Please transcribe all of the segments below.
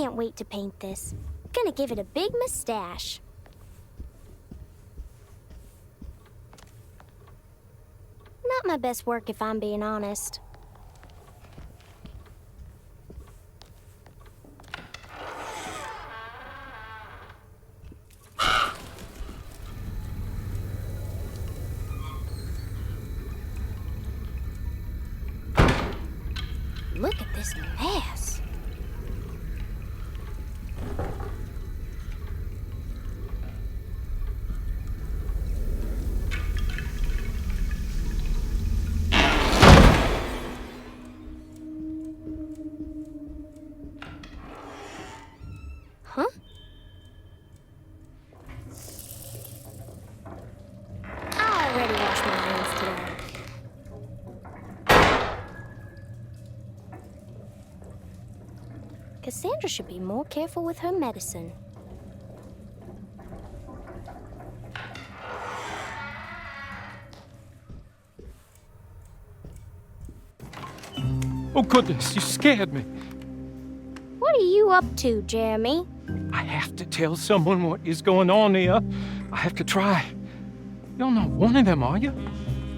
can't wait to paint this. Gonna give it a big mustache. Not my best work if I'm being honest. Look at this mess. Huh? I already washed my hands today. Cassandra should be more careful with her medicine. Oh, goodness, you scared me. What are you up to, Jeremy? I have to tell someone what is going on here. I have to try. You're not one of them, are you?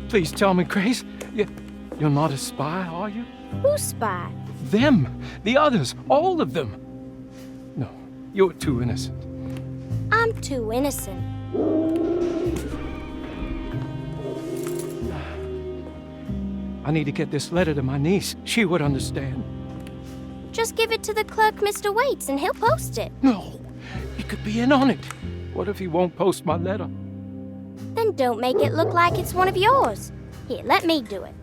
Please tell me, Grace. You're not a spy, are you? Who's spy? Them. The others. All of them. No, you're too innocent. I'm too innocent. I need to get this letter to my niece. She would understand. Just give it to the clerk, Mr. Waits, and he'll post it. No, he could be in on it. What if he won't post my letter? Then don't make it look like it's one of yours. Here, let me do it.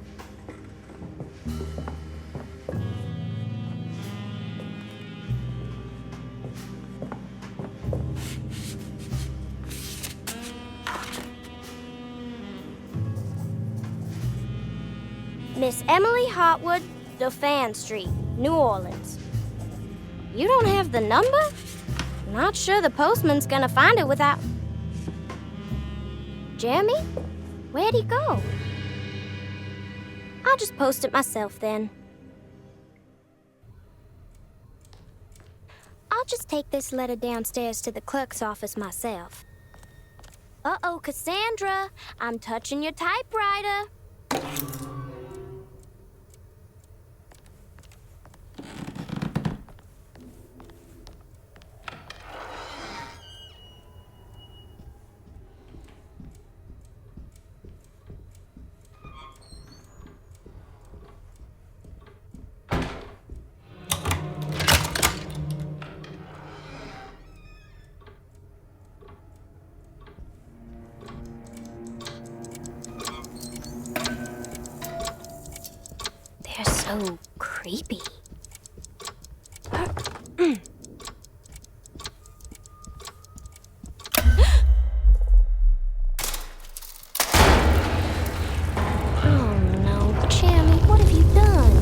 Miss Emily Hartwood, Dauphin Street, New Orleans. You don't have the number? Not sure the postman's gonna find it without... Jeremy? Where'd he go? I'll just post it myself then. I'll just take this letter downstairs to the clerk's office myself. Uh-oh, Cassandra, I'm touching your typewriter. They're so creepy. Oh no, Jeremy, what have you done?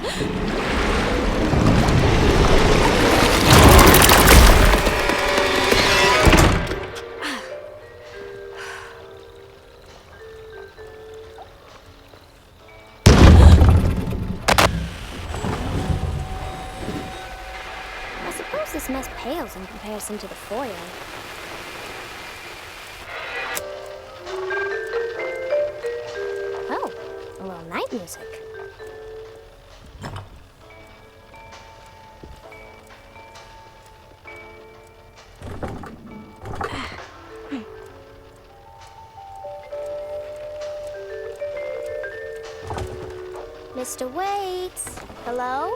I suppose this mess pales in comparison to the foyer. Oh, a little night music. Mr. Waits, hello?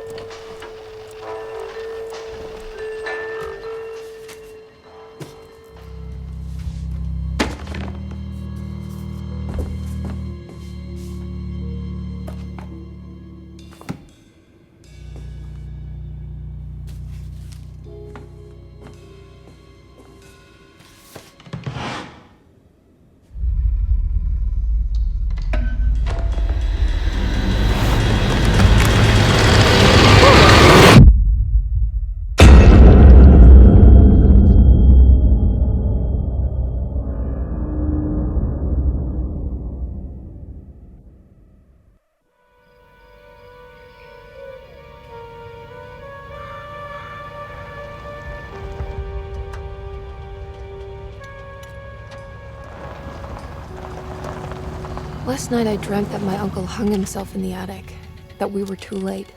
Last night I dreamt that my uncle hung himself in the attic, that we were too late.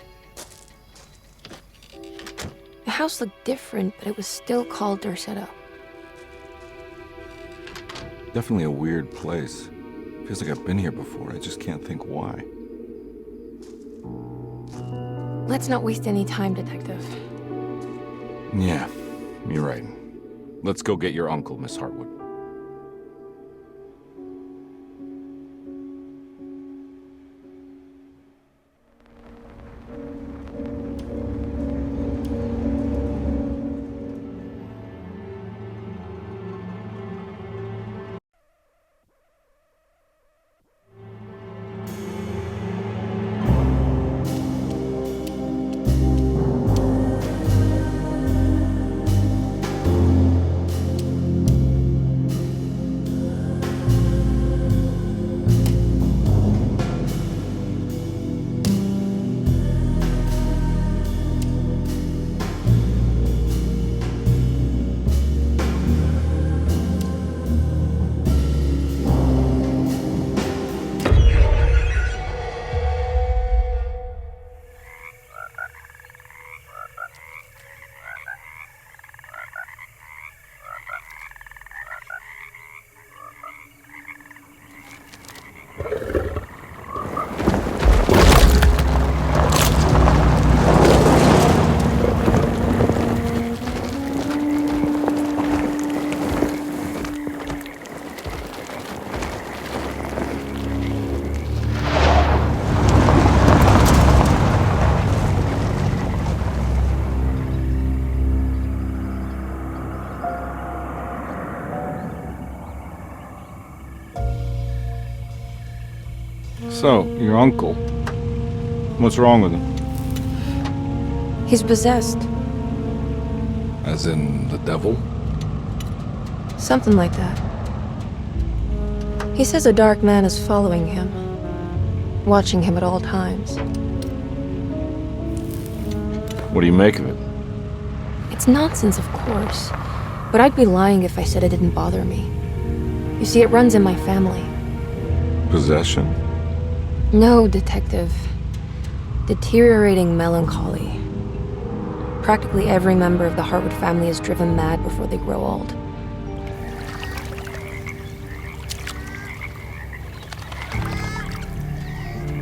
The house looked different, but it was still called Dorsetto. Definitely a weird place. Feels like I've been here before. I just can't think why. Let's not waste any time, Detective. Yeah, you're right. Let's go get your uncle, Miss Hartwood. So, your uncle. What's wrong with him? He's possessed. As in the devil? Something like that. He says a dark man is following him, watching him at all times. What do you make of it? It's nonsense, of course, but I'd be lying if I said it didn't bother me. You see, it runs in my family. Possession? No, Detective. Deteriorating melancholy. Practically every member of the Hartwood family is driven mad before they grow old.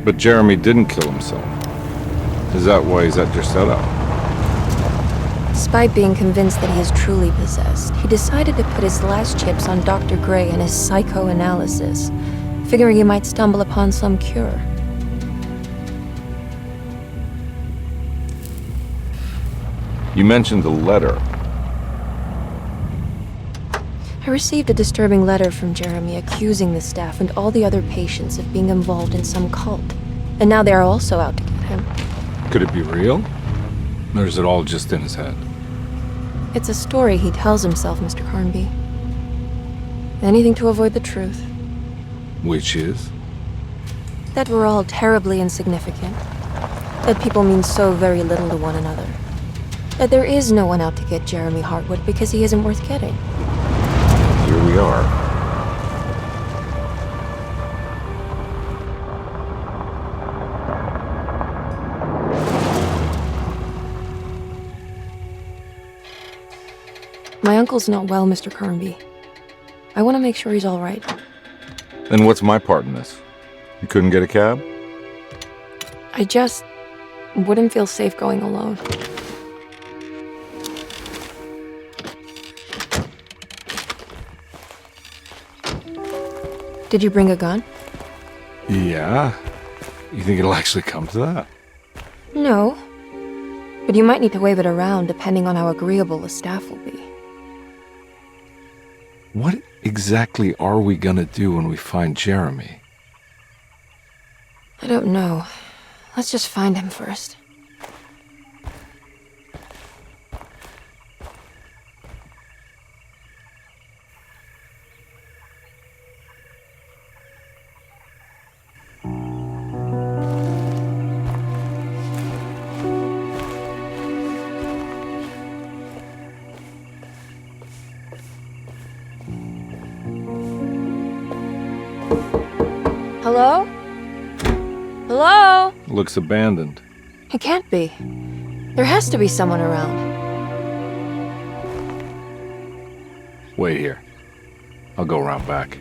But Jeremy didn't kill himself. Is that why he's at your setup? Despite being convinced that he is truly possessed, he decided to put his last chips on Dr. Gray and his psychoanalysis, figuring he might stumble upon some cure. You mentioned the letter. I received a disturbing letter from Jeremy accusing the staff and all the other patients of being involved in some cult, and now they are also out to get him. Could it be real? Or is it all just in his head? It's a story he tells himself, Mr. Carnby. Anything to avoid the truth. Which is? That we're all terribly insignificant. That people mean so very little to one another. That there is no one out to get Jeremy Hartwood because he isn't worth getting. Here we are. My uncle's not well, Mr. Carnby. I want to make sure he's all right. Then what's my part in this? You couldn't get a cab? I just wouldn't feel safe going alone. Did you bring a gun? Yeah. You think it'll actually come to that? No. But you might need to wave it around depending on how agreeable the staff will be. What exactly are we gonna do when we find Jeremy? I don't know. Let's just find him first. Hello? Hello? Looks abandoned. It can't be. There has to be someone around. Wait here. I'll go around back.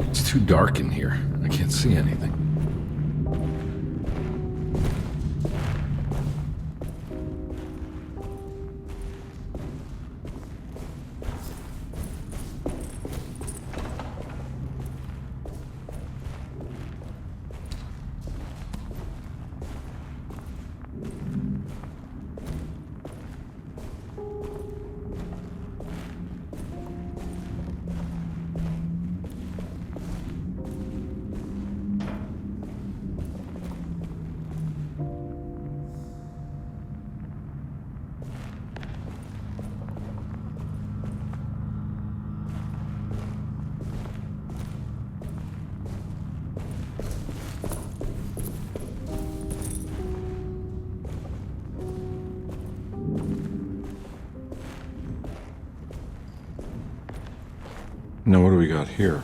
It's too dark in here. I can't see anything. Now what do we got here?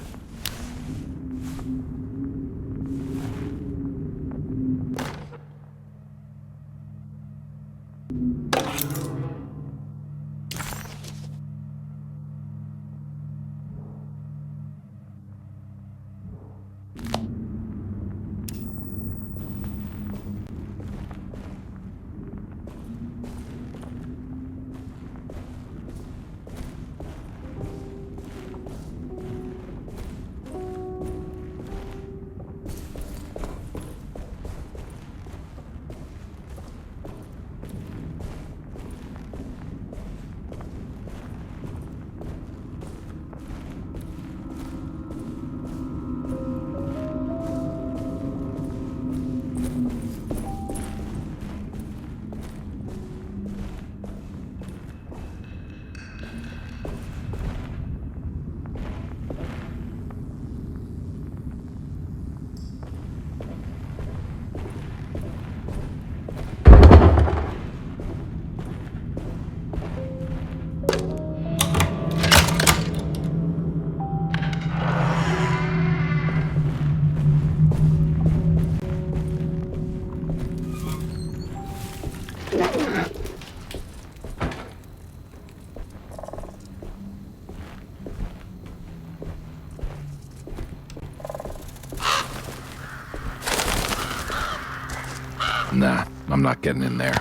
I'm not getting in there.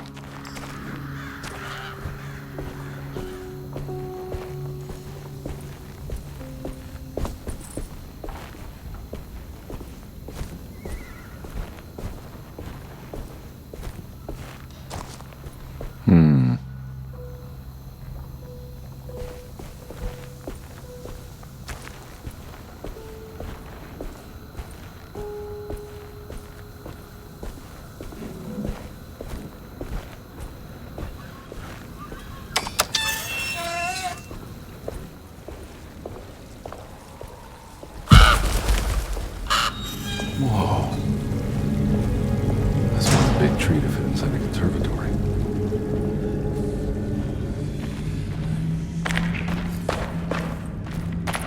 Whoa. That's one big tree to fit inside the conservatory.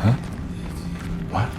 Huh? What?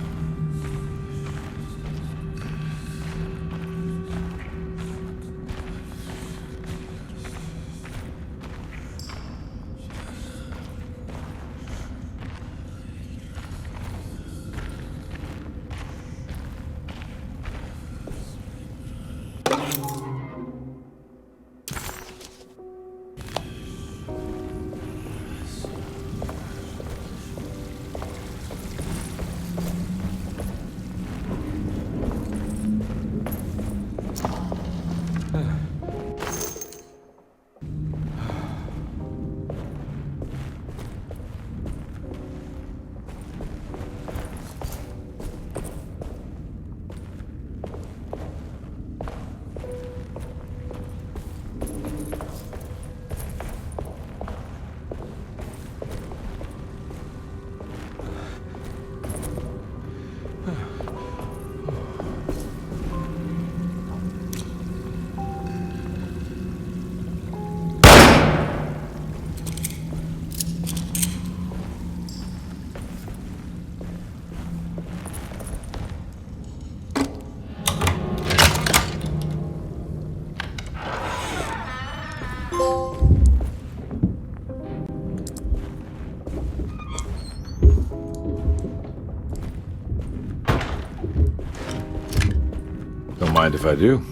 Don't mind if I do.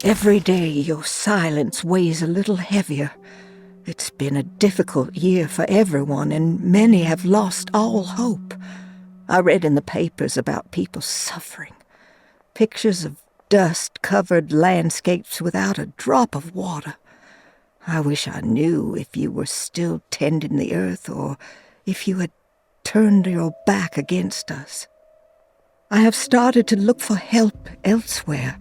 Every day your silence weighs a little heavier. It's been a difficult year for everyone, and many have lost all hope. I read in the papers about people suffering. Pictures of dust-covered landscapes without a drop of water. I wish I knew if you were still tending the earth or if you had turned your back against us. I have started to look for help elsewhere.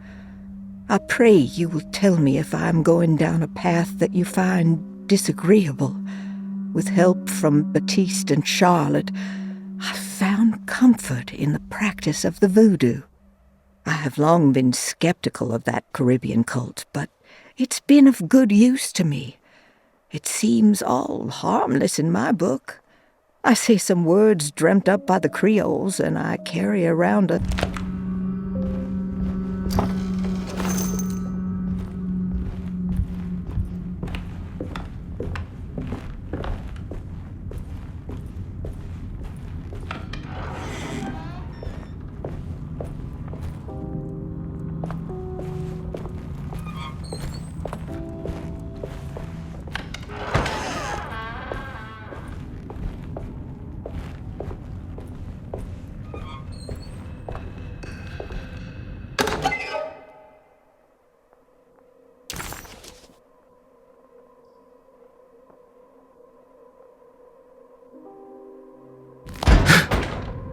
I pray you will tell me if I am going down a path that you find disagreeable. With help from Baptiste and Charlotte, I found comfort in the practice of the voodoo. I have long been skeptical of that Caribbean cult, but it's been of good use to me. It seems all harmless in my book. I say some words dreamt up by the Creoles, and I carry around a...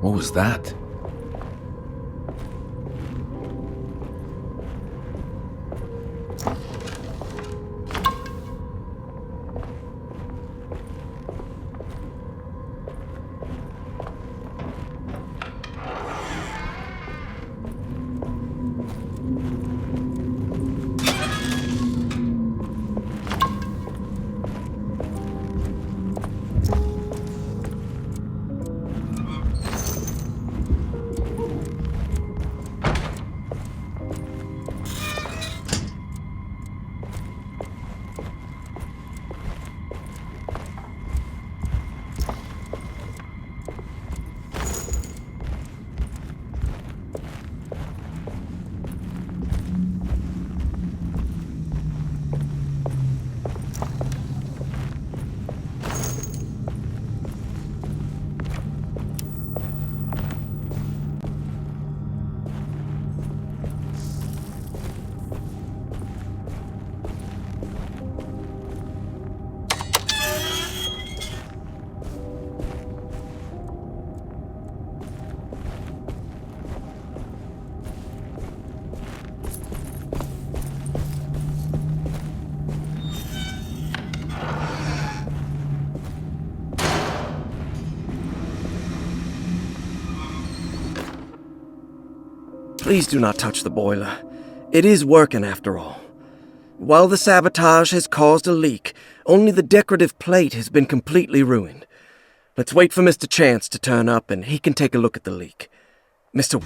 What was that? Please do not touch the boiler. It is working after all. While the sabotage has caused a leak, only the decorative plate has been completely ruined. Let's wait for Mr. Chance to turn up and he can take a look at the leak. Mr.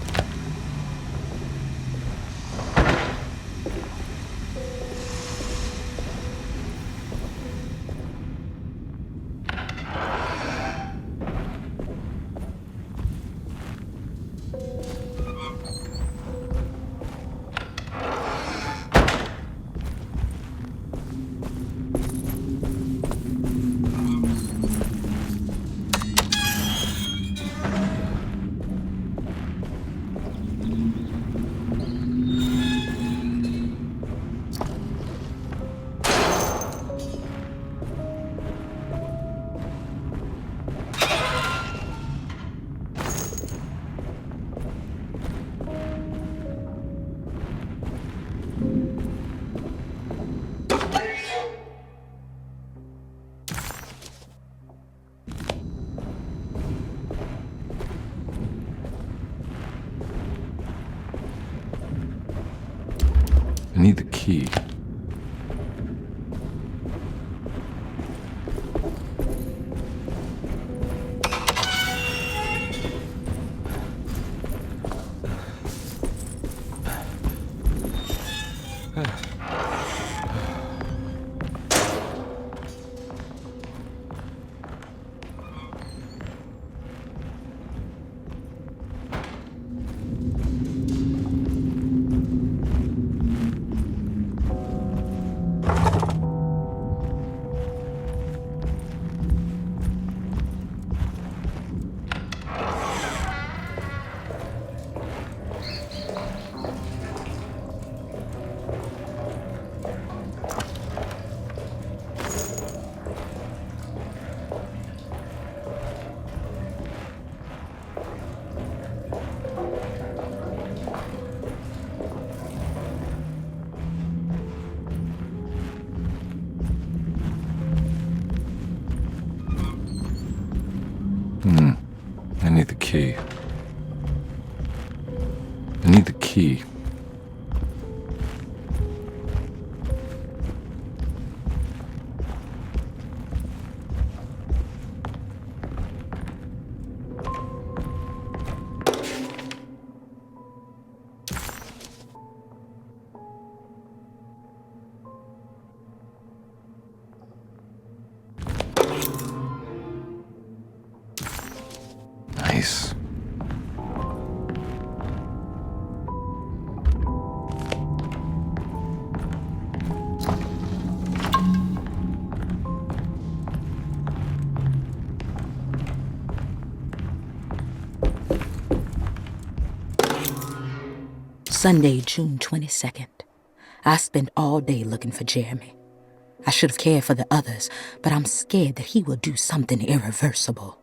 I need the key. I need the key. I need the key. Nice. Sunday, June 22nd. I spent all day looking for Jeremy. I should have cared for the others, but I'm scared that he will do something irreversible.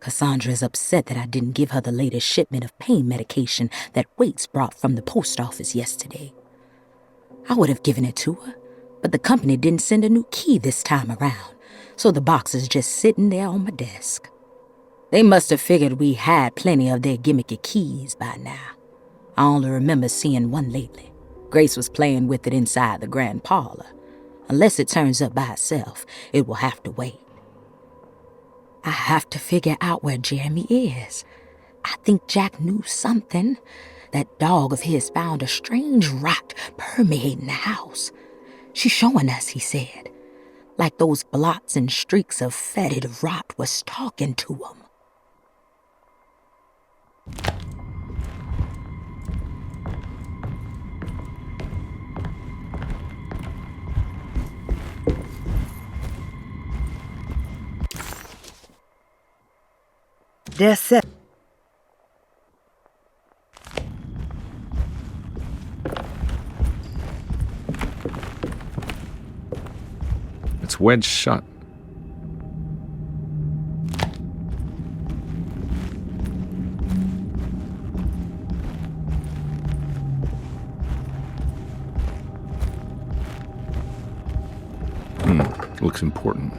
Cassandra is upset that I didn't give her the latest shipment of pain medication that Waits brought from the post office yesterday. I would have given it to her, but the company didn't send a new key this time around, so the box is just sitting there on my desk. They must have figured we had plenty of their gimmicky keys by now. I only remember seeing one lately. Grace was playing with it inside the grand parlor. Unless it turns up by itself, it will have to wait. I have to figure out where Jeremy is. I think Jack knew something. That dog of his found a strange rot permeating the house. She's showing us, he said. Like those blots and streaks of fetid rot was talking to him. That's it. It's wedged shut. Looks important.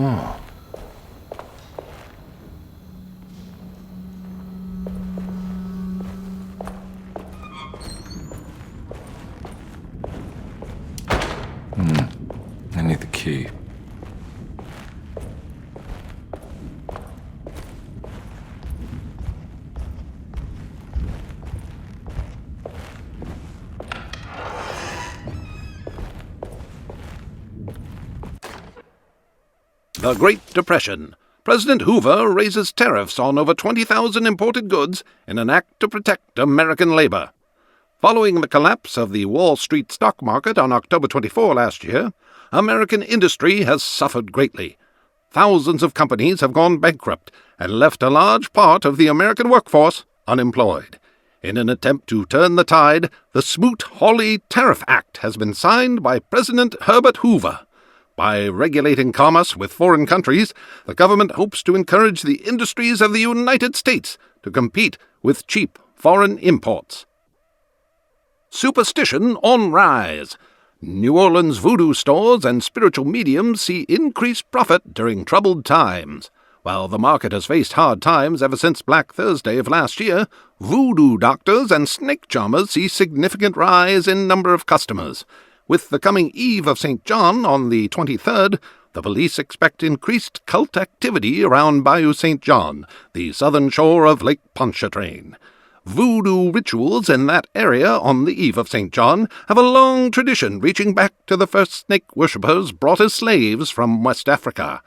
Oh. I need the key. The Great Depression. President Hoover raises tariffs on over 20,000 imported goods in an act to protect American labor. Following the collapse of the Wall Street stock market on October 24 last year, American industry has suffered greatly. Thousands of companies have gone bankrupt and left a large part of the American workforce unemployed. In an attempt to turn the tide, the Smoot-Hawley Tariff Act has been signed by President Herbert Hoover. By regulating commerce with foreign countries, the government hopes to encourage the industries of the United States to compete with cheap foreign imports. Superstition on rise. New Orleans voodoo stores and spiritual mediums see increased profit during troubled times. While the market has faced hard times ever since Black Thursday of last year, voodoo doctors and snake charmers see significant rise in number of customers. With the coming Eve of St. John on the 23rd, the police expect increased cult activity around Bayou St. John, the southern shore of Lake Pontchartrain. Voodoo rituals in that area on the Eve of St. John have a long tradition reaching back to the first snake worshippers brought as slaves from West Africa.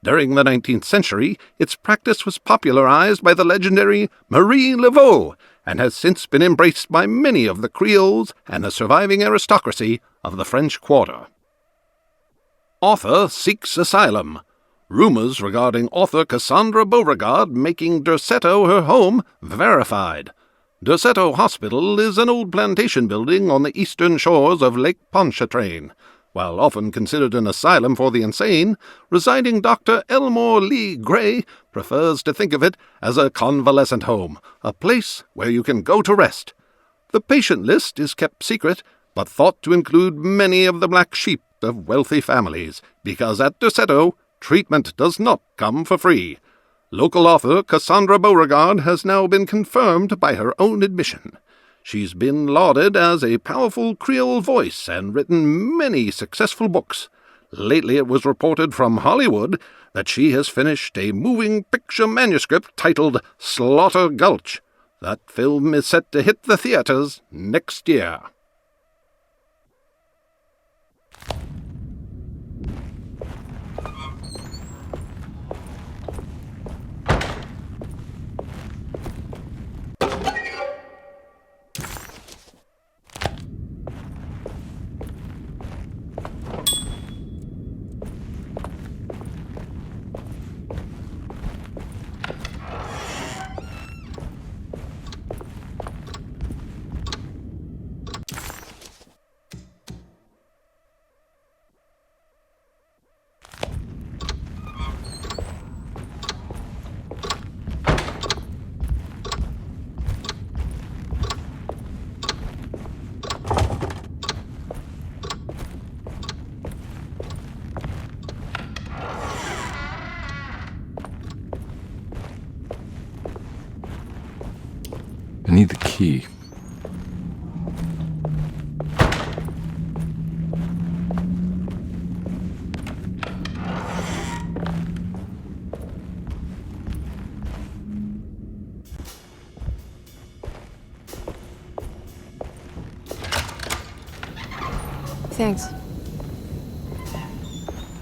During the 19th century, its practice was popularized by the legendary Marie Laveau, and has since been embraced by many of the Creoles and the surviving aristocracy of the French Quarter. Author seeks asylum. Rumors regarding author Cassandra Beauregard making Derceto her home verified. Derceto Hospital is an old plantation building on the eastern shores of Lake Pontchartrain. While often considered an asylum for the insane, residing Dr. Elmore Lee Gray prefers to think of it as a convalescent home, a place where you can go to rest. The patient list is kept secret, but thought to include many of the black sheep of wealthy families, because at Derceto, treatment does not come for free. Local author Cassandra Beauregard has now been confirmed by her own admission. She's been lauded as a powerful Creole voice and written many successful books. Lately it was reported from Hollywood that she has finished a moving picture manuscript titled Slaughter Gulch. That film is set to hit the theaters next year. I need the key. Thanks.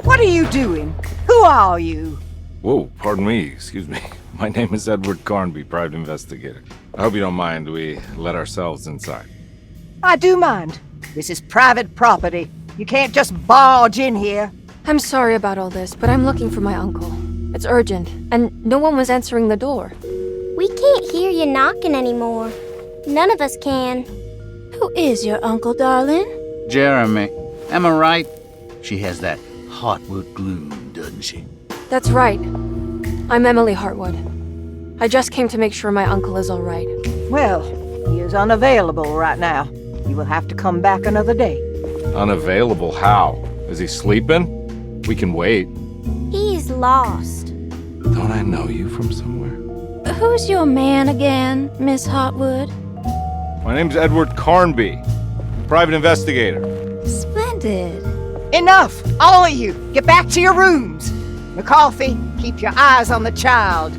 What are you doing? Who are you? Whoa, pardon me, excuse me. My name is Edward Carnby, private investigator. I hope you don't mind we let ourselves inside. I do mind. This is private property. You can't just barge in here. I'm sorry about all this, but I'm looking for my uncle. It's urgent, and no one was answering the door. We can't hear you knocking anymore. None of us can. Who is your uncle, darling? Jeremy. Am I right? She has that Hartwood gloom, doesn't she? That's right. I'm Emily Hartwood. I just came to make sure my uncle is all right. Well, he is unavailable right now. You will have to come back another day. Unavailable how? Is he sleeping? We can wait. He's lost. Don't I know you from somewhere? Who's your man again, Miss Hartwood? My name's Edward Carnby, private investigator. Splendid. Enough! All of you! Get back to your rooms! McCarthy, keep your eyes on the child.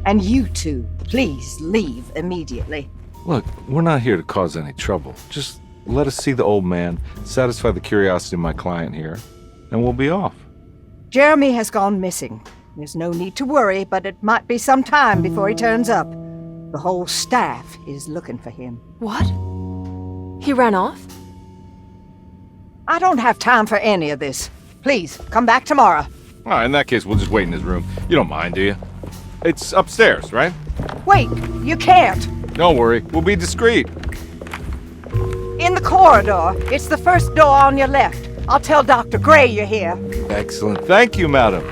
And you two, please leave immediately. Look, we're not here to cause any trouble. Just let us see the old man, satisfy the curiosity of my client here, and we'll be off. Jeremy has gone missing. There's no need to worry, but it might be some time before he turns up. The whole staff is looking for him. What? He ran off? I don't have time for any of this. Please, come back tomorrow. All right, in that case, we'll just wait in his room. You don't mind, do you? It's upstairs, right? Wait, you can't. Don't worry, we'll be discreet. In the corridor. It's the first door on your left. I'll tell Dr. Gray you're here. Excellent. Thank you, madam.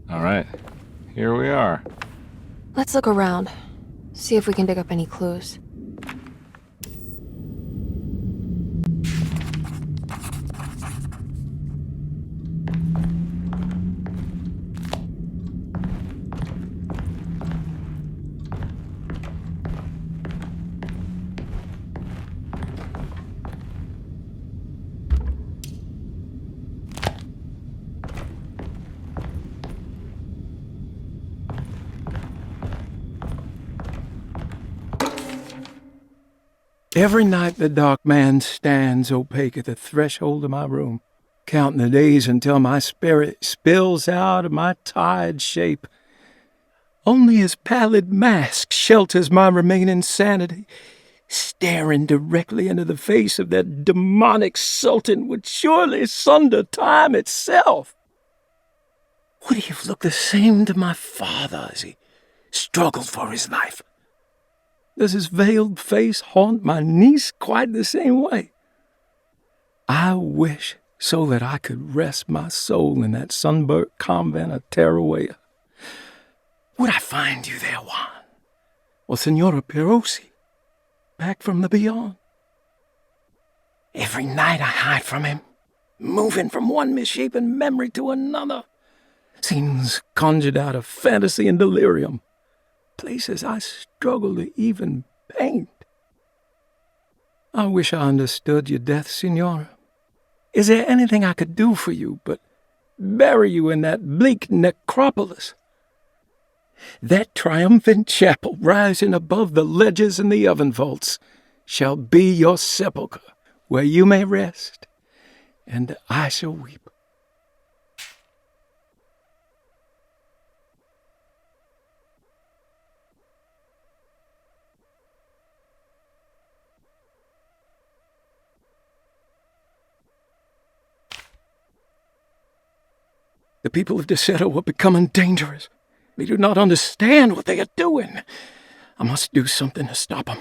All right, here we are. Let's look around. See if we can dig up any clues. Every night the dark man stands opaque at the threshold of my room, counting the days until my spirit spills out of my tired shape. Only his pallid mask shelters my remaining sanity. Staring directly into the face of that demonic sultan would surely sunder time itself. Would he have looked the same to my father as he struggled for his life? Does his veiled face haunt my niece quite the same way? I wish so that I could rest my soul in that sunburnt convent of Teruel. Would I find you there, Juan? Or Senora Perosi, back from the beyond? Every night I hide from him, moving from one misshapen memory to another. Scenes conjured out of fantasy and delirium. Places I struggle to even paint. I wish I understood your death, Signora. Is there anything I could do for you but bury you in that bleak necropolis? That triumphant chapel rising above the ledges and the oven vaults shall be your sepulchre, where you may rest, and I shall weep. The people of Deseto are becoming dangerous. They do not understand what they are doing. I must do something to stop them.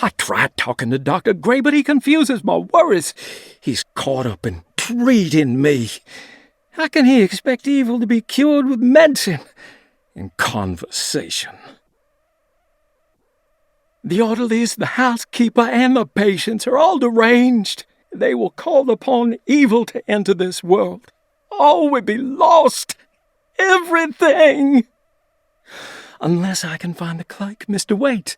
I tried talking to Dr. Gray, but he confuses my worries. He's caught up in treating me. How can he expect evil to be cured with medicine and conversation? The orderlies, the housekeeper, and the patients are all deranged. They will call upon evil to enter this world. All would be lost. Everything. Unless I can find the clerk, Mr. Waite.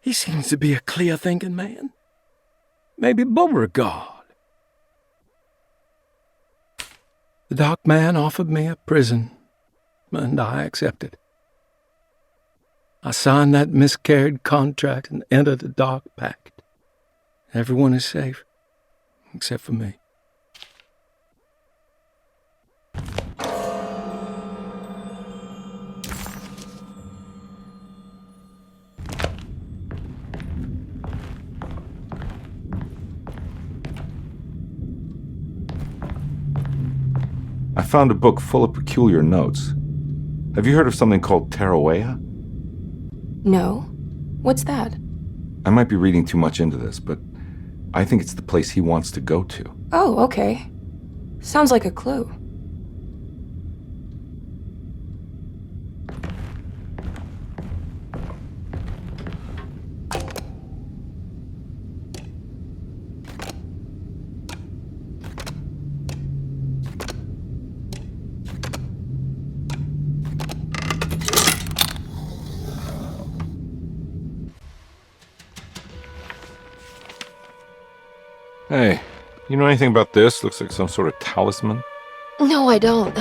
He seems to be a clear-thinking man. Maybe Beauregard. The dark man offered me a prison, and I accepted. I signed that miscarried contract and entered the dark pact. Everyone is safe, except for me. I found a book full of peculiar notes. Have you heard of something called Tarawea? No? What's that? I might be reading too much into this, but I think it's the place he wants to go to. Oh, okay. Sounds like a clue. Hey, you know anything about this? Looks like some sort of talisman. No, I don't.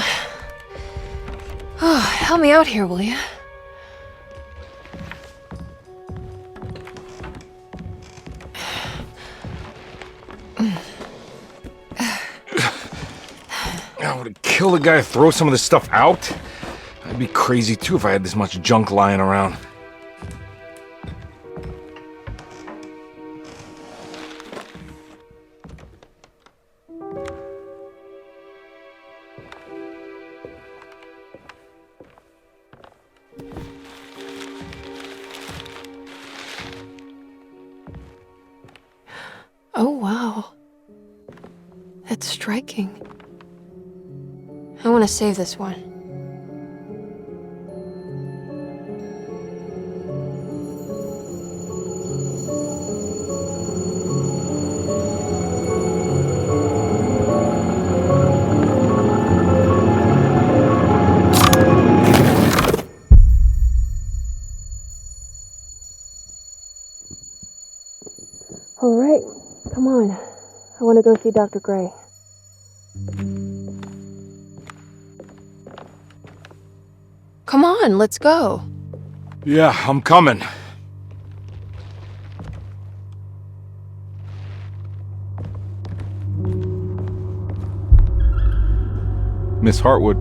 Oh, help me out here, will you? I would kill the guy to throw some of this stuff out. I'd be crazy too if I had this much junk lying around. Oh, wow. That's striking. I want to save this one. All right, come on. I want to go see Dr. Gray. Come on, let's go. Yeah, I'm coming. Miss Hartwood.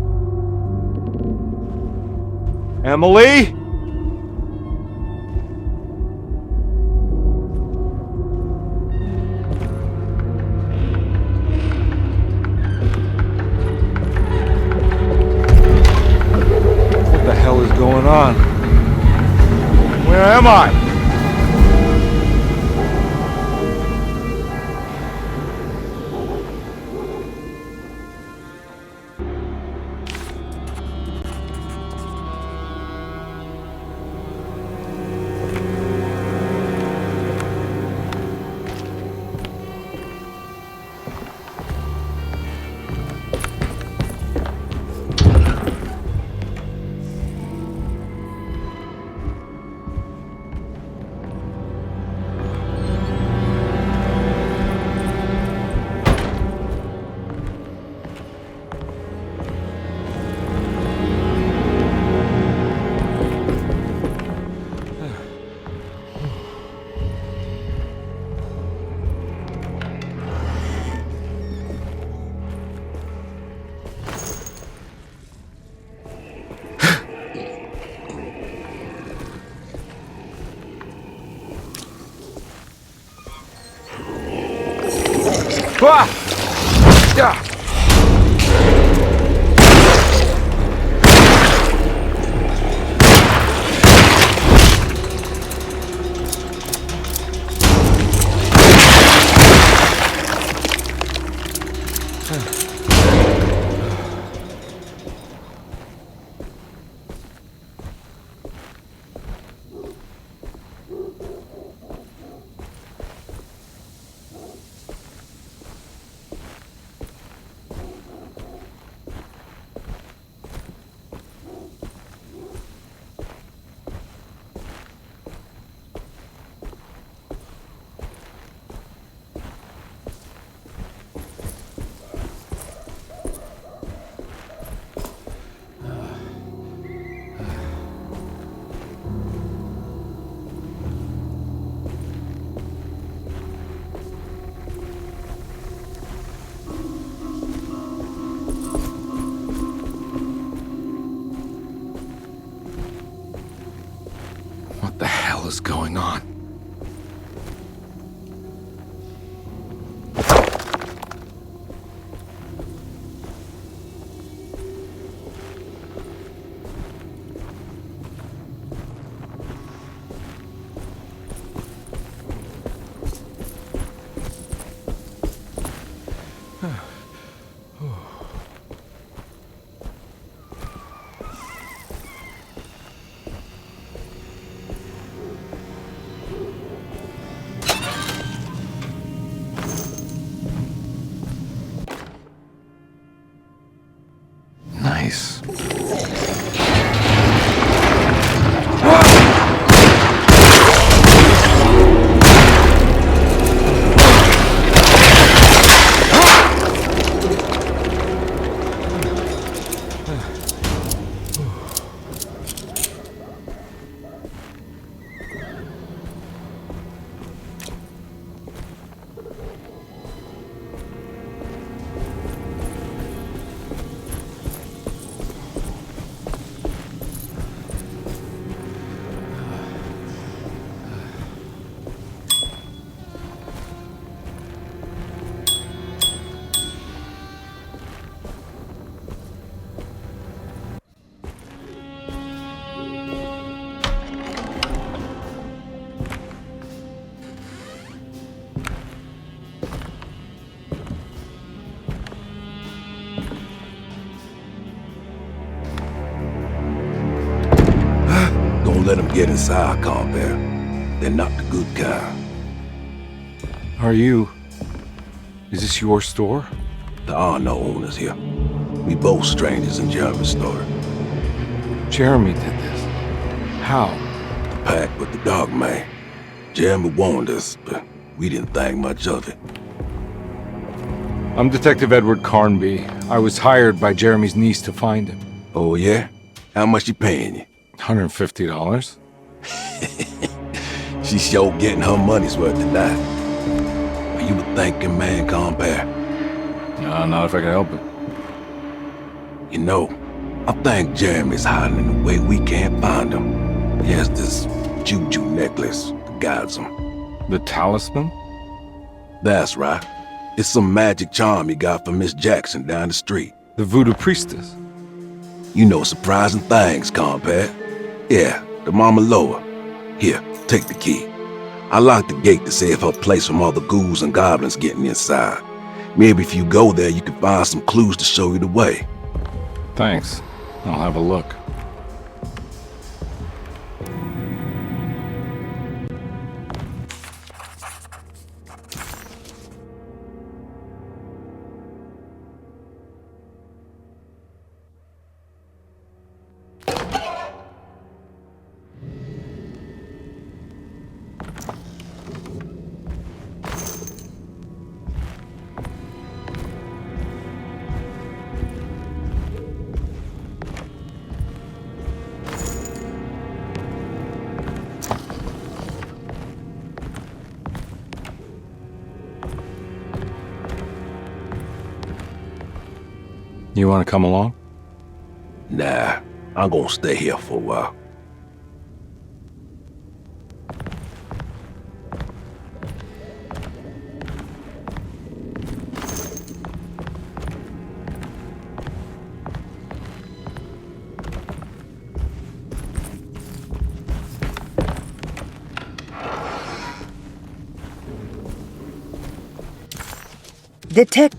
Emily? What the hell is going on? Where am I? Ah! Ah! is going on? Nice. Don't let them get inside, compare. They're not the good kind. Is this your store? There are no owners here. We both strangers in Jeremy's store. Jeremy did this. How? The pact with the dog man. Jeremy warned us, but we didn't think much of it. I'm Detective Edward Carnby. I was hired by Jeremy's niece to find him. Oh, yeah? How much she paying you? $150. She's sure getting her money's worth tonight. Are you a thinking man, compare? No, not if I can help it. You know, I think Jeremy's hiding in a way we can't find him. He has this juju necklace that guides him. The talisman? That's right. It's some magic charm he got from Miss Jackson down the street. The voodoo priestess? You know surprising things, compare. Yeah, the Mama Loa. Here, take the key. I locked the gate to save her place from all the ghouls and goblins getting inside. Maybe if you go there, you can find some clues to show you the way. Thanks. I'll have a look. You want to come along? Nah, I'm gonna stay here for a while. Detect.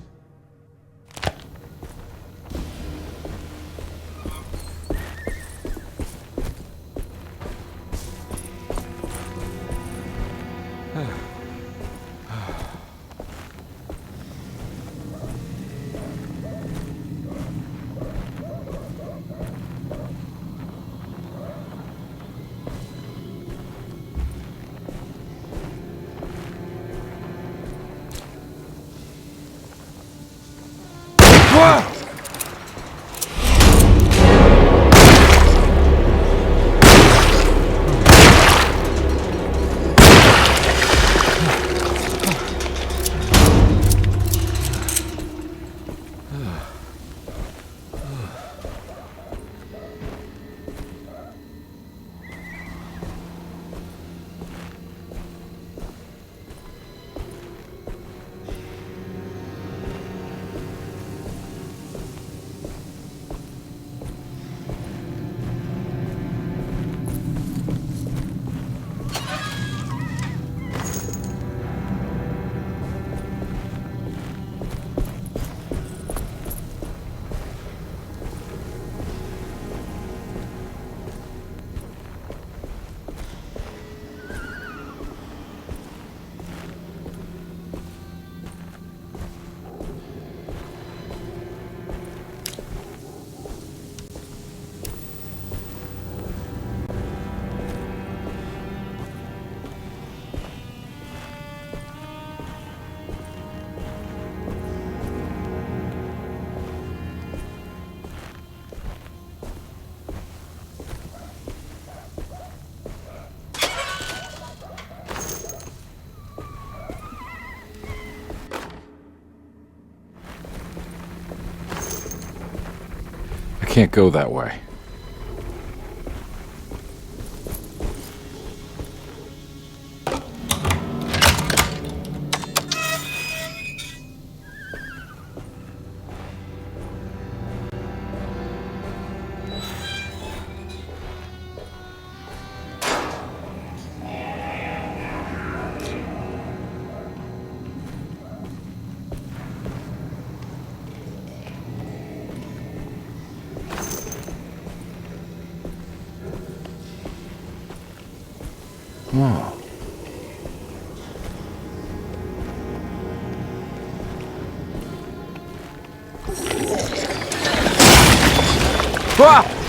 can't go that way. Oh. Ah!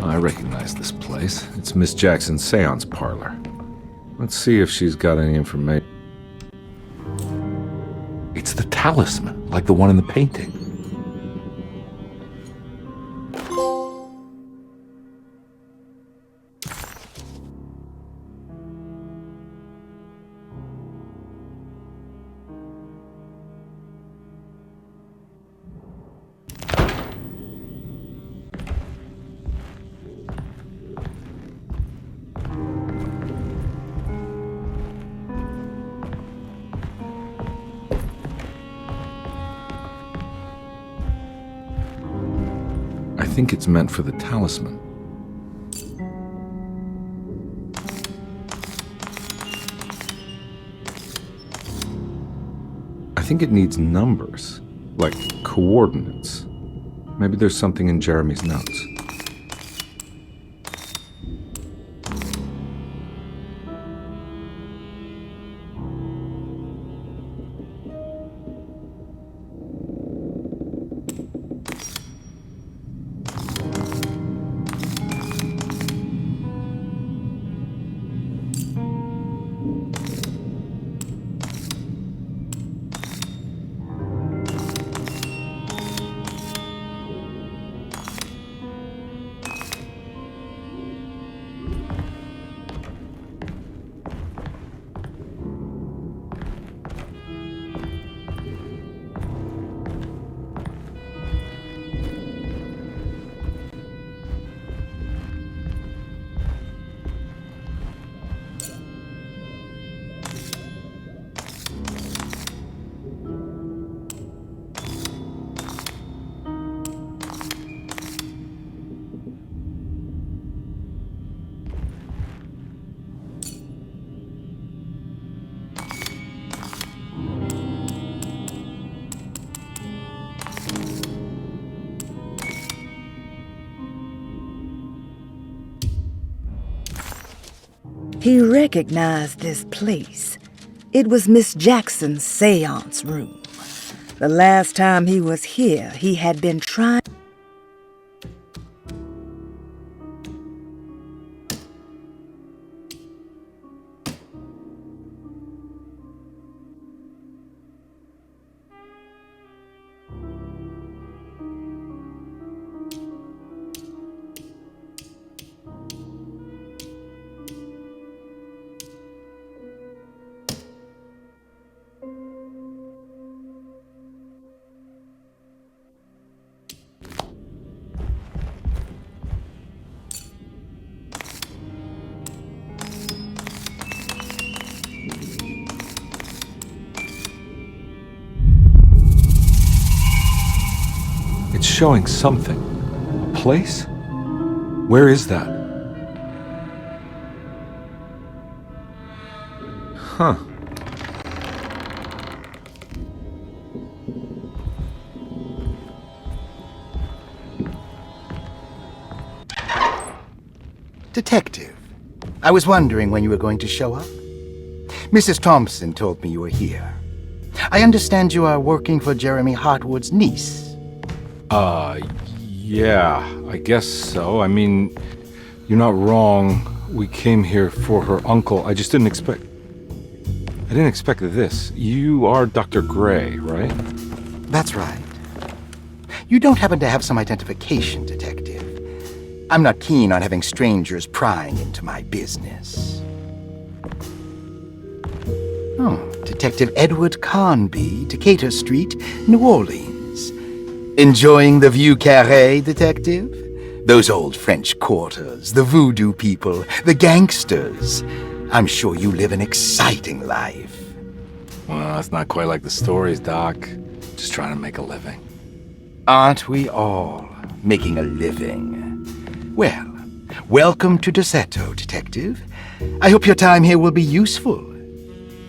I recognize this place. It's Miss Jackson's seance parlor. Let's see if she's got any information. It's the talisman, like the one in the painting. I think it's meant for the talisman. I think it needs numbers, like coordinates. Maybe there's something in Jeremy's notes. He recognized this place. It was Miss Jackson's seance room. The last time he was here, he had been trying... It's showing something. A place? Where is that? Huh. Detective, I was wondering when you were going to show up. Mrs. Thompson told me you were here. I understand you are working for Jeremy Hartwood's niece. Yeah, I guess so. I mean, you're not wrong. We came here for her uncle. I just didn't expect... I didn't expect this. You are Dr. Gray, right? That's right. You don't happen to have some identification, Detective. I'm not keen on having strangers prying into my business. Oh, Detective Edward Carnby, Decatur Street, New Orleans. Enjoying the Vieux Carré, Detective? Those old French quarters, the voodoo people, the gangsters. I'm sure you live an exciting life. Well, that's not quite like the stories, Doc. Just trying to make a living. Aren't we all making a living? Well, welcome to Deseto, Detective. I hope your time here will be useful.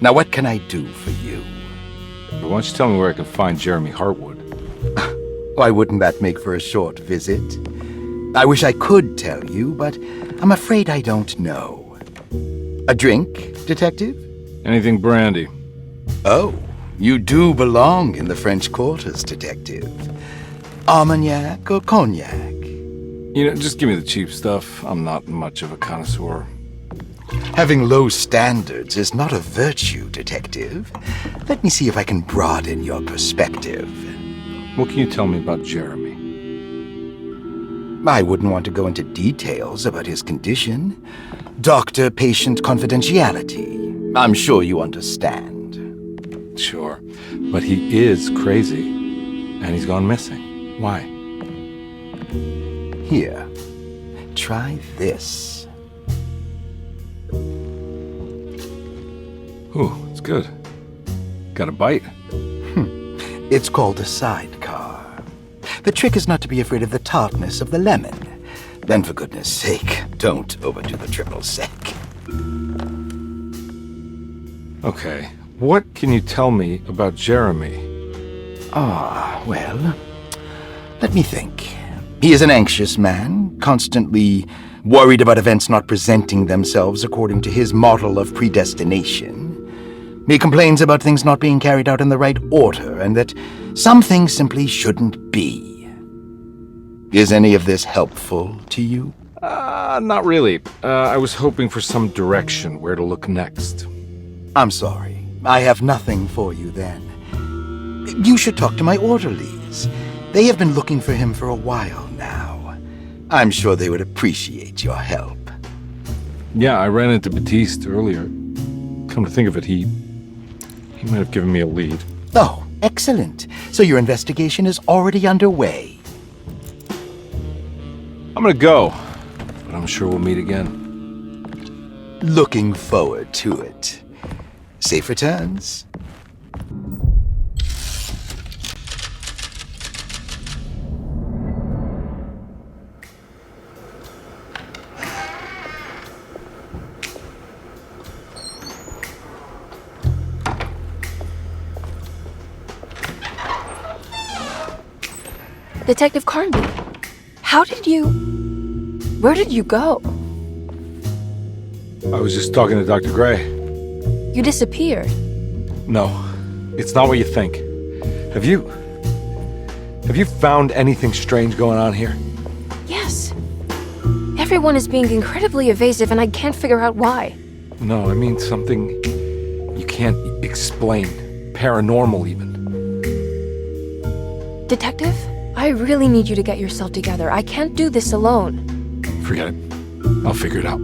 Now, what can I do for you? But why don't you tell me where I can find Jeremy Hartwood? Why wouldn't that make for a short visit? I wish I could tell you, but I'm afraid I don't know. A drink, Detective? Anything brandy. Oh, you do belong in the French quarters, Detective. Armagnac or cognac? You know, just give me the cheap stuff. I'm not much of a connoisseur. Having low standards is not a virtue, Detective. Let me see if I can broaden your perspective. What can you tell me about Jeremy? I wouldn't want to go into details about his condition. Doctor-patient confidentiality. I'm sure you understand. Sure, but he is crazy, and he's gone missing. Why? Here, try this. Ooh, it's good. Got a bite? It's called a sidecar. The trick is not to be afraid of the tartness of the lemon. Then, for goodness sake, don't overdo the triple sec. Okay, what can you tell me about Jeremy? Well, let me think. He is an anxious man, constantly worried about events not presenting themselves according to his model of predestination. He complains about things not being carried out in the right order, and that some things simply shouldn't be. Is any of this helpful to you? Not really. I was hoping for some direction where to look next. I'm sorry. I have nothing for you then. You should talk to my orderlies. They have been looking for him for a while now. I'm sure they would appreciate your help. Yeah, I ran into Batiste earlier. Come to think of it, he might have given me a lead. Oh, excellent. So your investigation is already underway. I'm gonna go, but I'm sure we'll meet again. Looking forward to it. Safe returns. Detective Carnby, where did you go? I was just talking to Dr. Gray. You disappeared. No, it's not what you think. Have you found anything strange going on here? Yes. Everyone is being incredibly evasive, and I can't figure out why. No, I mean something you can't explain. Paranormal, even. Detective, I really need you to get yourself together. I can't do this alone. Forget it. I'll figure it out.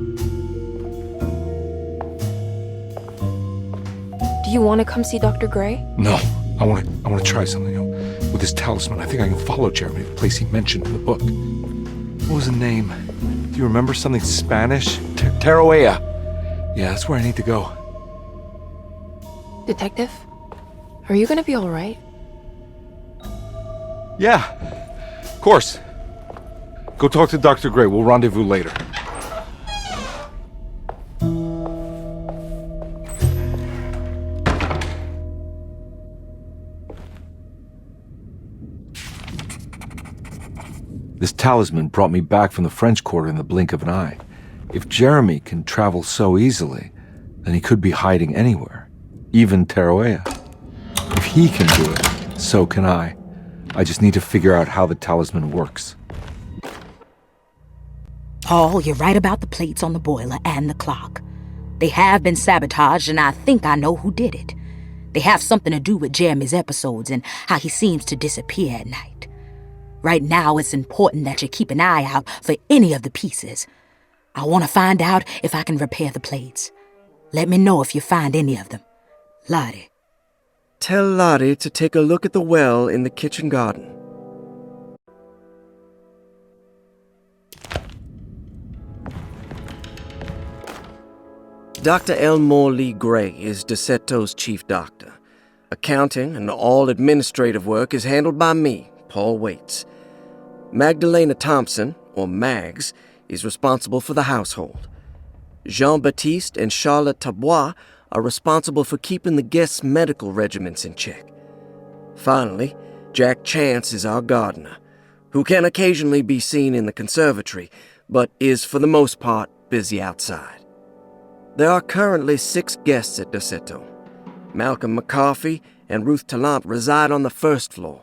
Do you want to come see Dr. Gray? No, I want to try something. With this talisman, I think I can follow Jeremy to the place he mentioned in the book. What was the name? Do you remember something Spanish? Tarawea. Yeah, that's where I need to go. Detective, are you gonna be all right? Yeah, of course. Go talk to Dr. Gray. We'll rendezvous later. This talisman brought me back from the French Quarter in the blink of an eye. If Jeremy can travel so easily, then he could be hiding anywhere, even Tarawea. If he can do it, so can I. I just need to figure out how the talisman works. Paul, you're right about the plates on the boiler and the clock. They have been sabotaged, and I think I know who did it. They have something to do with Jeremy's episodes and how he seems to disappear at night. Right now, it's important that you keep an eye out for any of the pieces. I want to find out if I can repair the plates. Let me know if you find any of them. Lottie. Tell Lottie to take a look at the well in the kitchen garden. Dr. Elmore Lee Gray is DeSeto's chief doctor. Accounting and all administrative work is handled by me, Paul Waits. Magdalena Thompson, or Mags, is responsible for the household. Jean-Baptiste and Charlotte Tabois are responsible for keeping the guests' medical regimens in check. Finally, Jack Chance is our gardener, who can occasionally be seen in the conservatory, but is for the most part busy outside. There are currently 6 guests at DeSeto. Malcolm McCarthy and Ruth Tallant reside on the first floor.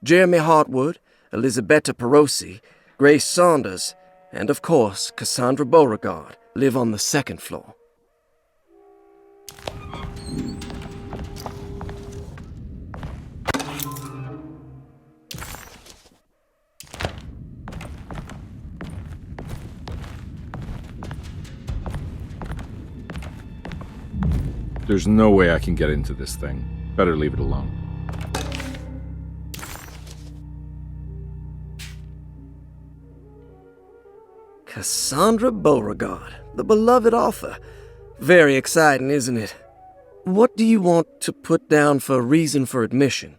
Jeremy Hartwood, Elisabetta Perosi, Grace Saunders, and of course Cassandra Beauregard live on the second floor. There's no way I can get into this thing. Better leave it alone. Cassandra Beauregard, the beloved author. Very exciting, isn't it? What do you want to put down for reason for admission?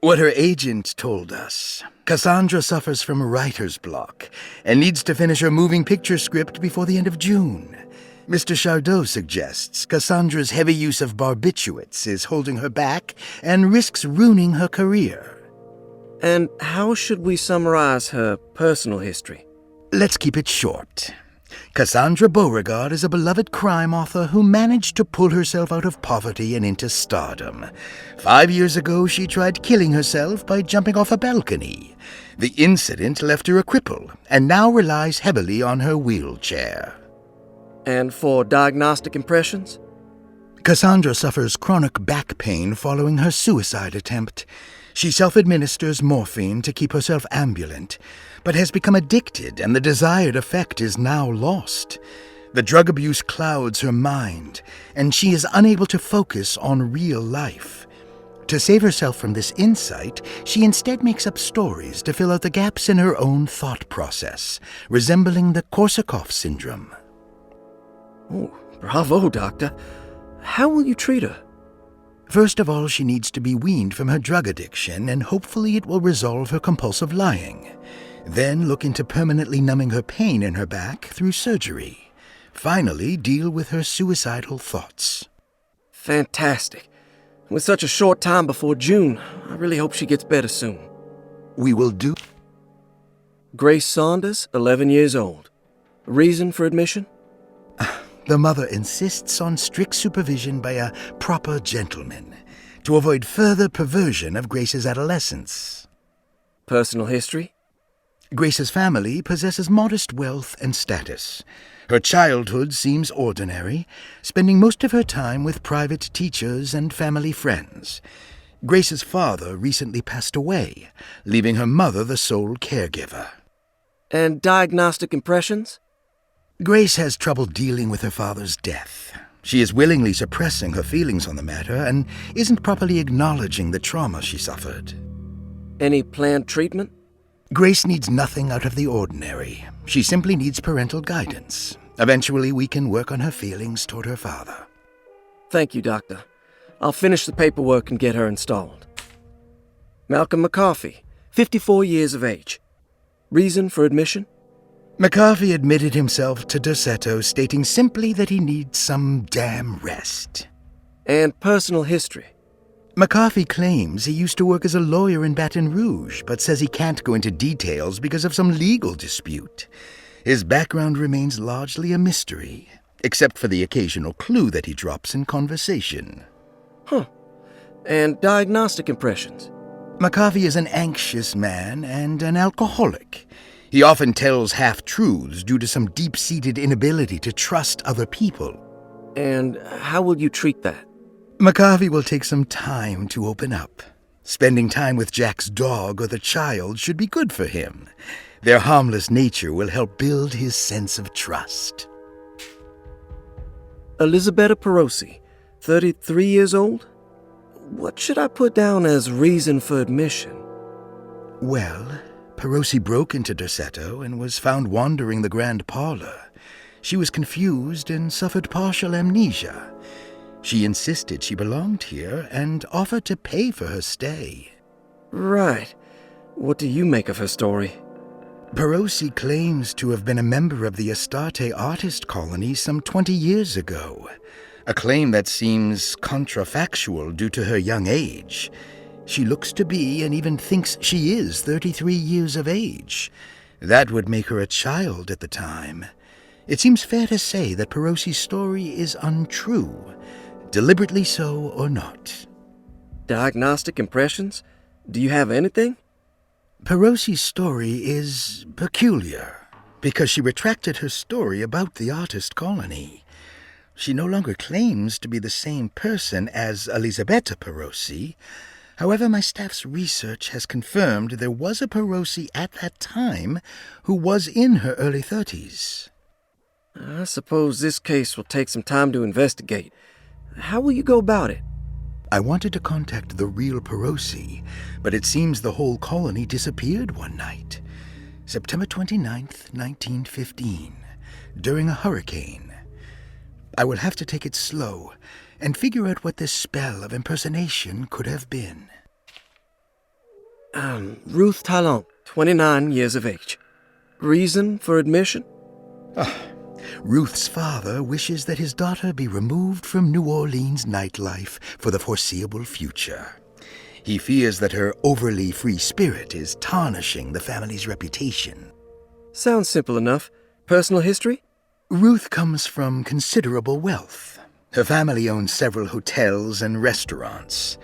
What her agent told us. Cassandra suffers from writer's block and needs to finish her moving picture script before the end of June. Mr. Chardot suggests Cassandra's heavy use of barbiturates is holding her back and risks ruining her career. And how should we summarize her personal history? Let's keep it short. Cassandra Beauregard is a beloved crime author who managed to pull herself out of poverty and into stardom. 5 years ago, she tried killing herself by jumping off a balcony. The incident left her a cripple and now relies heavily on her wheelchair. And for diagnostic impressions? Cassandra suffers chronic back pain following her suicide attempt. She self-administers morphine to keep herself ambulant, but has become addicted and the desired effect is now lost. The drug abuse clouds her mind, and she is unable to focus on real life. To save herself from this insight, she instead makes up stories to fill out the gaps in her own thought process, resembling the Korsakoff syndrome. Oh, bravo, Doctor. How will you treat her? First of all, she needs to be weaned from her drug addiction, and hopefully it will resolve her compulsive lying. Then look into permanently numbing her pain in her back through surgery. Finally, deal with her suicidal thoughts. Fantastic. With such a short time before June, I really hope she gets better soon. We will do. Grace Saunders, 11 years old. Reason for admission? The mother insists on strict supervision by a proper gentleman. to avoid further perversion of Grace's adolescence. Personal history? Grace's family possesses modest wealth and status. Her childhood seems ordinary, spending most of her time with private teachers and family friends. Grace's father recently passed away, leaving her mother the sole caregiver. And diagnostic impressions? Grace has trouble dealing with her father's death. She is willingly suppressing her feelings on the matter and isn't properly acknowledging the trauma she suffered. Any planned treatment? Grace needs nothing out of the ordinary. She simply needs parental guidance. Eventually, we can work on her feelings toward her father. Thank you, Doctor. I'll finish the paperwork and get her installed. Malcolm McCarthy, 54 years of age. Reason for admission? McCarthy admitted himself to Dorsetto, stating simply that he needs some damn rest. And personal history? McCarthy claims he used to work as a lawyer in Baton Rouge, but says he can't go into details because of some legal dispute. His background remains largely a mystery, except for the occasional clue that he drops in conversation. Huh. And diagnostic impressions? McCarthy is an anxious man and an alcoholic. He often tells half-truths due to some deep-seated inability to trust other people. And how will you treat that? McCarthy will take some time to open up. Spending time with Jack's dog or the child should be good for him. Their harmless nature will help build his sense of trust. Elisabetta Perosi, 33 years old? What should I put down as reason for admission? Well, Perosi broke into Dorsetto and was found wandering the grand parlor. She was confused and suffered partial amnesia. She insisted she belonged here and offered to pay for her stay. Right. What do you make of her story? Perosi claims to have been a member of the Astarte artist colony some 20 years ago, a claim that seems contrafactual due to her young age. She looks to be and even thinks she is 33 years of age. That would make her a child at the time. It seems fair to say that Perosi's story is untrue, deliberately so or not. Diagnostic impressions? Do you have anything? Perosi's story is peculiar because she retracted her story about the artist colony. She no longer claims to be the same person as Elisabetta Perosi. However, my staff's research has confirmed there was a Perosi at that time who was in her early 30s. I suppose this case will take some time to investigate. How will you go about it? I wanted to contact the real Perosi, but it seems the whole colony disappeared one night. September 29th, 1915, during a hurricane. I will have to take it slow and figure out what this spell of impersonation could have been. Ruth Talon, 29 years of age. Reason for admission? Ruth's father wishes that his daughter be removed from New Orleans nightlife for the foreseeable future. He fears that her overly free spirit is tarnishing the family's reputation. Sounds simple enough. Personal history? Ruth comes from considerable wealth. Her family owns several hotels and restaurants.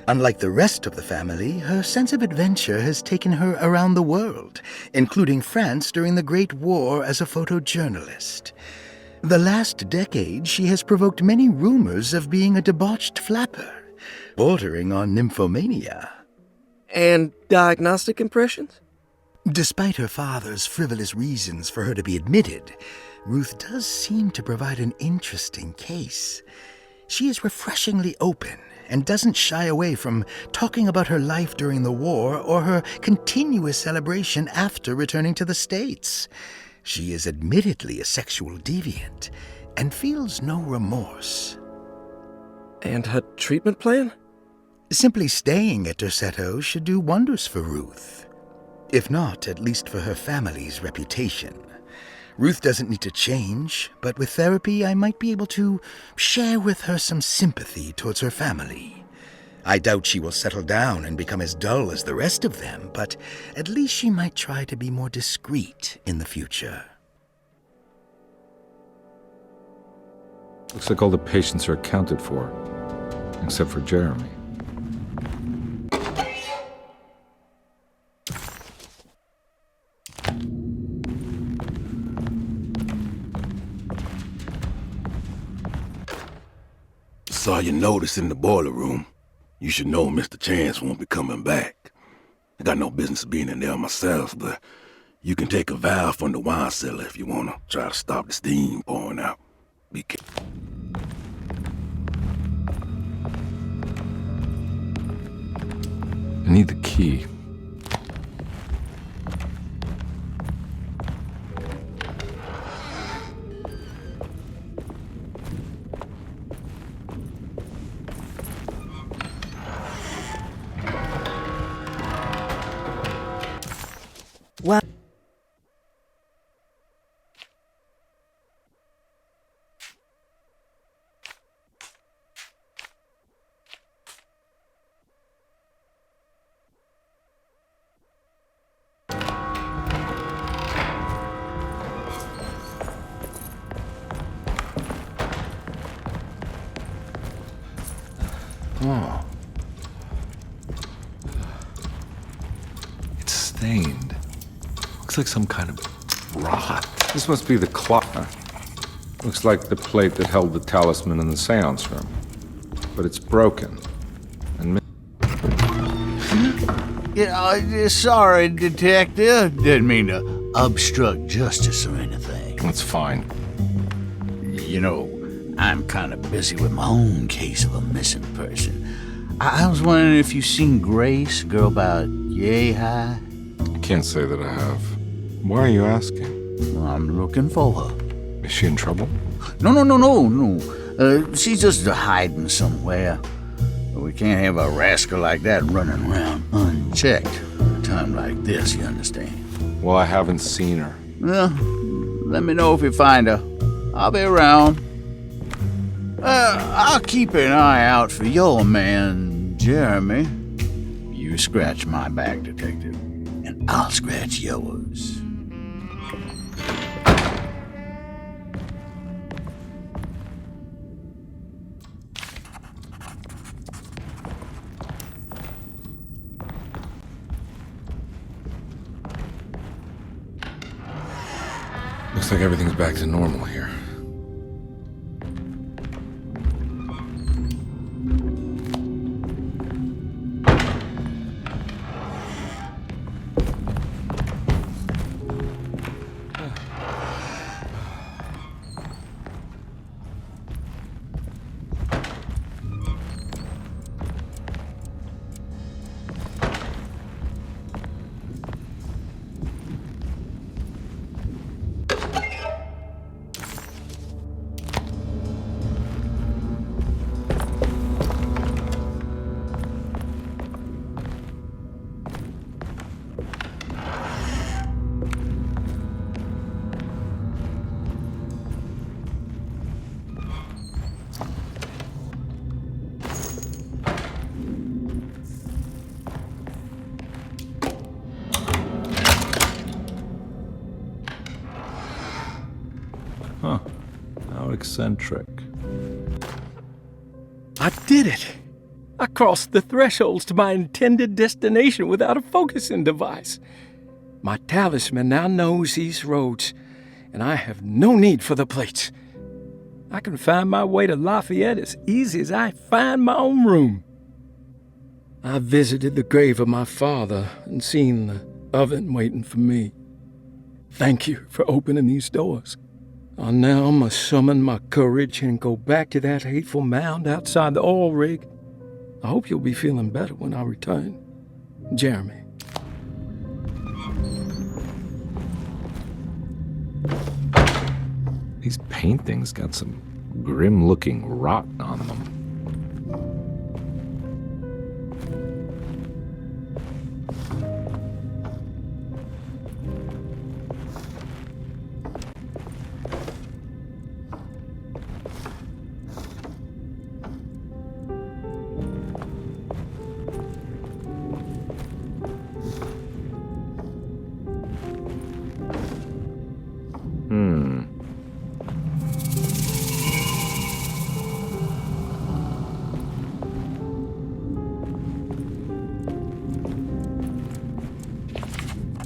Unlike the rest of the family, her sense of adventure has taken her around the world, including France during the Great War as a photojournalist. The last decade, she has provoked many rumors of being a debauched flapper, bordering on nymphomania. And diagnostic impressions? Despite her father's frivolous reasons for her to be admitted, Ruth does seem to provide an interesting case. She is refreshingly open and doesn't shy away from talking about her life during the war or her continuous celebration after returning to the States. She is admittedly a sexual deviant and feels no remorse. And her treatment plan? Simply staying at Dorsetto should do wonders for Ruth. If not, at least for her family's reputation. Ruth doesn't need to change, but with therapy I might be able to share with her some sympathy towards her family. I doubt she will settle down and become as dull as the rest of them, but at least she might try to be more discreet in the future. Looks like all the patients are accounted for, except for Jeremy. saw your notice in the boiler room. You should know Mr. Chance won't be coming back. I got no business being in there myself, but you can take a valve from the wine cellar if you want to try to stop the steam pouring out. Be careful. I need the key. Well, Oh. It's stained. Looks like some kind of rot. This must be the clock. Looks like the plate that held the talisman in the seance room. But it's broken. And sorry, Detective. Didn't mean to obstruct justice or anything. That's fine. You know, I'm kind of busy with my own case of a missing person. I was wondering if you've seen Grace, girl about yay high? I can't say that I have. Why are you asking? Well, I'm looking for her. Is she in trouble? No. She's just hiding somewhere. We can't have a rascal like that running around unchecked at a time like this, you understand? Well, I haven't seen her. Well, let me know if you find her. I'll be around. I'll keep an eye out for your man, Jeremy. You scratch my back, Detective, and I'll scratch yours. Looks like everything's back to normal here. Huh. How eccentric. I did it! I crossed the thresholds to my intended destination without a focusing device. My talisman now knows these roads, and I have no need for the plates. I can find my way to Lafayette as easy as I find my own room. I visited the grave of my father and seen the oven waiting for me. Thank you for opening these doors. I now must summon my courage and go back to that hateful mound outside the oil rig. I hope you'll be feeling better when I return. Jeremy. These paintings got some grim-looking rot on them.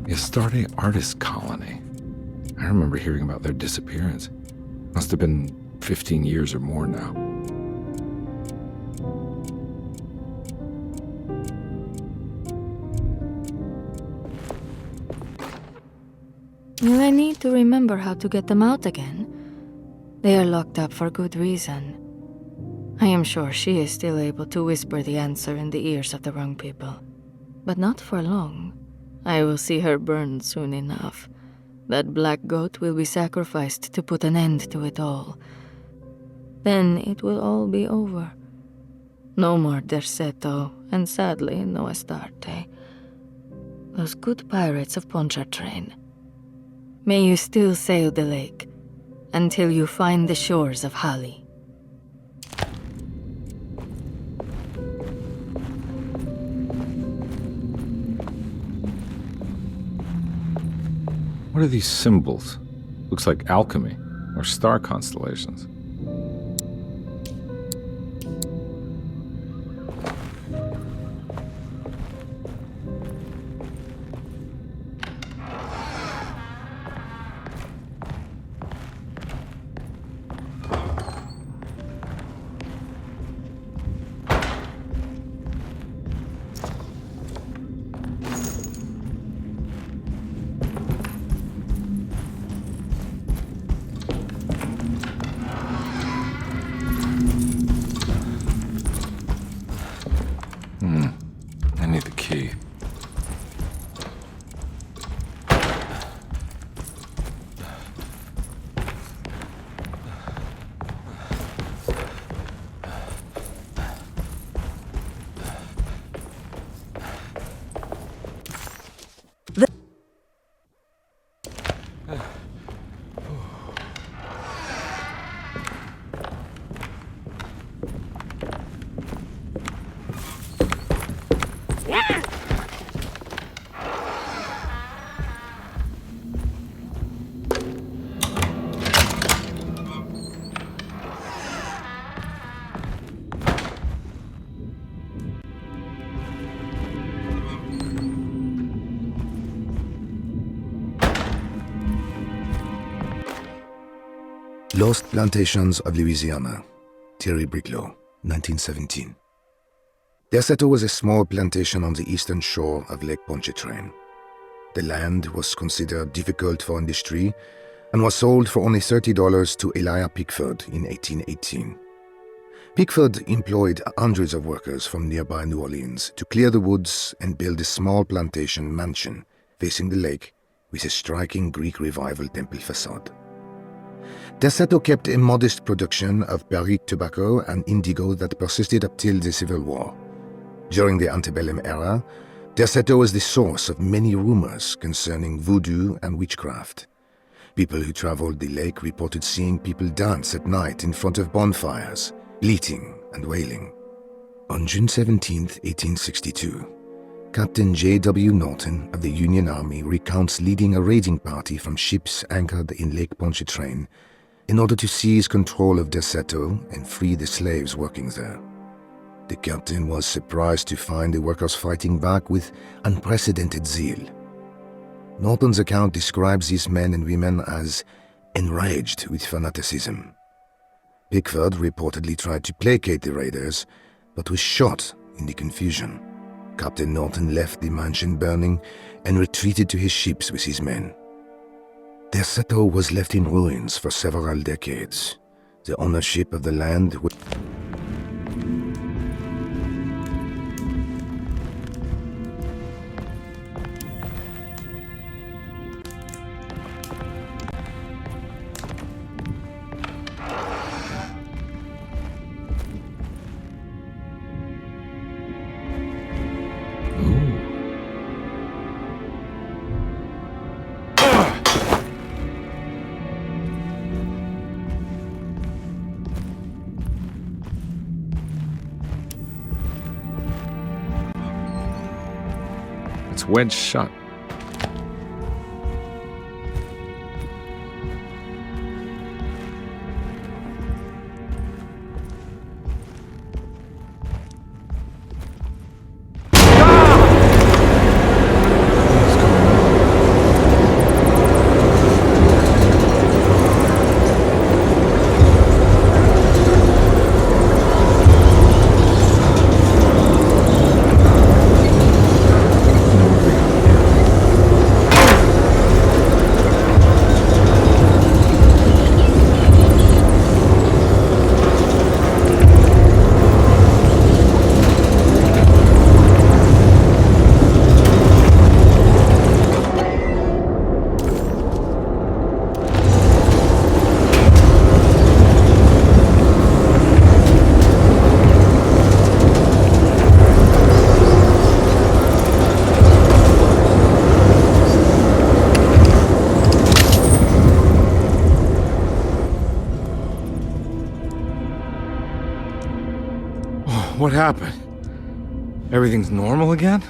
Astarte Artist Colony. I remember hearing about their disappearance. Must have been 15 years or more now. Will I need to remember how to get them out again? They are locked up for good reason. I am sure she is still able to whisper the answer in the ears of the wrong people. But not for long. I will see her burned soon enough. That black goat will be sacrificed to put an end to it all. Then it will all be over. No more Derceto, and sadly, no Astarte. Those good pirates of Pontchartrain. May you still sail the lake until you find the shores of Hali. What are these symbols? Looks like alchemy or star constellations. I need the key. Lost Plantations of Louisiana, Thierry Briclot, 1917. Derceto was a small plantation on the eastern shore of Lake Pontchartrain. The land was considered difficult for industry and was sold for only $30 to Elijah Pickford in 1818. Pickford employed hundreds of workers from nearby New Orleans to clear the woods and build a small plantation mansion facing the lake with a striking Greek Revival temple facade. Derceto kept a modest production of barrique tobacco and indigo that persisted up till the Civil War. During the antebellum era, Derceto was the source of many rumors concerning voodoo and witchcraft. People who traveled the lake reported seeing people dance at night in front of bonfires, bleating and wailing. On June 17, 1862, Captain J.W. Norton of the Union Army recounts leading a raiding party from ships anchored in Lake Pontchartrain in order to seize control of Derceto and free the slaves working there. The captain was surprised to find the workers fighting back with unprecedented zeal. Norton's account describes these men and women as enraged with fanaticism. Pickford reportedly tried to placate the raiders, but was shot in the confusion. Captain Norton left the mansion burning and retreated to his ships with his men. Derceto was left in ruins for several decades. The ownership of the land was It's wedged shut. What happened? Everything's normal again?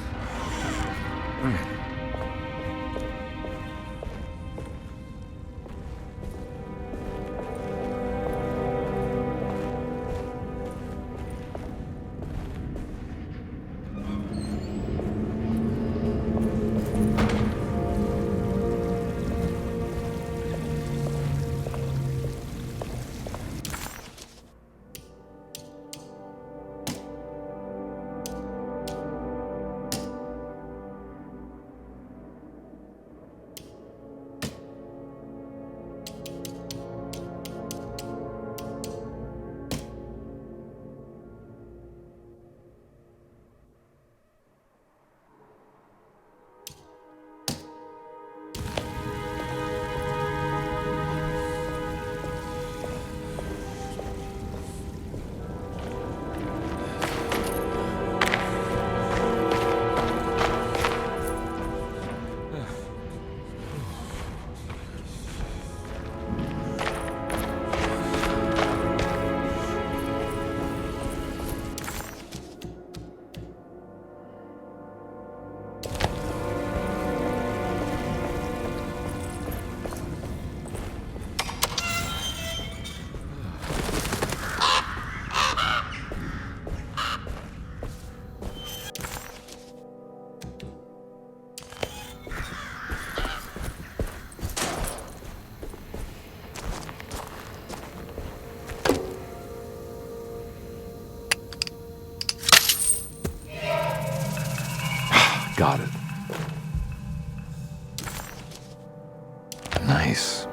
Got it. Nice.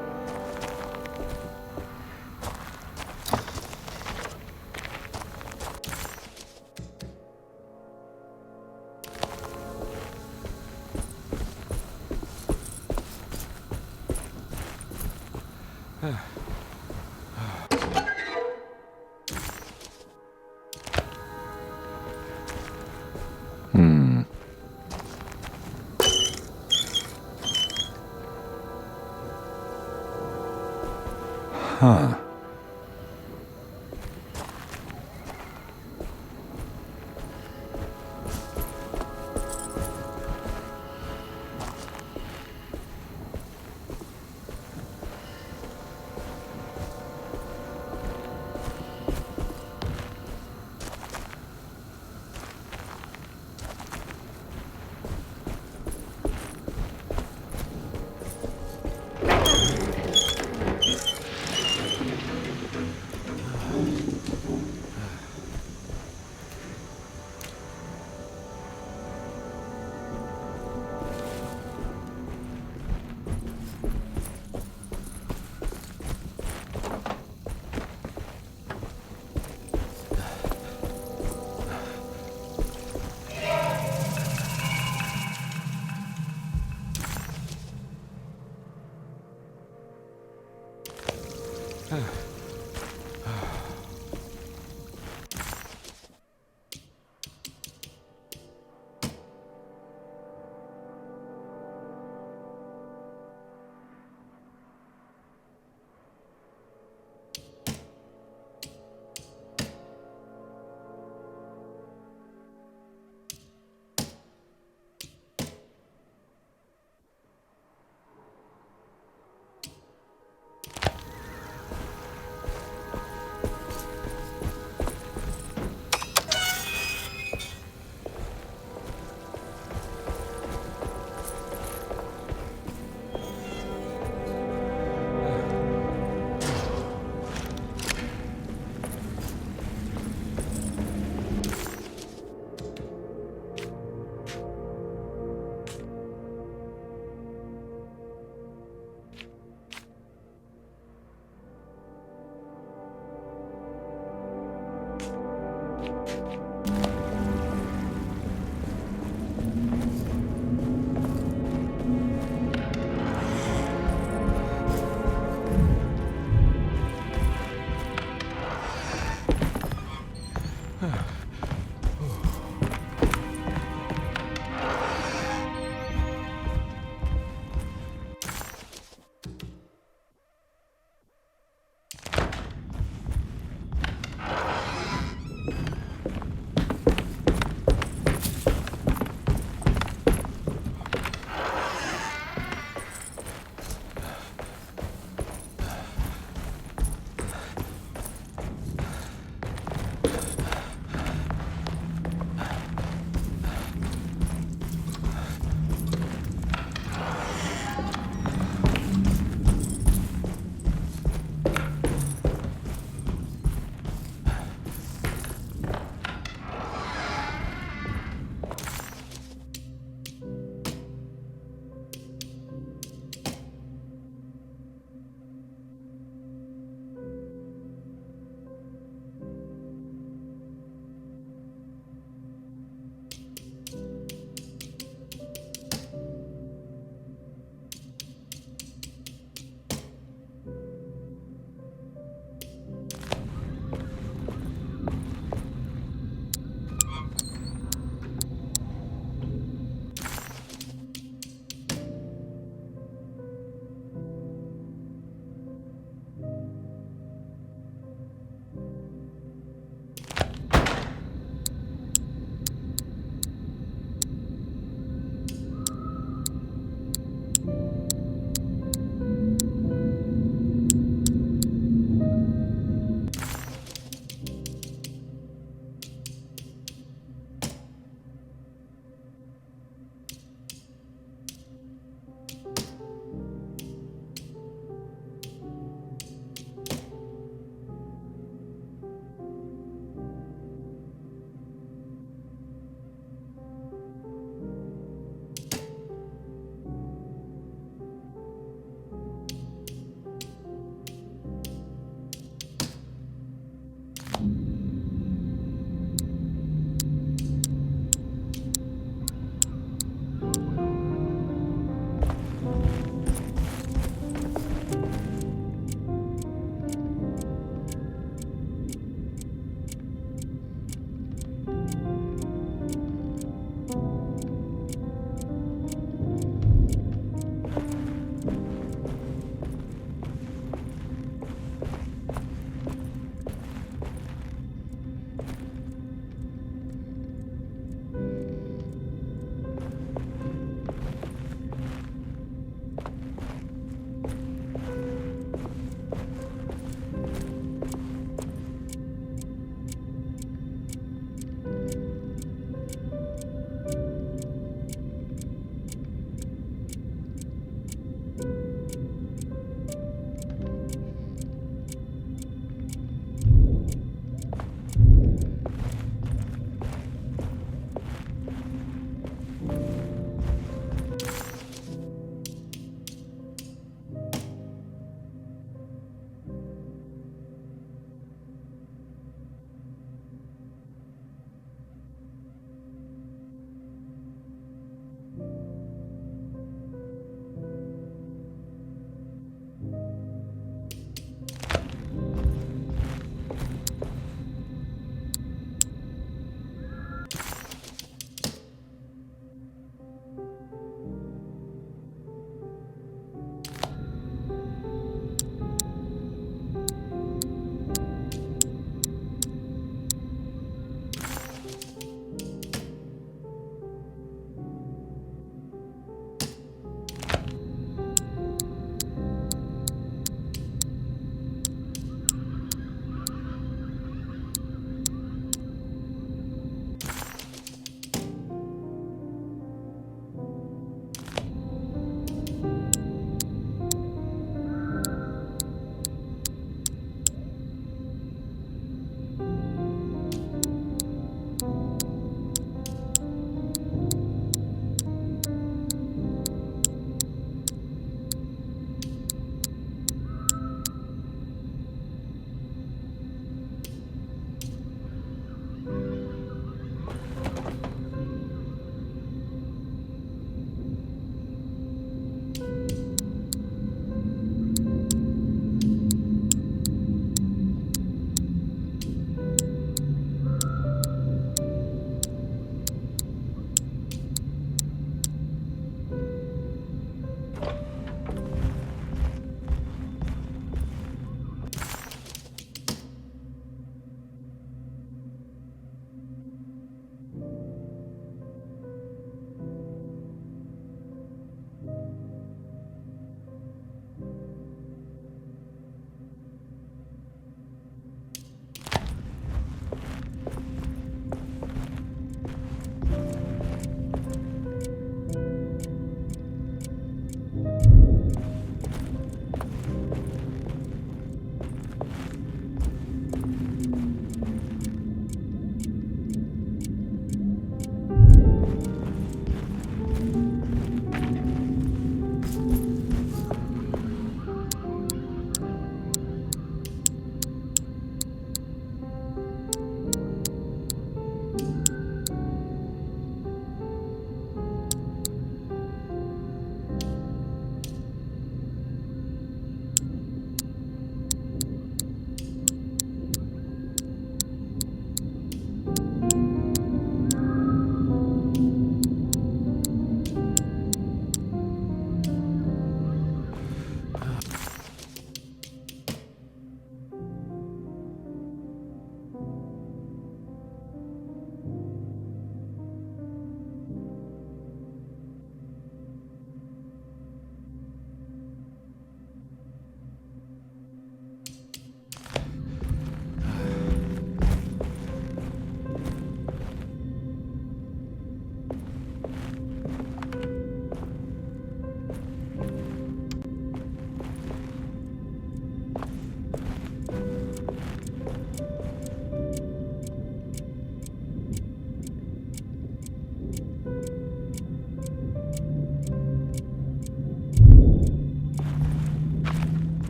Huh.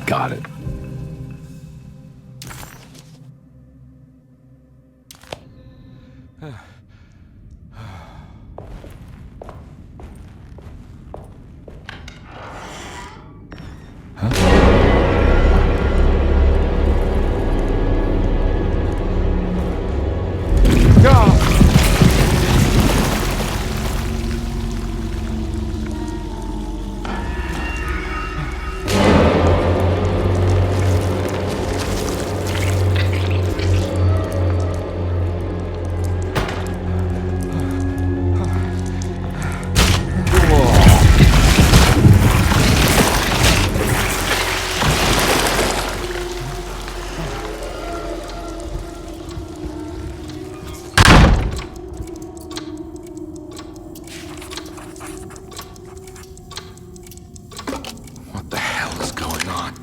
Got it.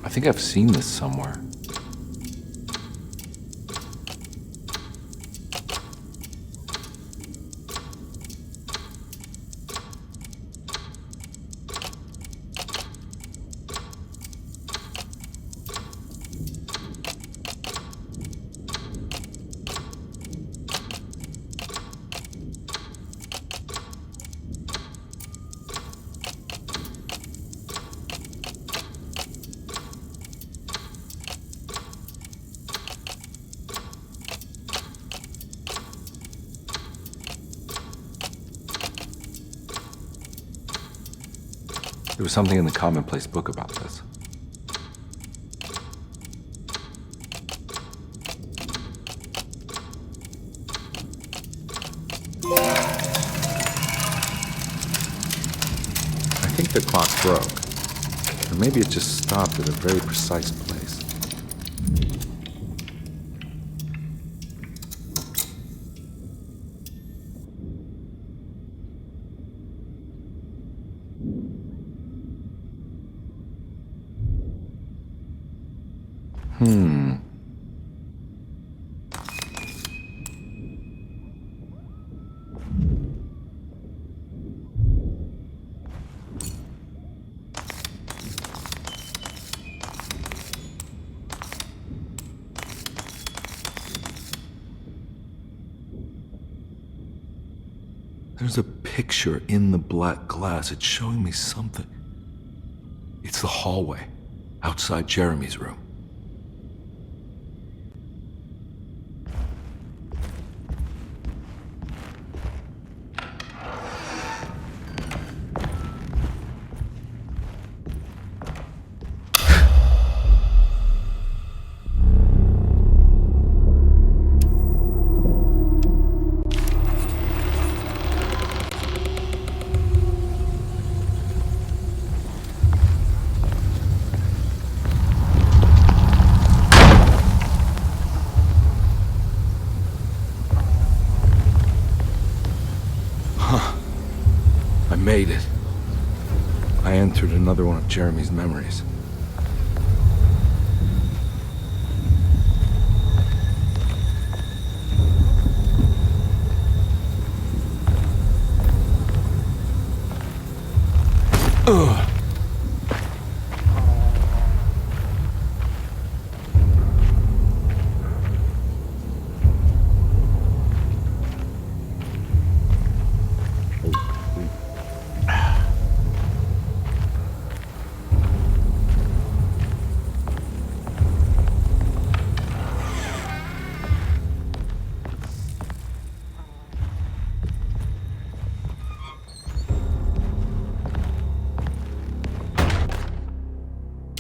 I think I've seen this somewhere. There was something in the commonplace book about this. I think the clock broke. Or maybe it just stopped at a very precise place. There's a picture in the black glass. It's showing me something. It's the hallway outside Jeremy's room. I made it. I entered another one of Jeremy's memories. Ugh.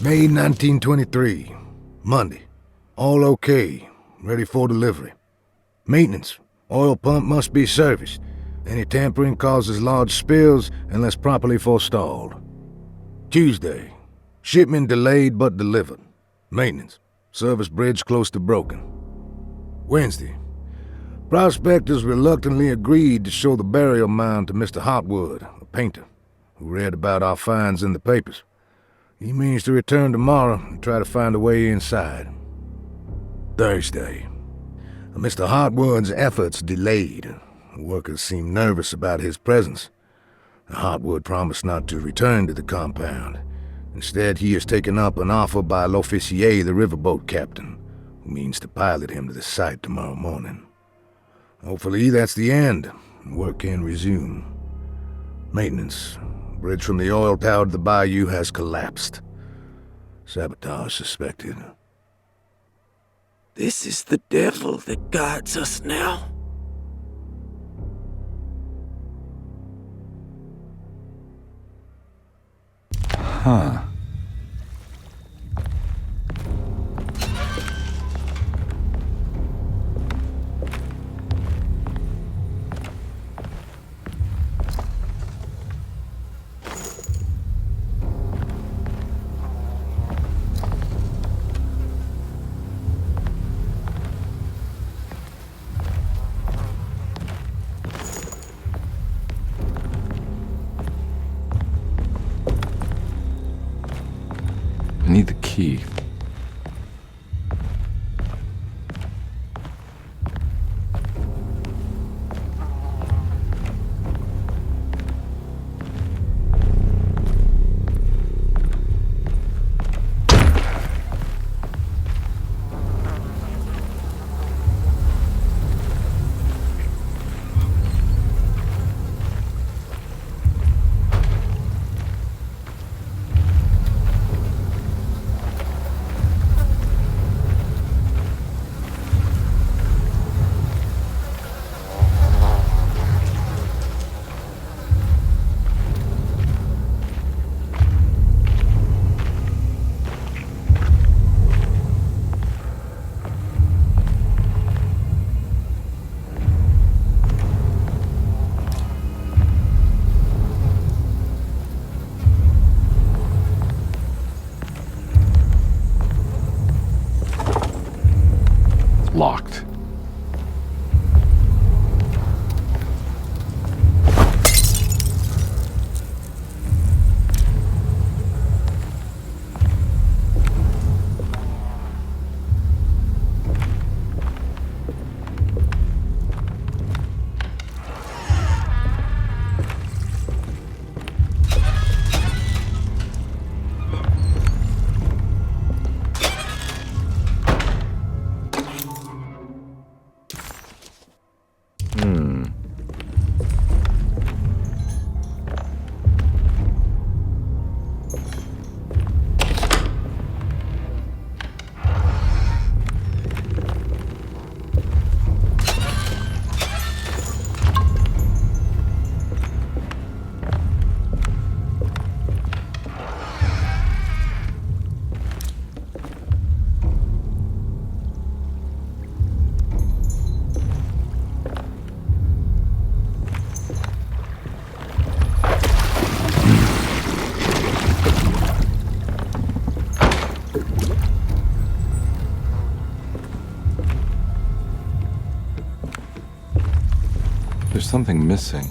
May 1923, Monday. All okay, ready for delivery. Maintenance. Oil pump must be serviced. Any tampering causes large spills unless properly forestalled. Tuesday. Shipment delayed but delivered. Maintenance. Service bridge close to broken. Wednesday. Prospectors reluctantly agreed to show the burial mound to Mr. Hotwood, a painter, who read about our finds in the papers. He means to return tomorrow and try to find a way inside. Thursday. Mr. Hotwood's efforts delayed. The workers seemed nervous about his presence. Hotwood promised not to return to the compound, Instead, he has taken up an offer by L'Officier, the riverboat captain, who means to pilot him to the site tomorrow morning. Hopefully, that's the end, and work can resume. Maintenance. Bridge from the oil tower to the bayou has collapsed. Sabotage suspected. This is the devil that guides us now. Huh. I need the key. Locked. There's something missing.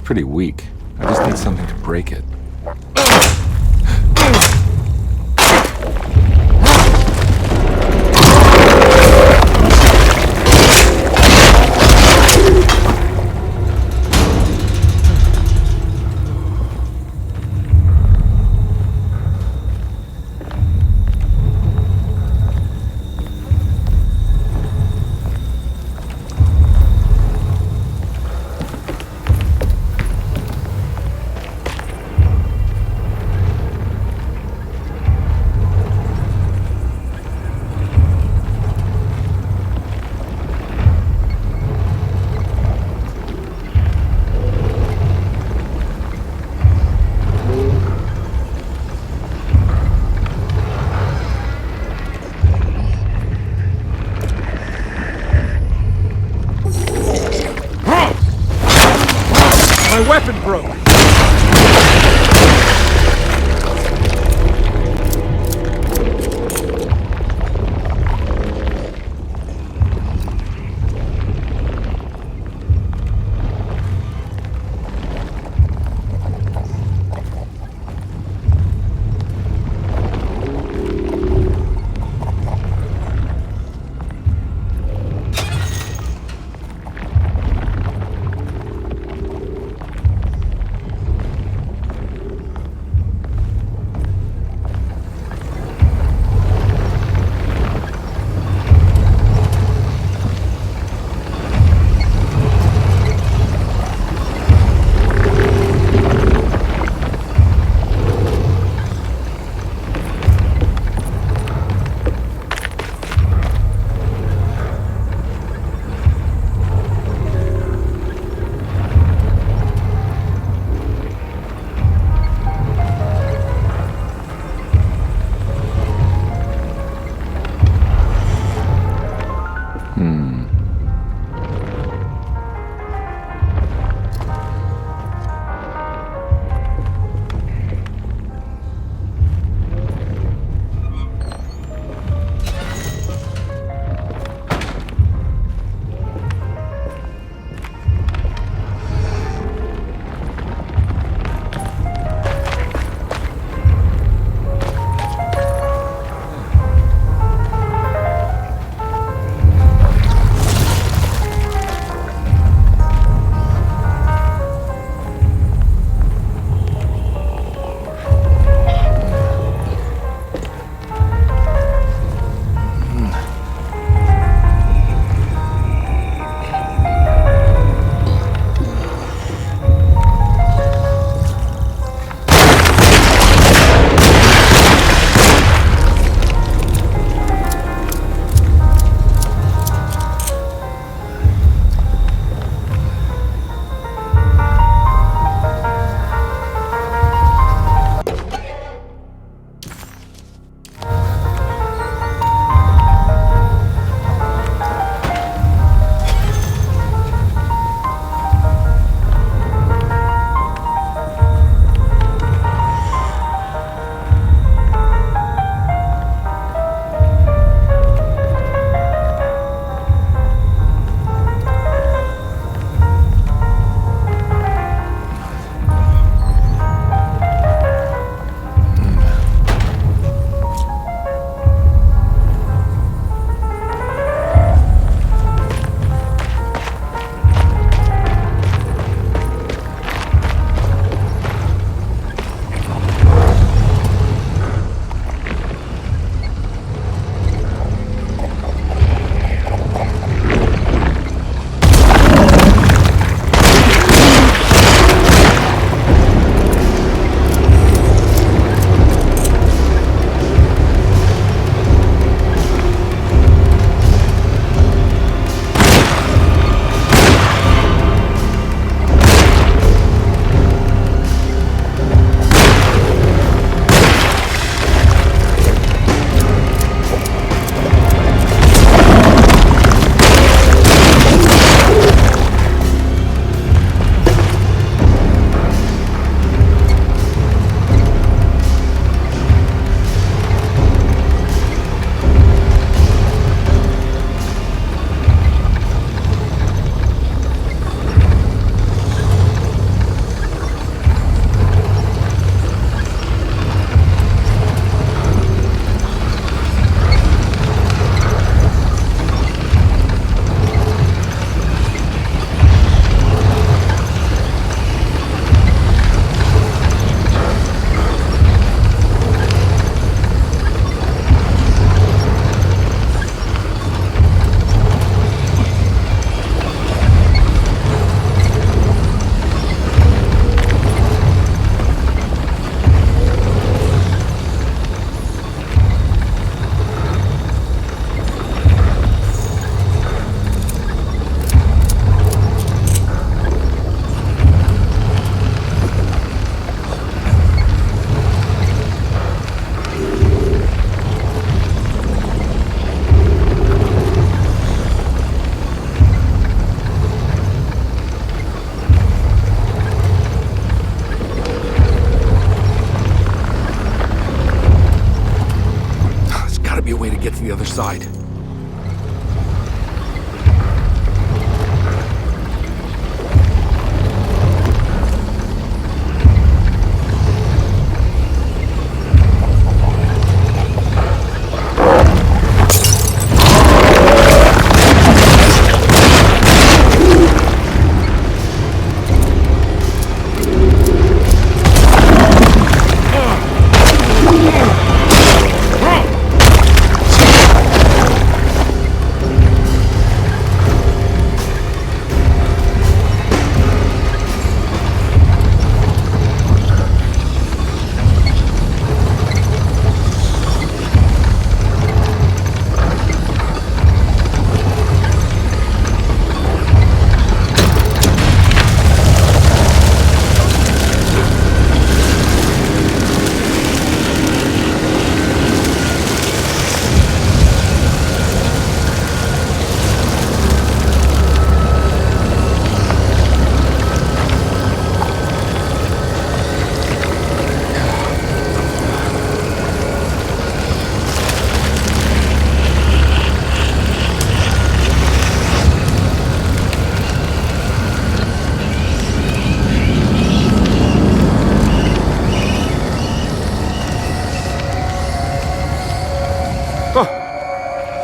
pretty weak. I just need something to break it. way to get to the other side.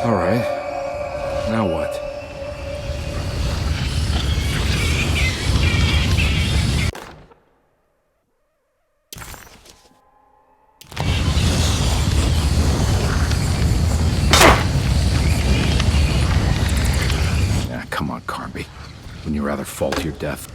All right. Now what? Come on, Carby. Wouldn't you rather fall to your death?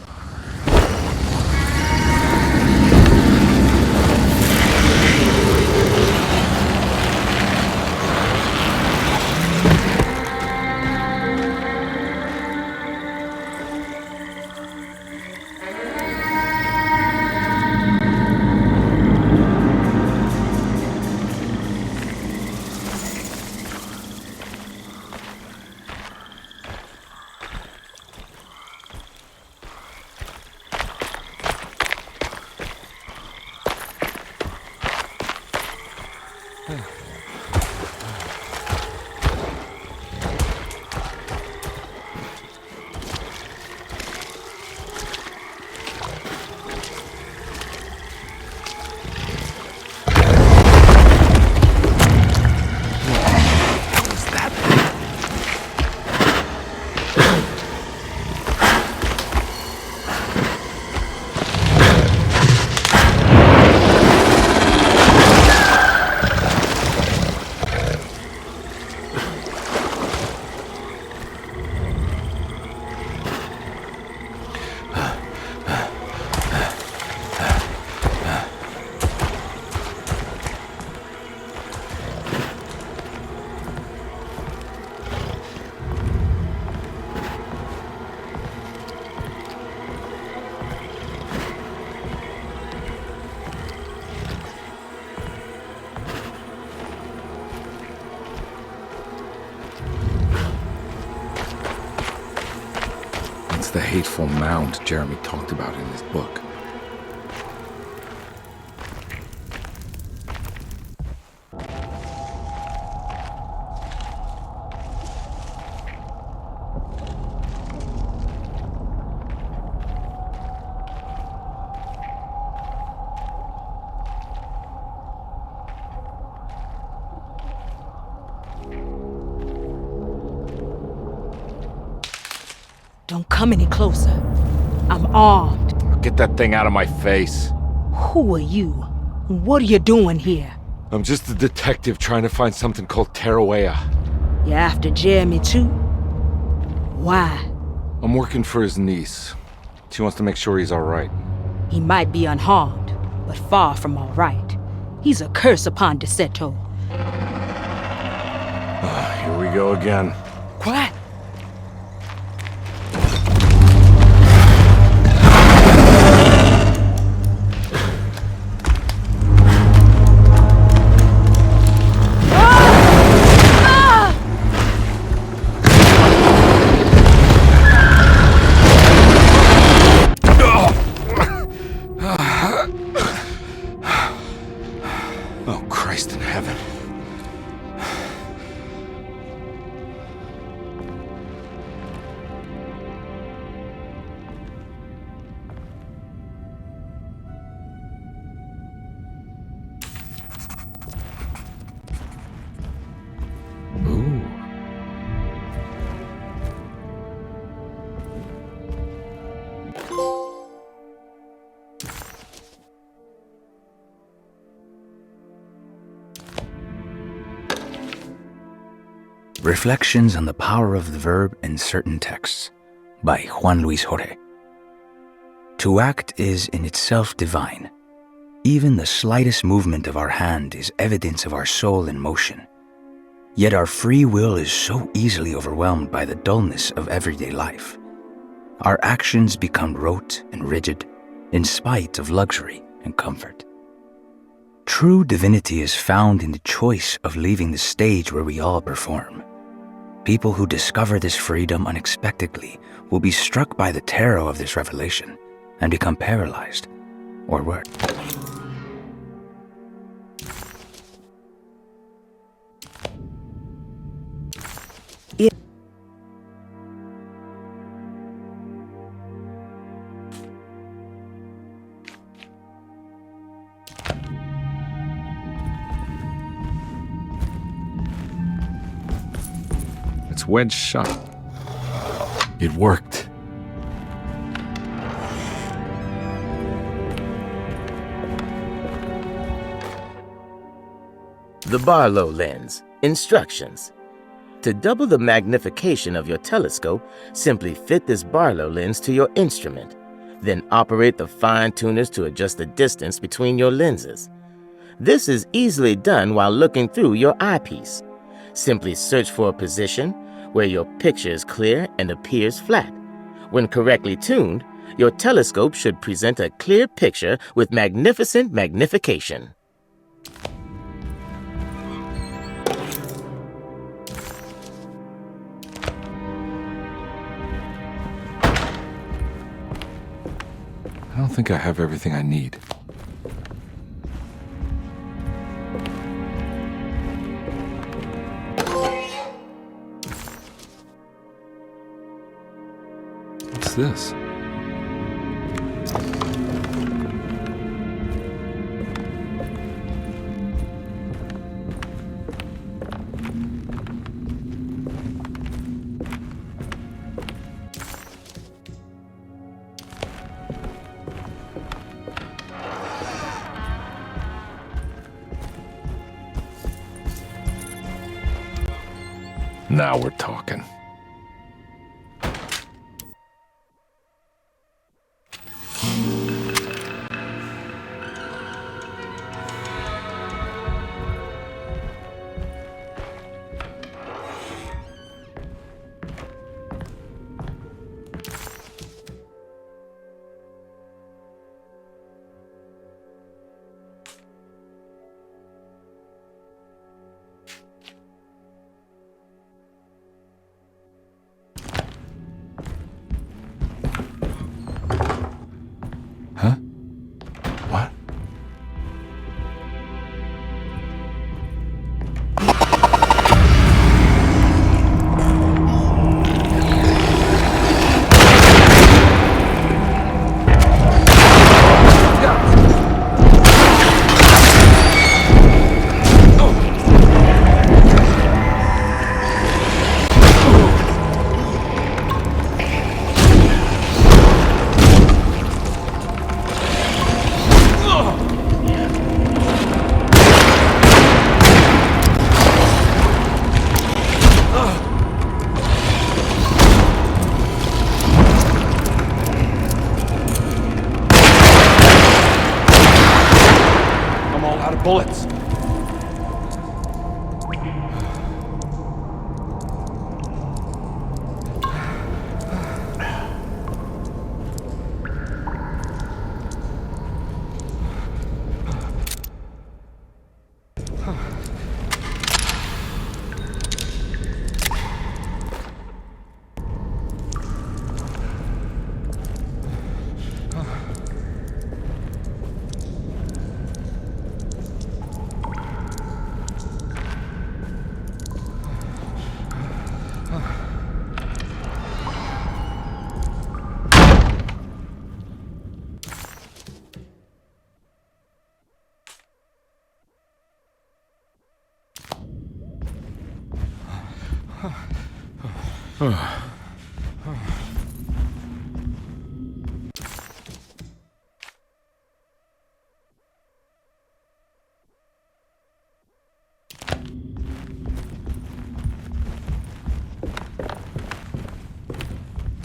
It's the hateful mound Jeremy talked about in his book. Don't come any closer. I'm armed. Get that thing out of my face. Who are you? What are you doing here? I'm just a detective trying to find something called Tarawea. You're after Jeremy too? Why? I'm working for his niece. She wants to make sure he's all right. He might be unharmed, but far from all right. He's a curse upon Deseto. Here we go again. Quiet. Oh, Christ in heaven. Reflections on the Power of the Verb in Certain Texts by Juan Luis Jorge. To act is in itself divine. Even the slightest movement of our hand is evidence of our soul in motion. Yet our free will is so easily overwhelmed by the dullness of everyday life. Our actions become rote and rigid, in spite of luxury and comfort. True divinity is found in the choice of leaving the stage where we all perform. People who discover this freedom unexpectedly will be struck by the terror of this revelation and become paralyzed, or worse. It's wedged shut. It worked. The Barlow lens. Instructions. To double the magnification of your telescope, simply fit this Barlow lens to your instrument. Then operate the fine tuners to adjust the distance between your lenses. This is easily done while looking through your eyepiece. Simply search for a position where your picture is clear and appears flat. When correctly tuned, your telescope should present a clear picture with magnificent magnification. I don't think I have everything I need. What's this? Now we're talking. Huh? What? I'm all out of bullets.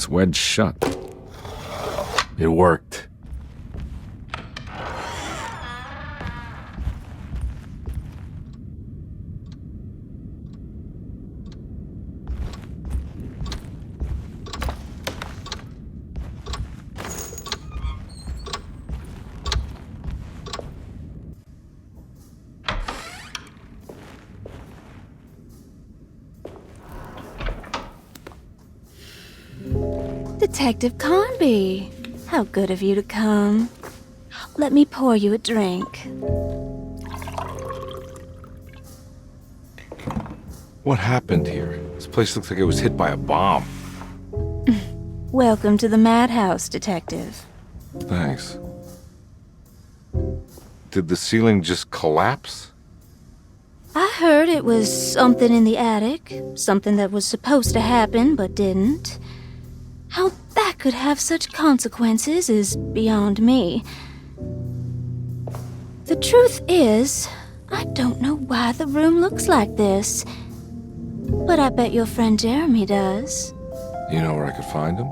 it's wedged shut. It worked. Detective Conby, how good of you to come. Let me pour you a drink. What happened here? This place looks like it was hit by a bomb. Welcome to the madhouse, Detective. Thanks. Did the ceiling just collapse? I heard it was something in the attic, something that was supposed to happen but didn't. How that could have such consequences is beyond me. The truth is, I don't know why the room looks like this. But I bet your friend Jeremy does. You know where I could find him?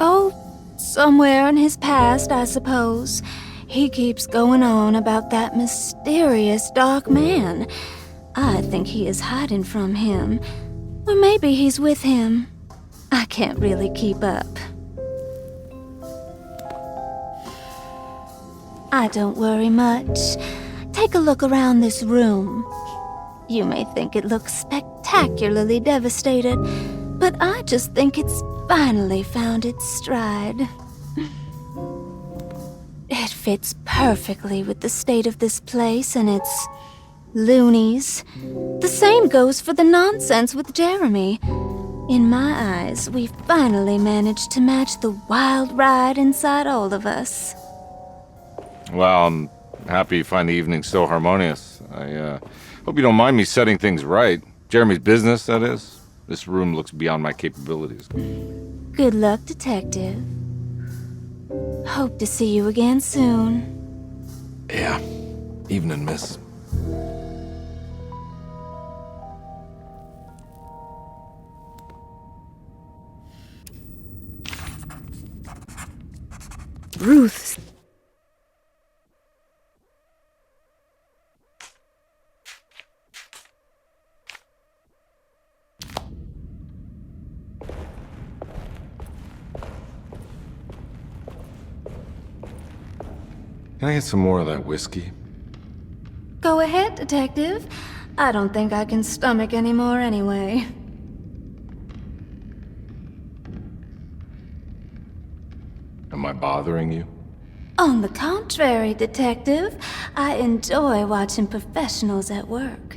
Oh, somewhere in his past, I suppose. He keeps going on about that mysterious dark man. I think he is hiding from him. Or maybe he's with him. I can't really keep up. I don't worry much. Take a look around this room. You may think it looks spectacularly devastated, but I just think it's finally found its stride. It fits perfectly with the state of this place and its loonies. The same goes for the nonsense with Jeremy. In my eyes, we finally managed to match the wild ride inside all of us. Well, I'm happy you find the evening so harmonious. I hope you don't mind me setting things right. Jeremy's business, that is. This room looks beyond my capabilities. Good luck, Detective. Hope to see you again soon. Yeah. Evening, miss. Ruth's. Can I get some more of that whiskey? Go ahead, Detective. I don't think I can stomach any more anyway. Am I bothering you? On the contrary, Detective, I enjoy watching professionals at work.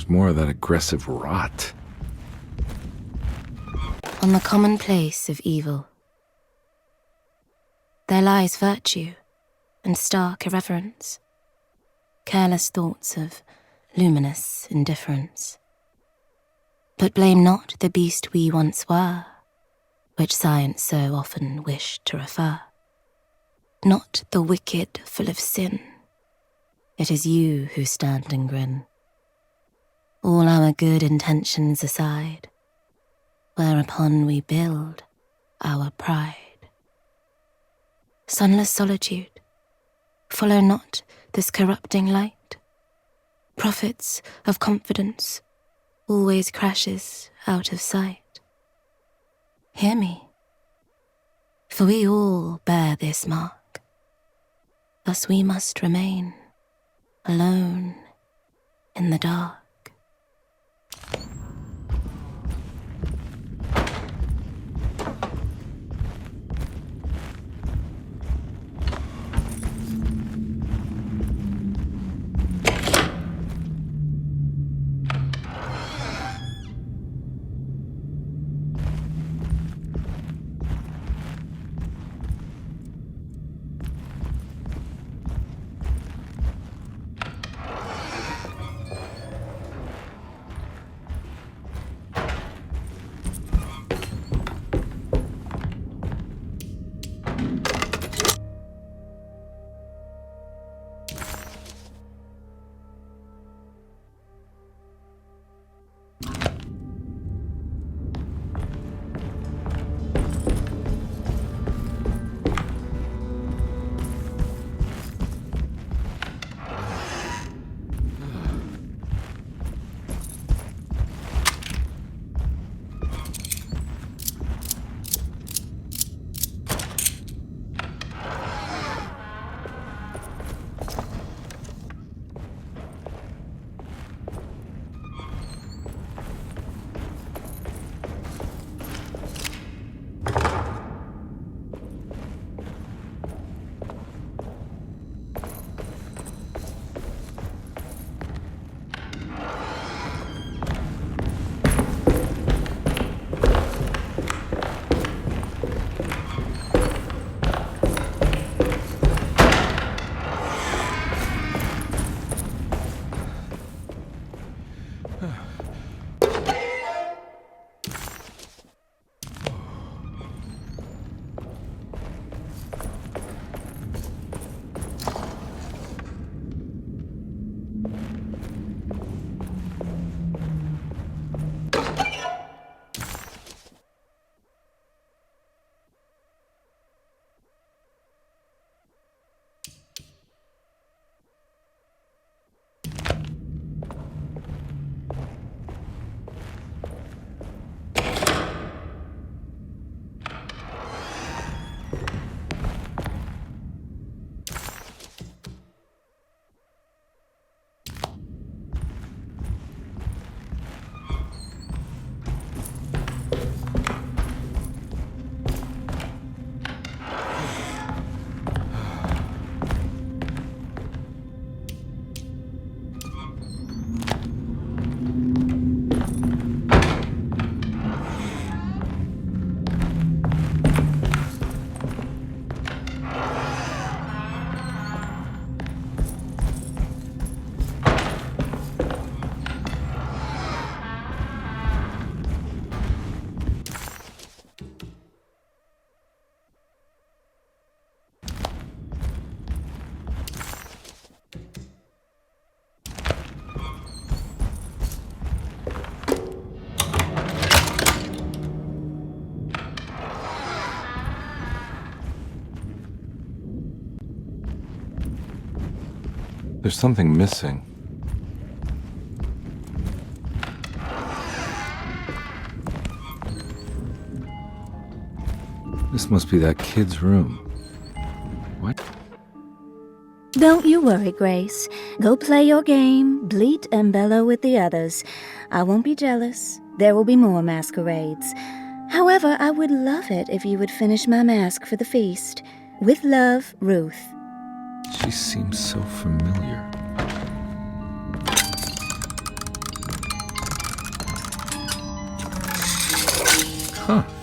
There's more of that aggressive rot. On the commonplace of evil, there lies virtue and stark irreverence, careless thoughts of luminous indifference. But blame not the beast we once were, which science so often wished to refer. Not the wicked full of sin, it is you who stand and grin. All our good intentions aside, whereupon we build our pride. Sunless solitude, follow not this corrupting light. Prophets of confidence always crashes out of sight. Hear me, for we all bear this mark. Thus we must remain alone in the dark. There's something missing. This must be that kid's room. What? Don't you worry, Grace. Go play your game, bleat and bellow with the others. I won't be jealous. There will be more masquerades. However, I would love it if you would finish my mask for the feast. With love, Ruth. She seems so familiar. Huh.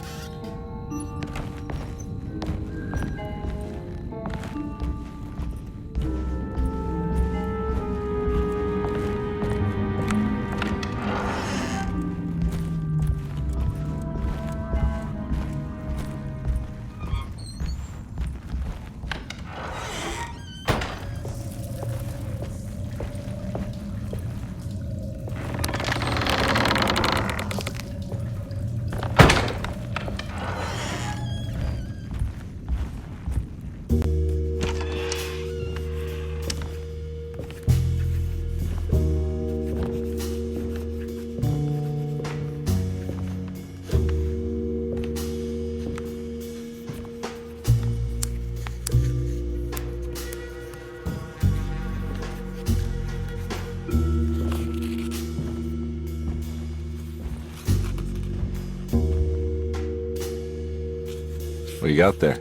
What you got there?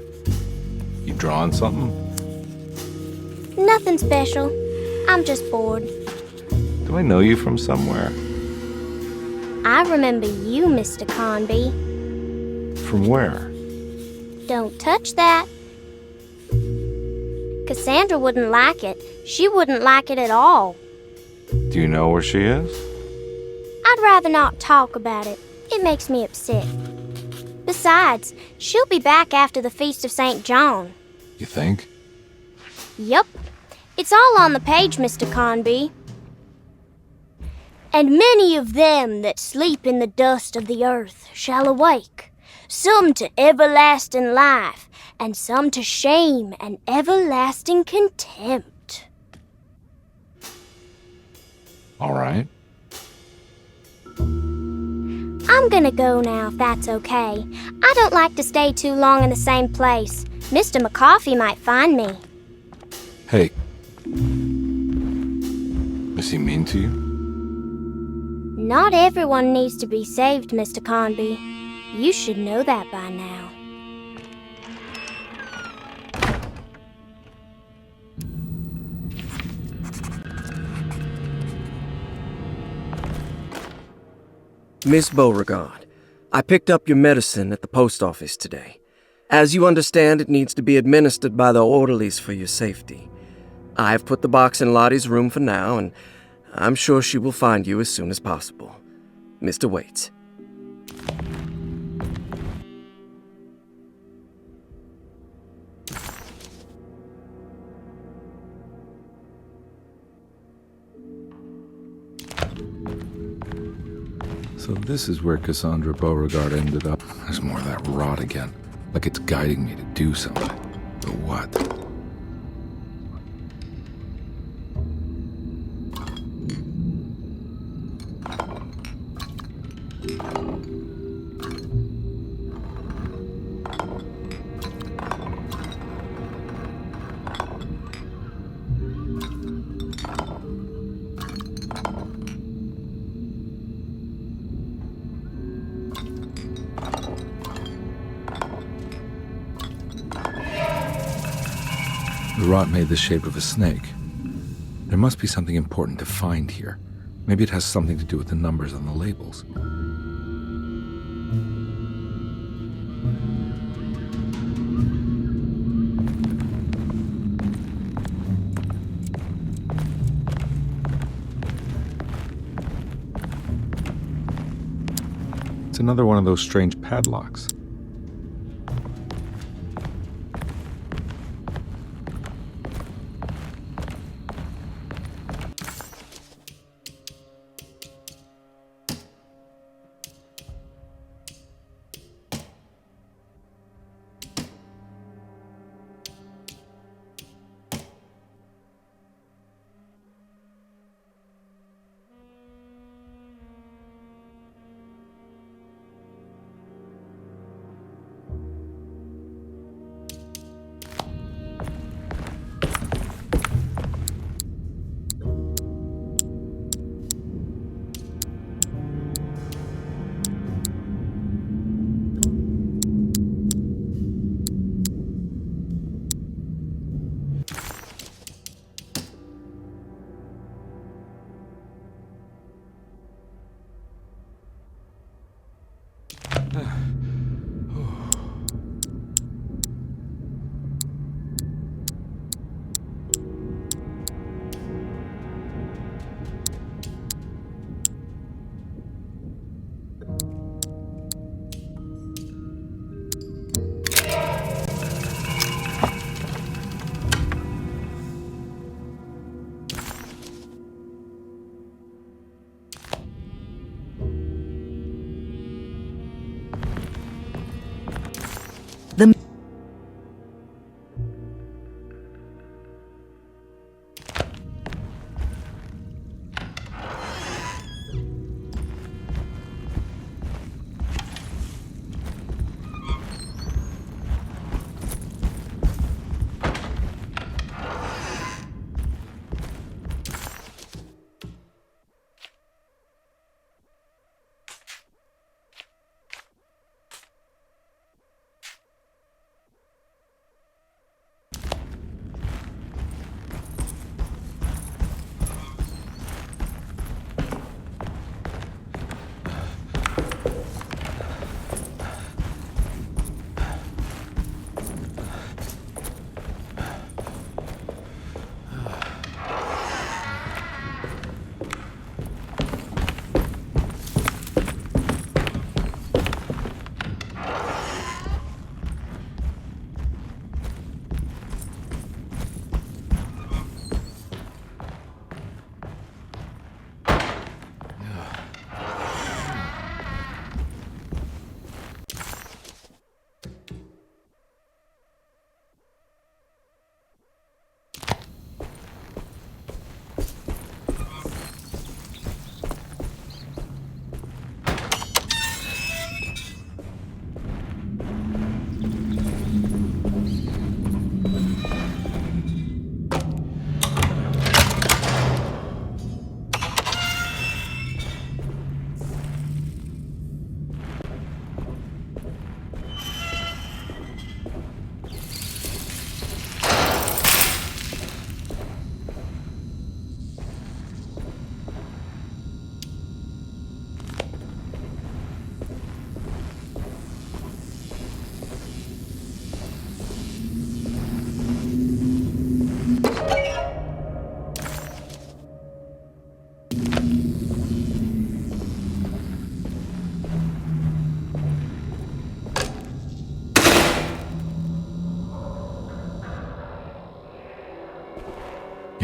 You drawing something? Nothing special. I'm just bored. Do I know you from somewhere? I remember you, Mr. Conby. From where? Don't touch that. Cassandra wouldn't like it. She wouldn't like it at all. Do you know where she is? I'd rather not talk about it. It makes me upset. Besides, she'll be back after the Feast of St. John. You think? Yup. It's all on the page, Mr. Conby. And many of them that sleep in the dust of the earth shall awake, some to everlasting life, and some to shame and everlasting contempt. All right. I'm gonna go now, if that's okay. I don't like to stay too long in the same place. Mr. McCoffey might find me. Hey. Is he mean to you? Not everyone needs to be saved, Mr. Conby. You should know that by now. Miss Beauregard, I picked up your medicine at the post office today. As you understand, it needs to be administered by the orderlies for your safety. I have put the box in Lottie's room for now, and I'm sure she will find you as soon as possible. Mr. Waits. So this is where Cassandra Beauregard ended up. There's more of that rot again. Like it's guiding me to do something. But what? The rot made the shape of a snake. There must be something important to find here. Maybe it has something to do with the numbers on the labels. It's another one of those strange padlocks.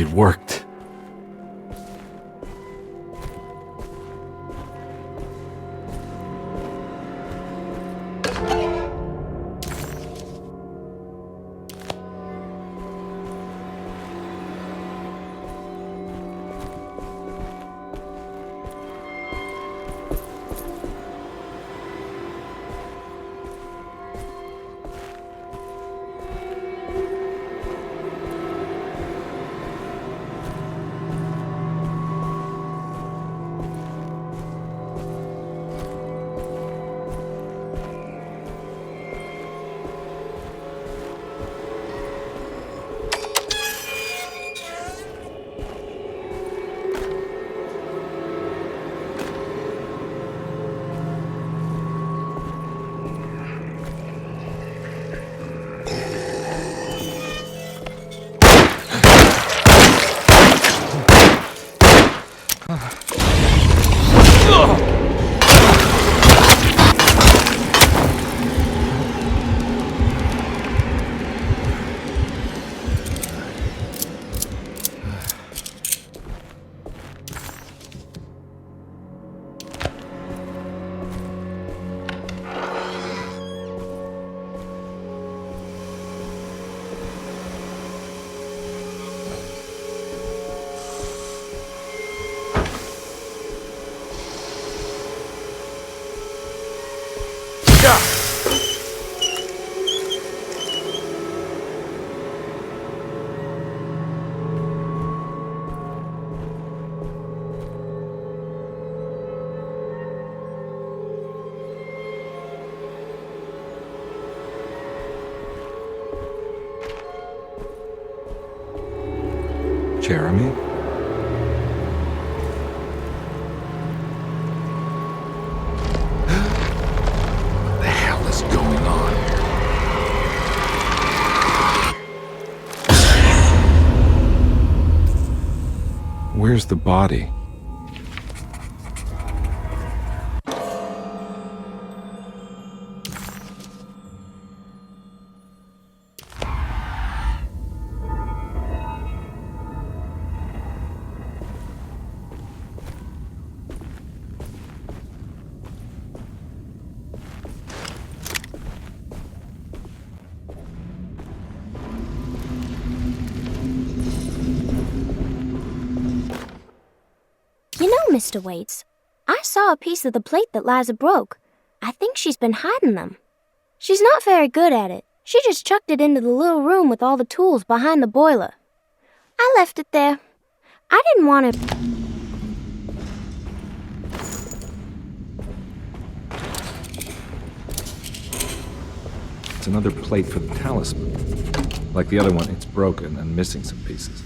It worked. Jeremy? What the hell is going on here? Where's the body? You know, Mr. Waits, I saw a piece of the plate that Liza broke. I think she's been hiding them. She's not very good at it. She just chucked it into the little room with all the tools behind the boiler. I left it there. I didn't want to... It's another plate for the talisman. Like the other one, it's broken and missing some pieces.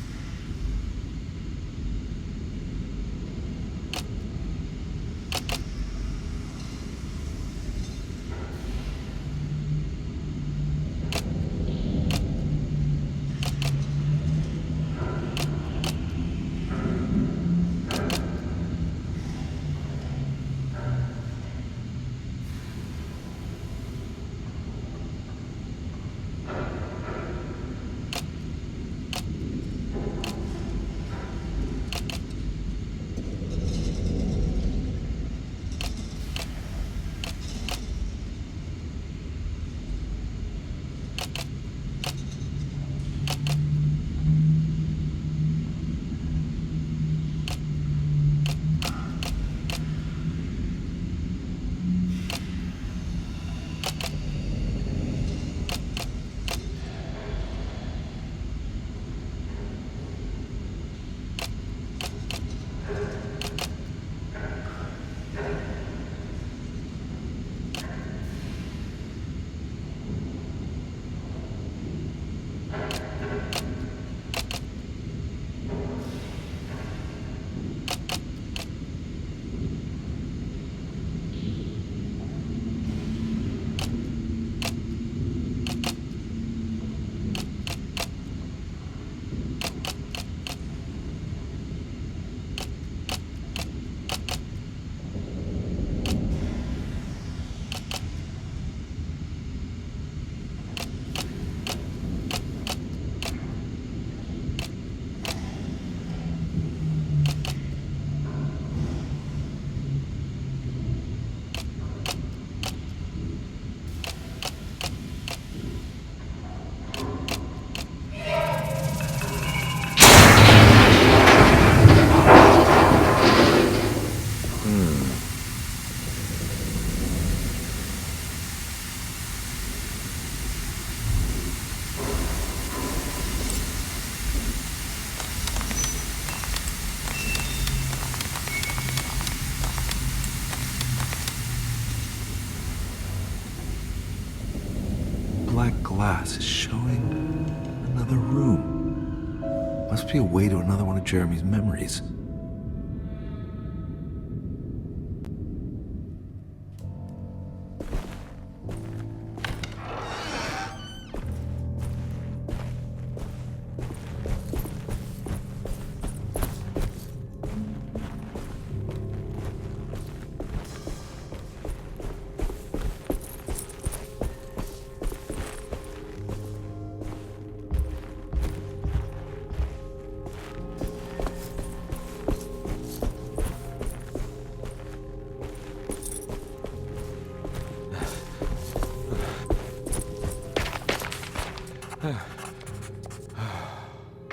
glass is showing another room. Must be a way to another one of Jeremy's memories.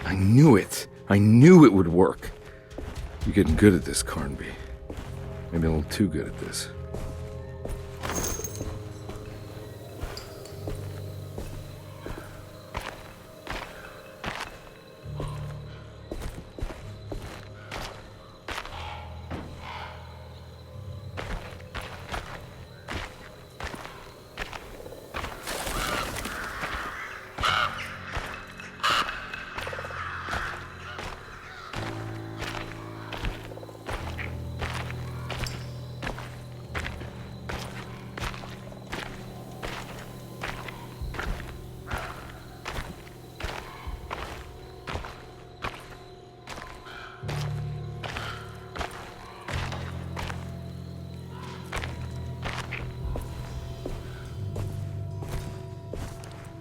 I knew it. I knew it would work. You're getting good at this, Carnby. Maybe a little too good at this.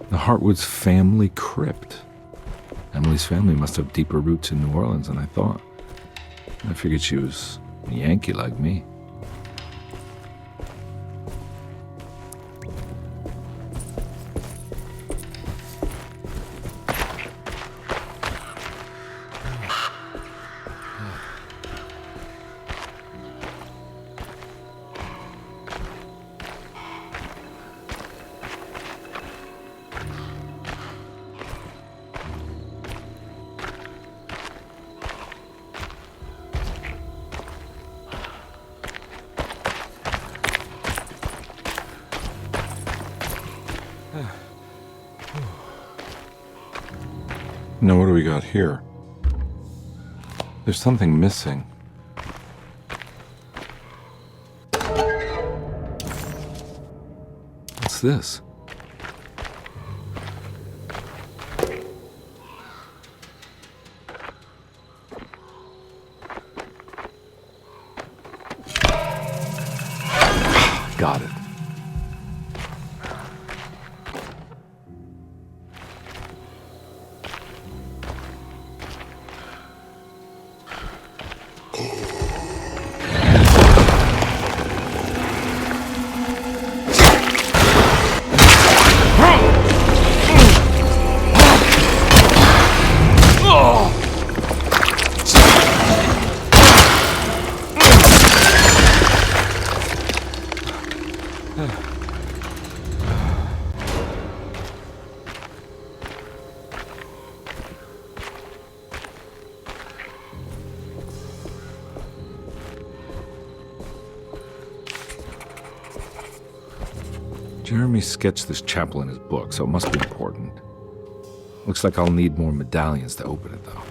The Hartwood's family crypt. Emily's family must have deeper roots in New Orleans than I thought. I figured she was a Yankee like me. Now what do we got here? There's something missing. What's this? Got it. Jeremy sketched this chapel in his book, so it must be important. Looks like I'll need more medallions to open it, though.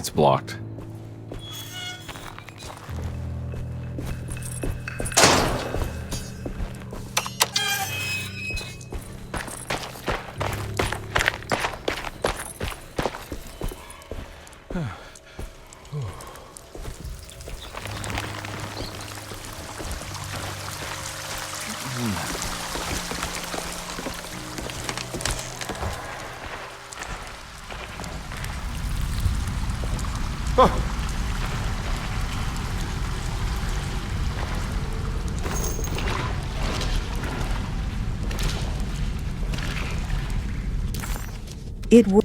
It's blocked. It would.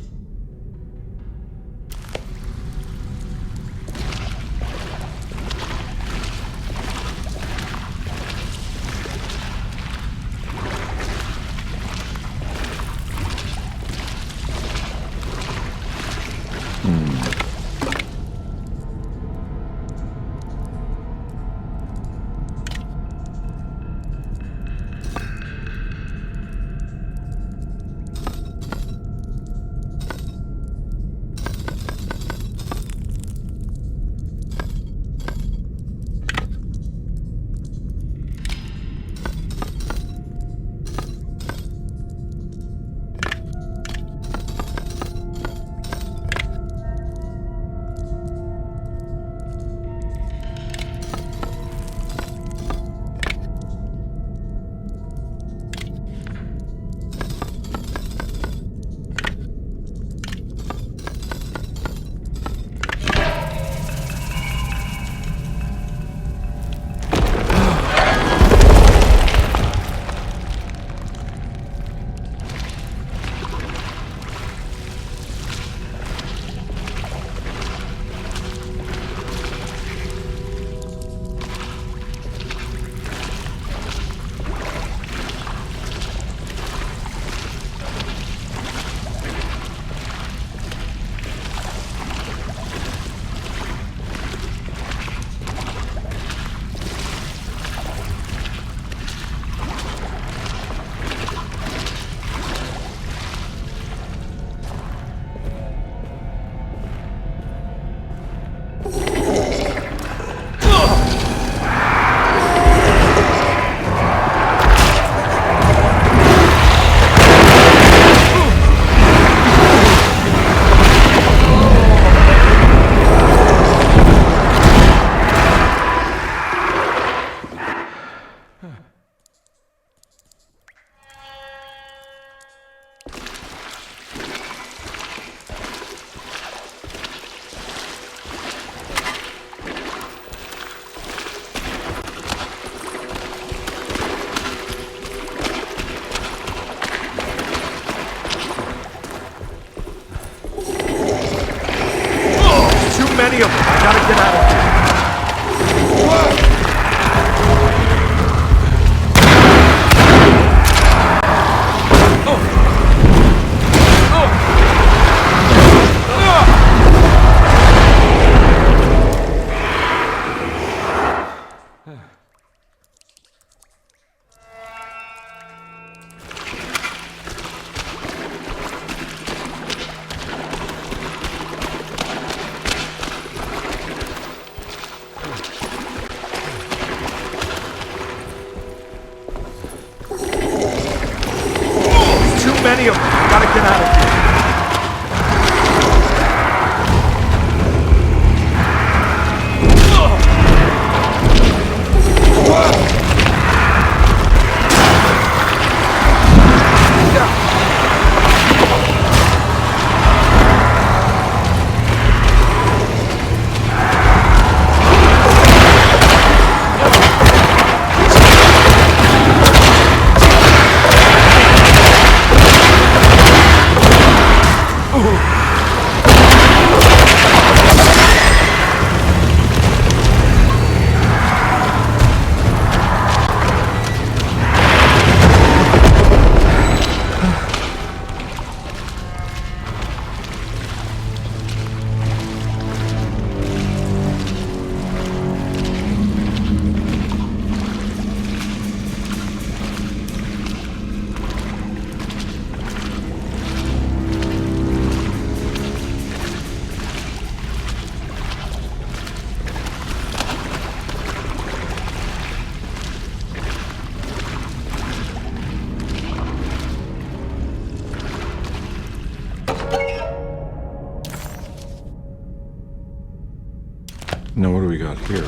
out here?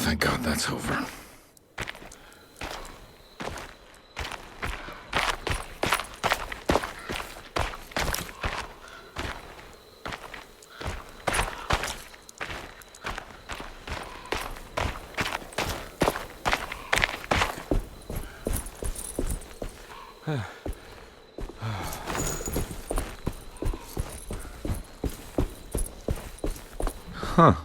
Thank God that's over. Huh.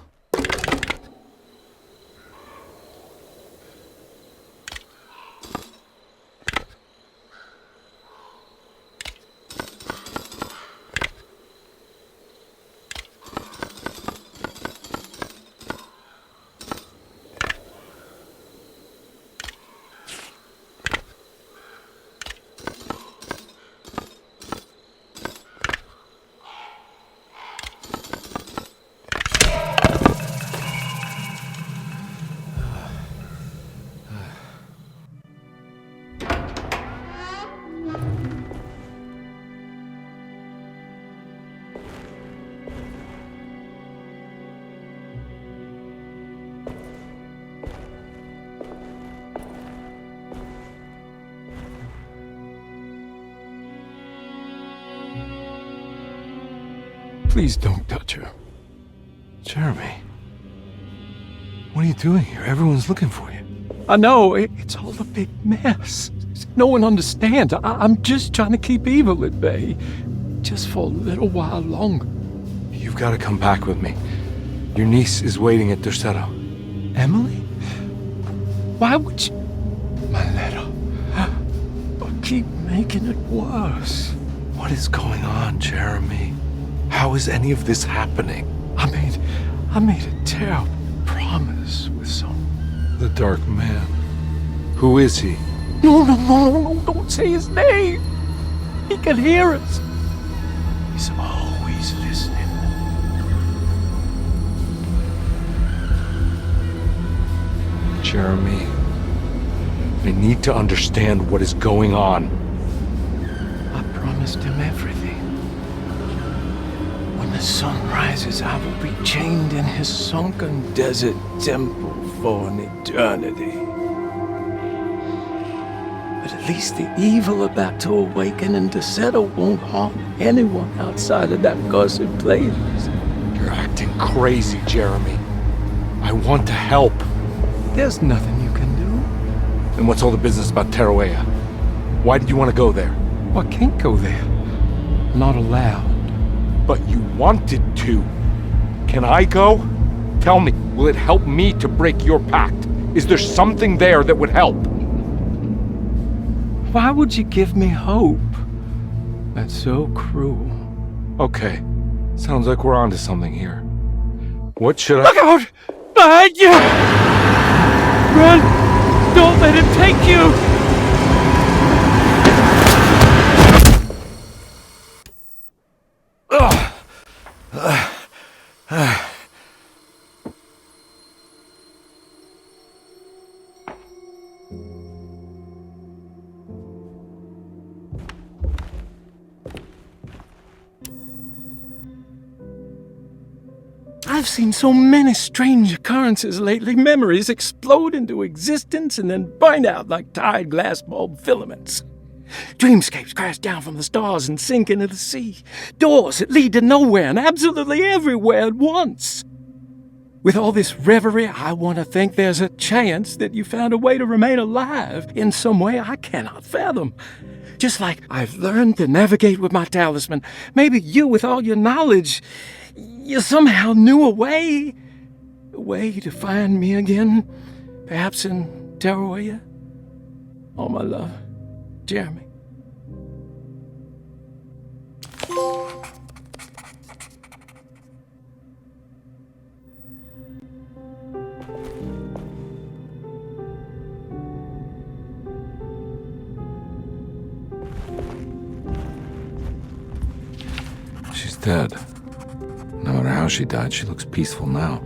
Please don't touch her. Jeremy. What are you doing here? Everyone's looking for you. I know, it's all a big mess. No one understands. I'm just trying to keep evil at bay. Just for a little while longer. You've got to come back with me. Your niece is waiting at Tercero. Emily? Why would you... My letter. But keep making it worse. What is going on, Jeremy? How is any of this happening? I made a terrible promise with someone. The Dark Man. Who is he? No, don't say his name. He can hear us. He's always listening. Jeremy, I need to understand what is going on. I promised him everything. When the sun rises, I will be chained in his sunken desert temple for an eternity. But at least the evil about to awaken and to settle won't harm anyone outside of that cursed place. You're acting crazy, Jeremy. I want to help. There's nothing you can do. And what's all the business about Tarawea? Why did you want to go there? Well, I can't go there. Not allowed. But you wanted to. Can I go? Tell me, will it help me to break your pact? Is there something there that would help? Why would you give me hope? That's so cruel. Okay, sounds like we're onto something here. What should I— Look out! Behind you! Run! Don't let him take you! I've seen so many strange occurrences lately. Memories explode into existence and then burn out like tired glass bulb filaments. Dreamscapes crash down from the stars and sink into the sea. Doors that lead to nowhere and absolutely everywhere at once. With all this reverie, I want to think there's a chance that you found a way to remain alive in some way I cannot fathom. Just like I've learned to navigate with my talisman, maybe you, with all your knowledge, you somehow knew a way to find me again, perhaps in Tarawaya. All my love, Jeremy. She's dead. No matter how she died, she looks peaceful now.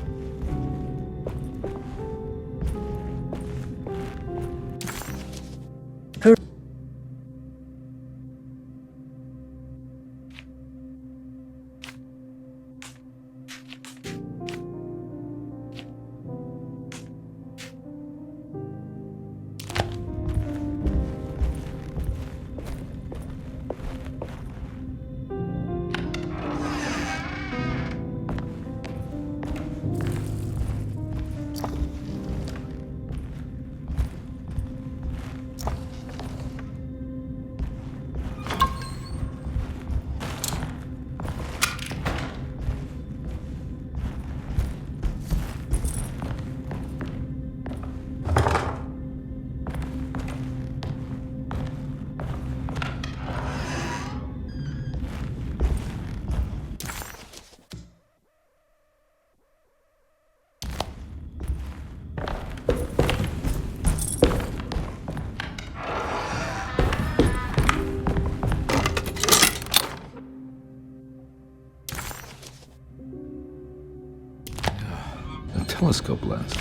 A telescope lens.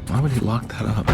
Why would he lock that up?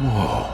Whoa.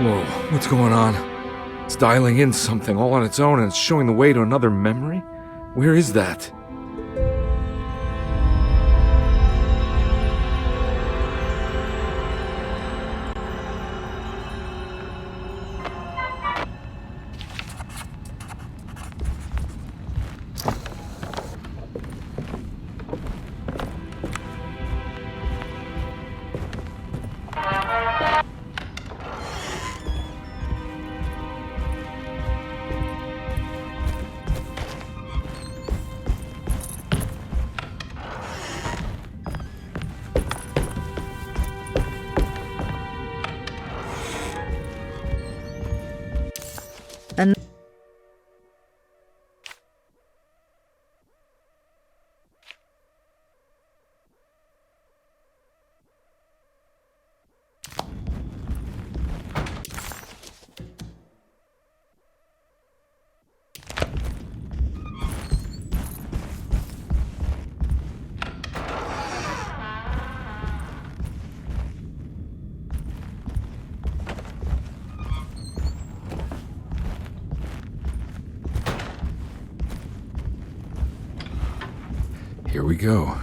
Whoa, what's going on? It's dialing in something all on its own and it's showing the way to another memory? Where is that? And Here we go.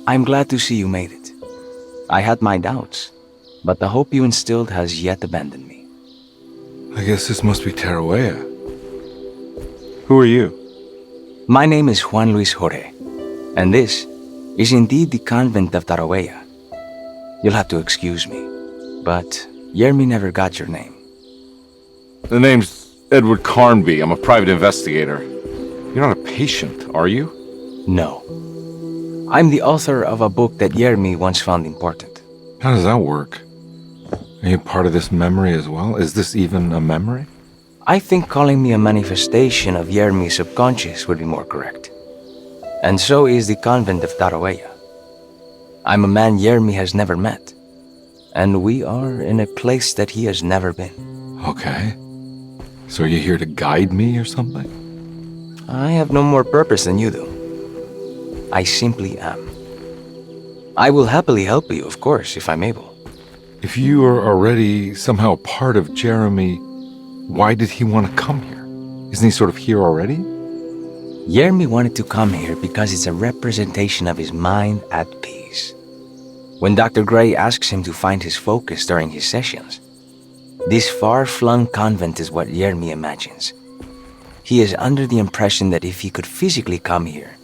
I'm glad to see you made it. I had my doubts, but the hope you instilled has yet abandoned me. I guess this must be Tarawea. Who are you? My name is Juan Luis Jorge, and this is indeed the convent of Tarawea. You'll have to excuse me, but Yermi never got your name. The name's Edward Carnby. I'm a private investigator. You're not a patient, are you? No. I'm the author of a book that Yermi once found important. How does that work? Are you part of this memory as well? Is this even a memory? I think calling me a manifestation of Yermi's subconscious would be more correct. And so is the convent of Tarawea. I'm a man Yermi has never met, and we are in a place that he has never been. Okay. So are you here to guide me or something? I have no more purpose than you do. I simply am. I will happily help you, of course, if I'm able. If you are already somehow part of Jeremy, why did he want to come here? Isn't he sort of here already? Yermi wanted to come here because it's a representation of his mind at peace. When Dr. Gray asks him to find his focus during his sessions, this far-flung convent is what Yermi imagines. He is under the impression that if he could physically come here,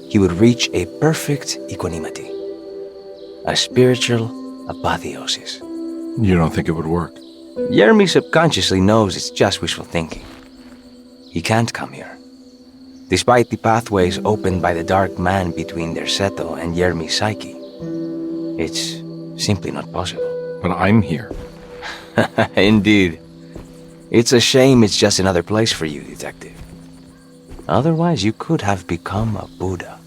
he would reach a perfect equanimity, a spiritual apotheosis. You don't think it would work? Yermi subconsciously knows it's just wishful thinking. He can't come here. Despite the pathways opened by the dark man between their Seto and Yermi's psyche, it's simply not possible. But I'm here. Indeed. It's a shame it's just another place for you, Detective. Otherwise, you could have become a Buddha.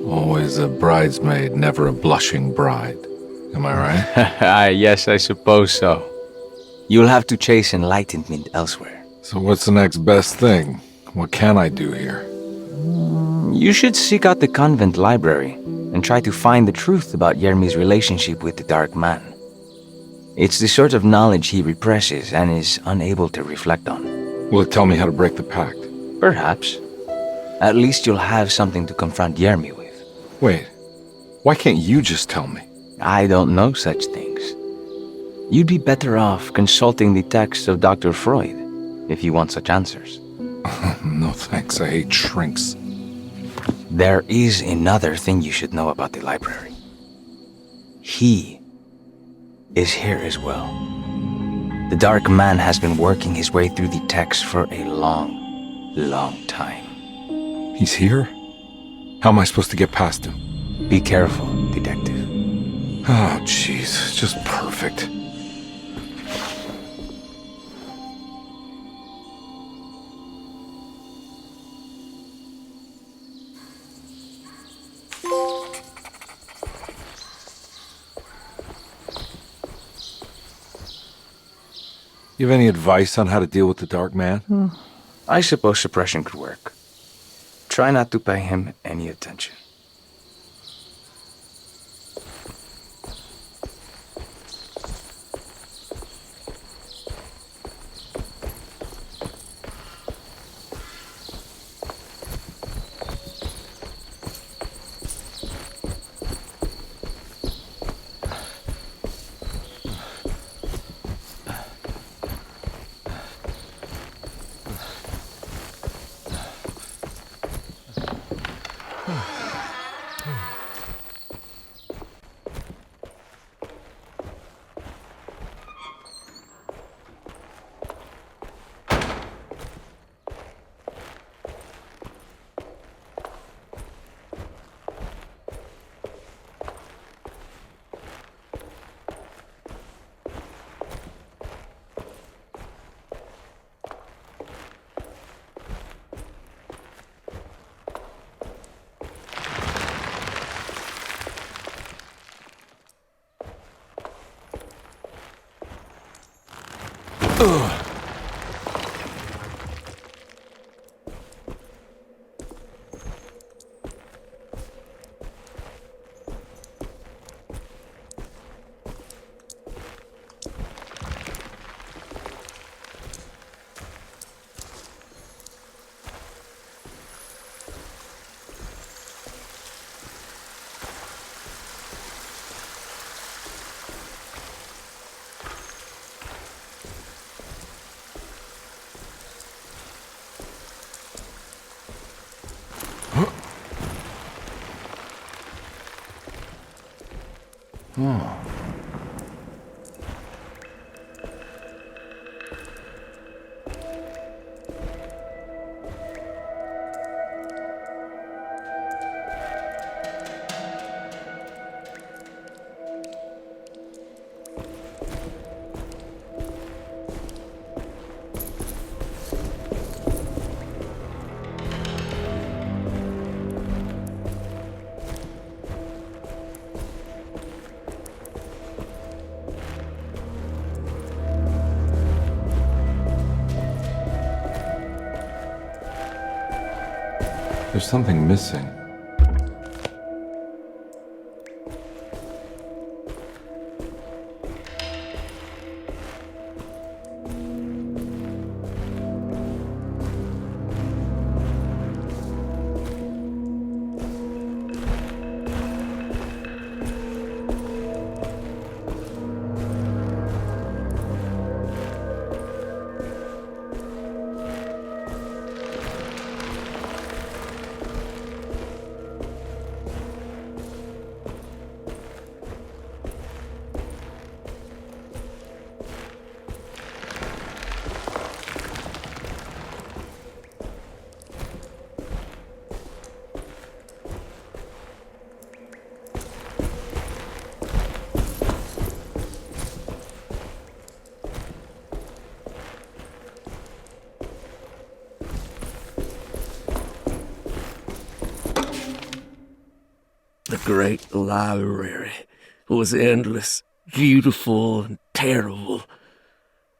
Always a bridesmaid, never a blushing bride. Am I right? Yes, I suppose so. You'll have to chase enlightenment elsewhere. So what's the next best thing? What can I do here? You should seek out the convent library and try to find the truth about Yermi's relationship with the Dark Man. It's the sort of knowledge he represses and is unable to reflect on. Will it tell me how to break the pact? Perhaps. At least you'll have something to confront Yermi with. Wait, why can't you just tell me? I don't know such things. You'd be better off consulting the texts of Dr. Freud if you want such answers. No thanks, I hate shrinks. There is another thing you should know about the library. He is here as well. The Dark Man has been working his way through the texts for a long time. He's here? How am I supposed to get past him? Be careful, Detective. Oh, jeez, just perfect. You have any advice on how to deal with the Dark Man? I suppose suppression could work. Try not to pay him any attention. There's something missing. The great library was endless, beautiful, and terrible.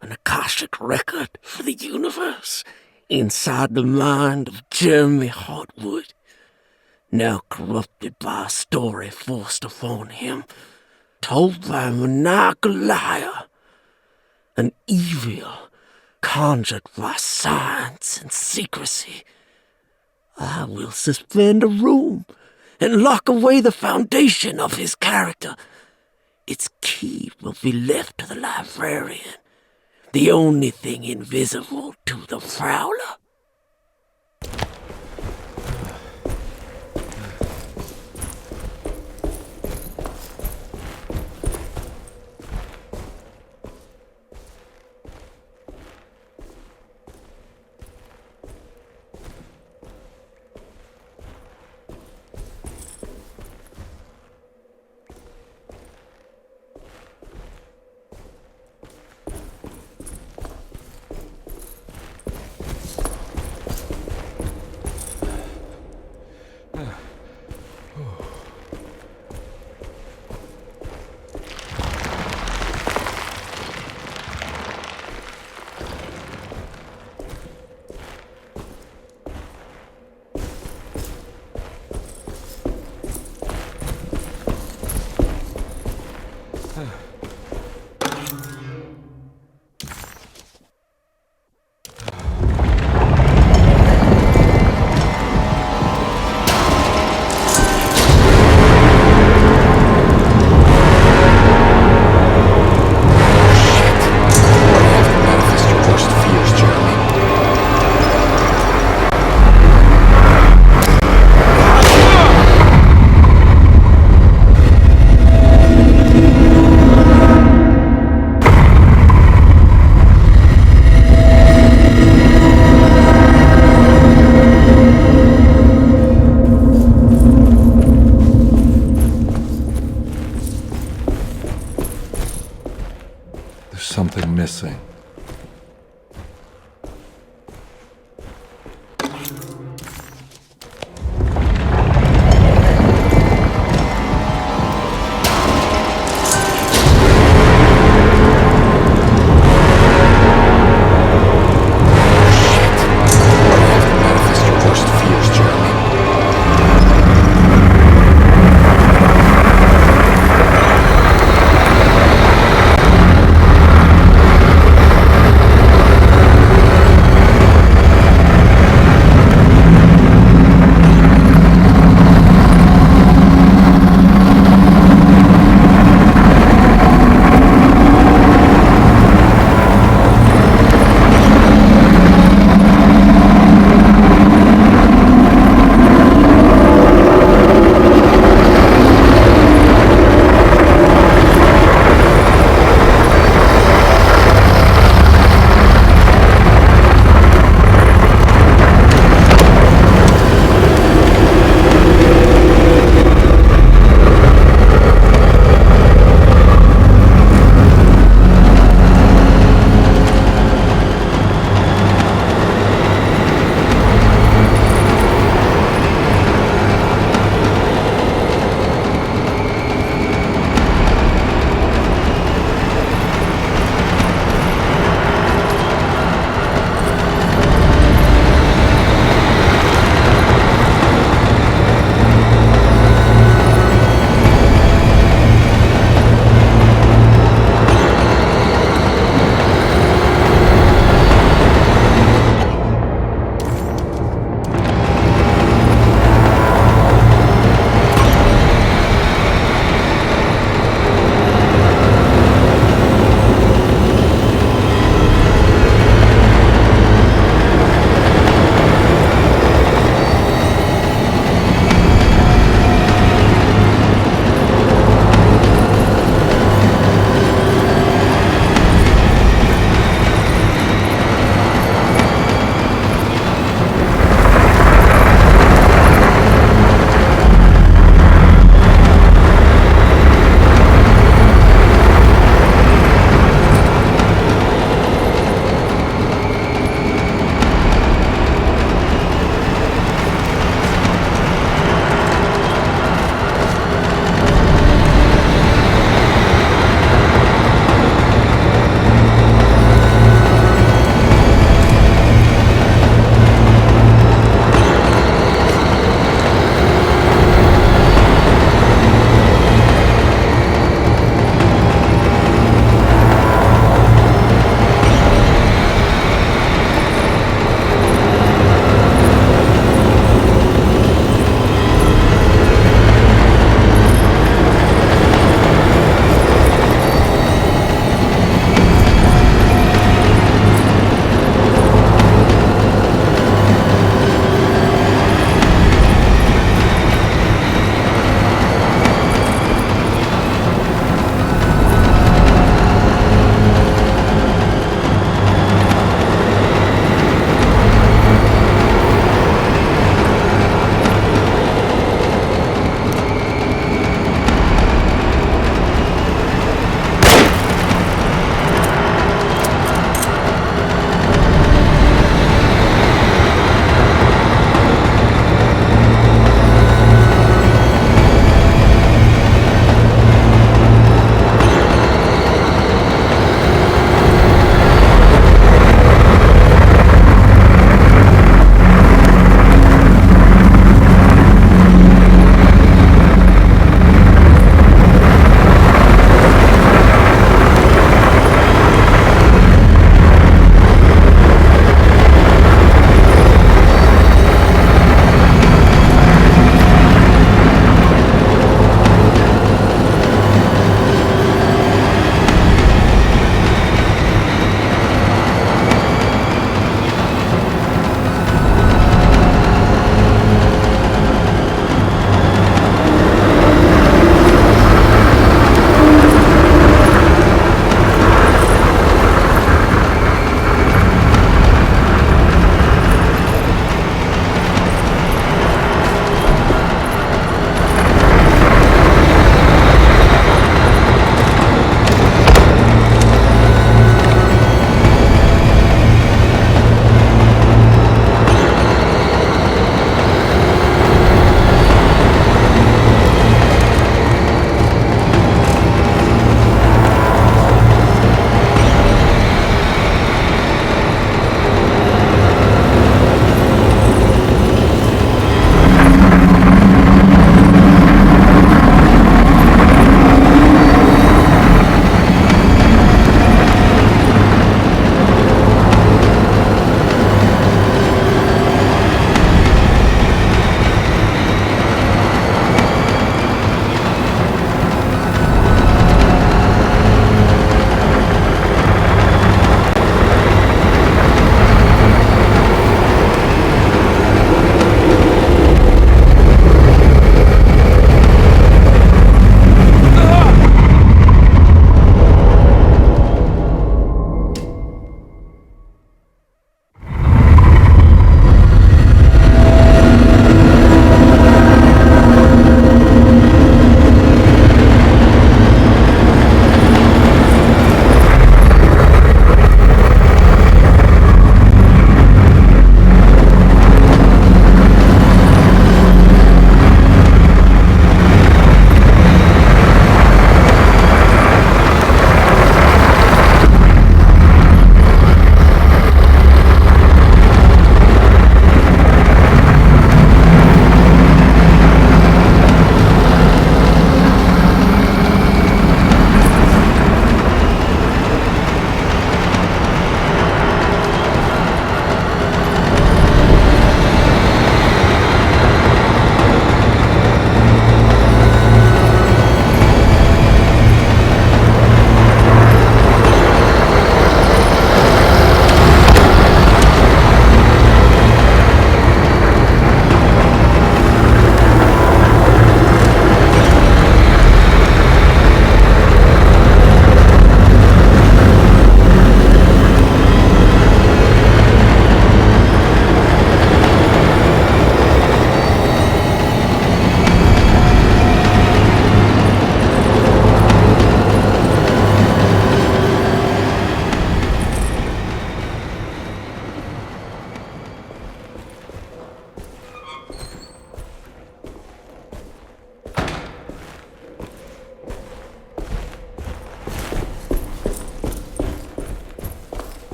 An Akashic record for the universe inside the mind of Jeremy Hartwood, now corrupted by a story forced upon him, told by a maniacal liar, an evil conjured by science and secrecy. I will suspend a room and lock away the foundation of his character. Its key will be left to the librarian, the only thing invisible to the prowler. Let's see.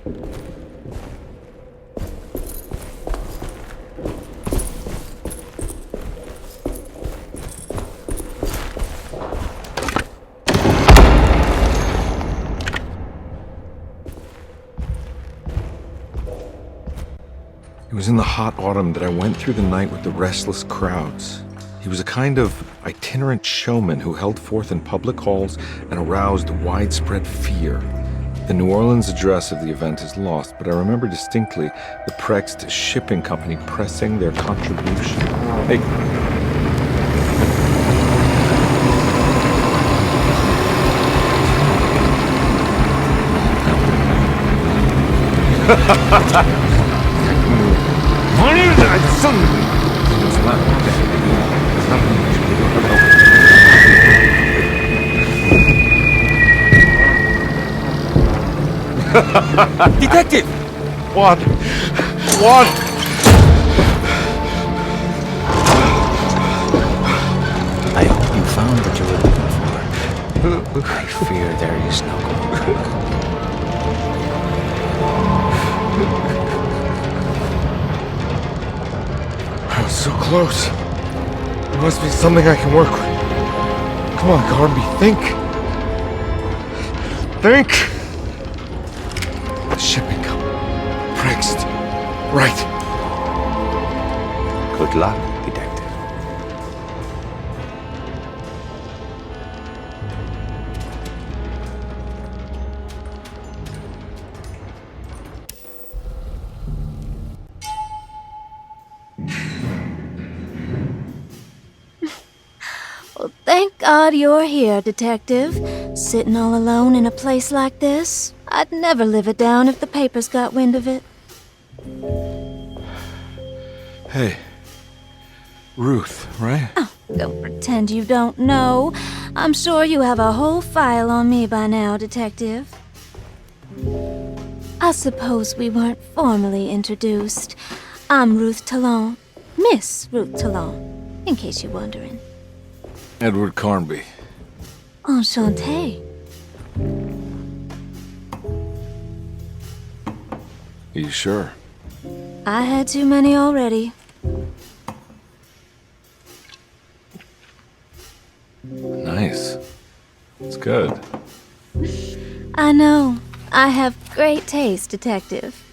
It was in the hot autumn that I went through the night with the restless crowds. He was a kind of itinerant showman who held forth in public halls and aroused widespread fear. The New Orleans address of the event is lost, but I remember distinctly the Prext Shipping Company pressing their contribution. Hey. Detective! What? I hope you found what you were looking for. I fear there is no going back. I was so close. There must be something I can work with. Come on, Garby, think. The shipping company. Prext. Right. Good luck, detective. Well, thank God you're here, Detective. Sitting all alone in a place like this? I'd never live it down if the papers got wind of it. Hey. Ruth, right? Oh, don't pretend you don't know. I'm sure you have a whole file on me by now, Detective. I suppose we weren't formally introduced. I'm Ruth Talon. Miss Ruth Talon, in case you're wondering. Edward Carnby. Enchanté. Are you sure? I had too many already. Nice. It's good. I know. I have great taste, Detective.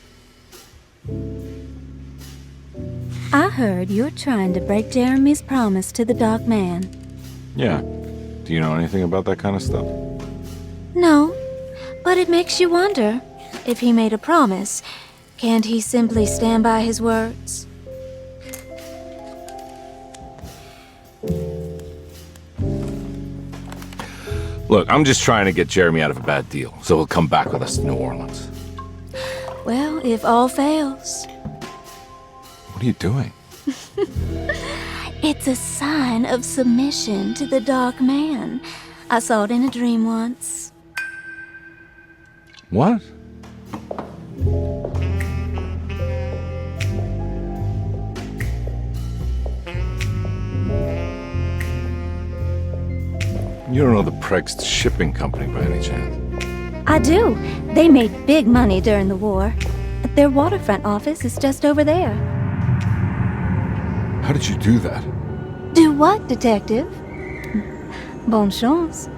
I heard you're trying to break Jeremy's promise to the Dark Man. Yeah. Do you know anything about that kind of stuff? No, but it makes you wonder. If he made a promise, can't he simply stand by his words? Look, I'm just trying to get Jeremy out of a bad deal, so he'll come back with us to New Orleans. Well, if all fails. What are you doing? It's a sign of submission to the Dark Man. I saw it in a dream once. What? You don't know the Prext Shipping Company by any chance? I do. They made big money during the war. Their waterfront office is just over there. How did you do that? Do what, Detective? Bonne chance.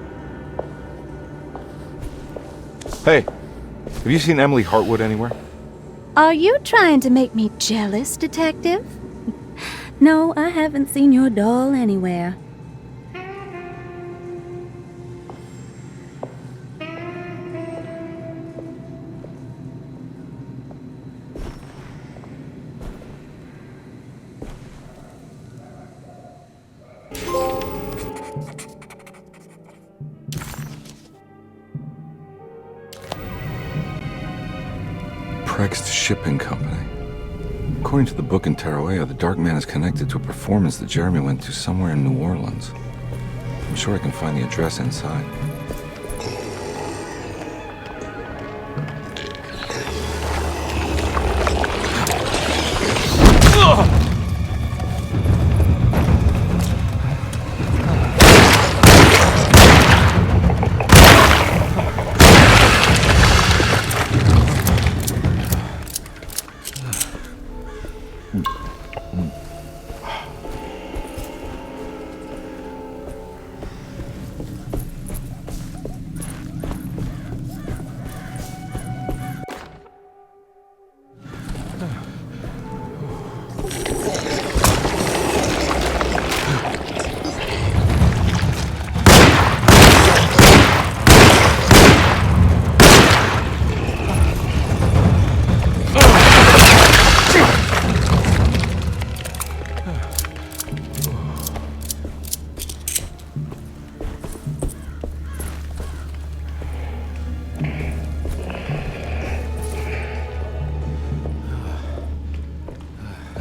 Hey, have you seen Emily Hartwood anywhere? Are you trying to make me jealous, Detective? No, I haven't seen your doll anywhere. Prext Shipping Company. According to the book in Tarawea, the Dark Man is connected to a performance that Jeremy went to somewhere in New Orleans. I'm sure I can find the address inside.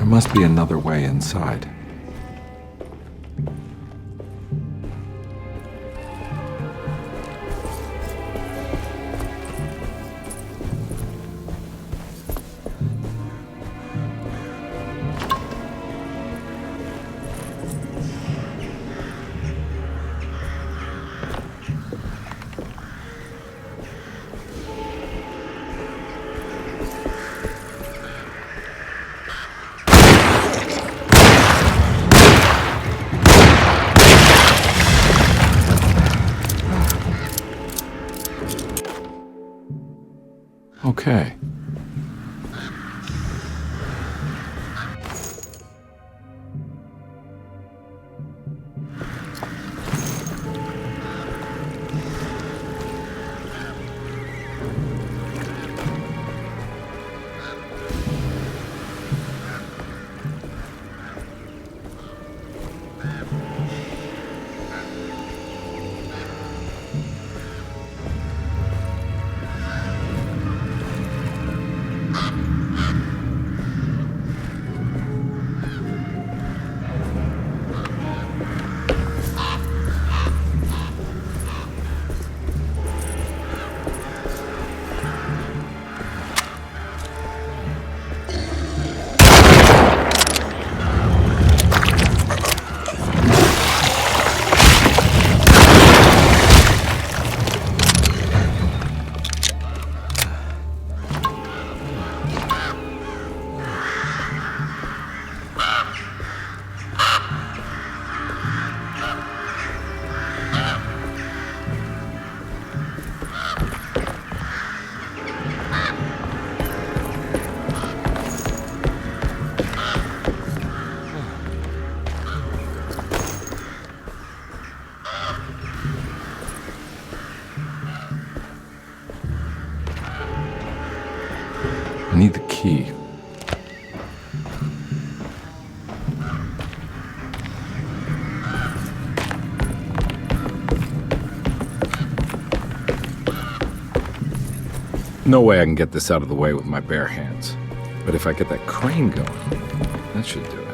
must be another way inside. Okay. I need the key. No way I can get this out of the way with my bare hands. But if I get that crane going, that should do it.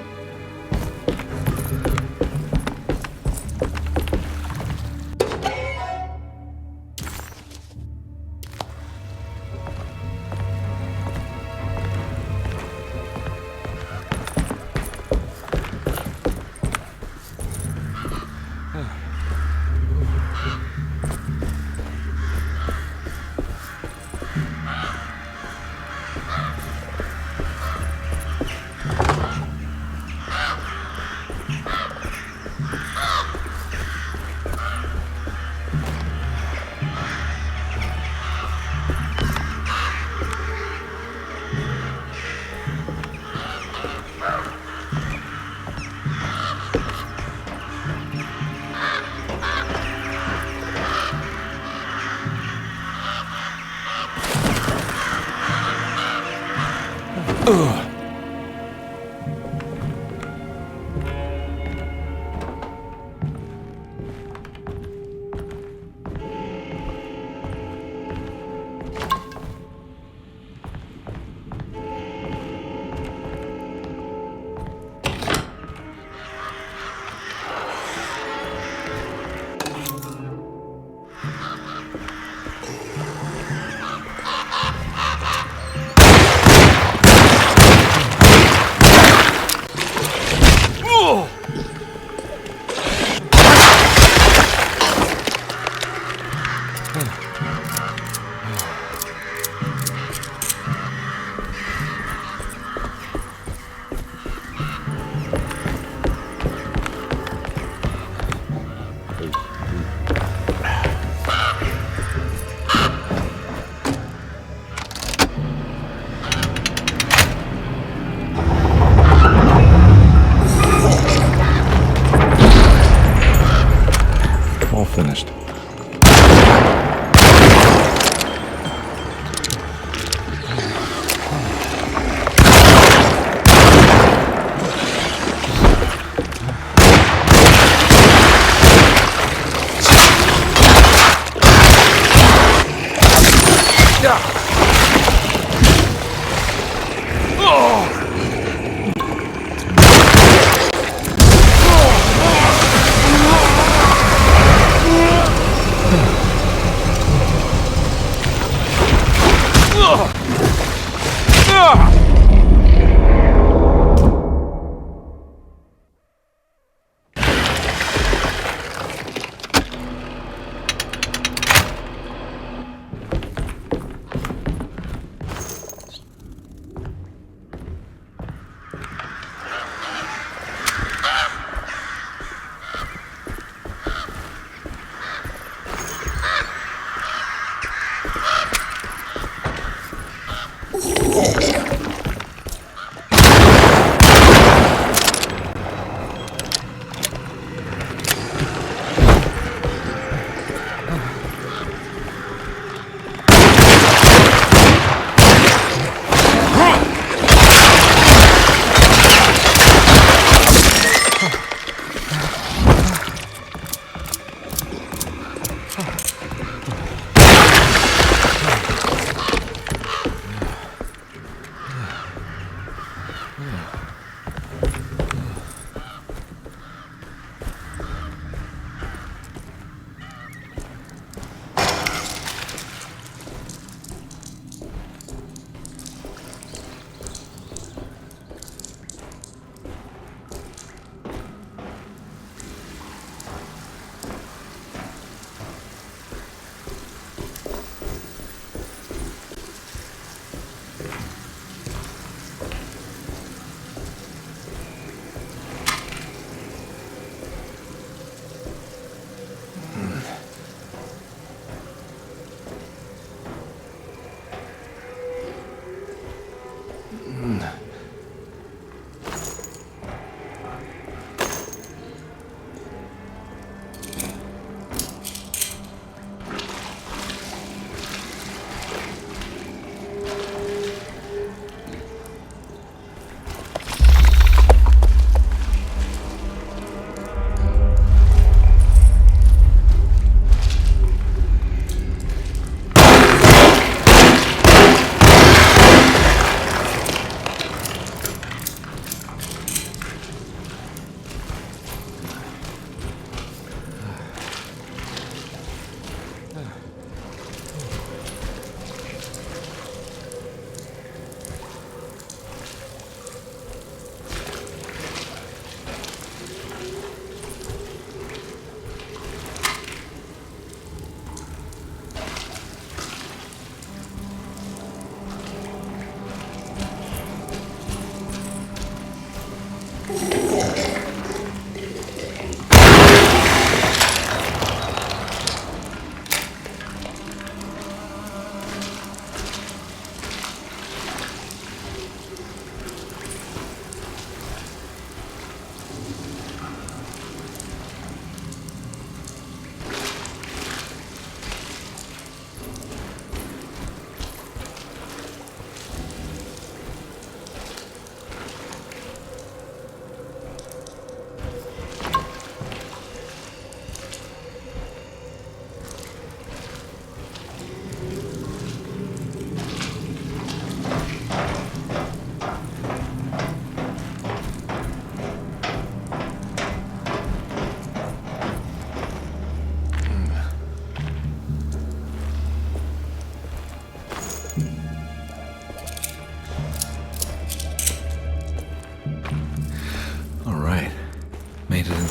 Finished.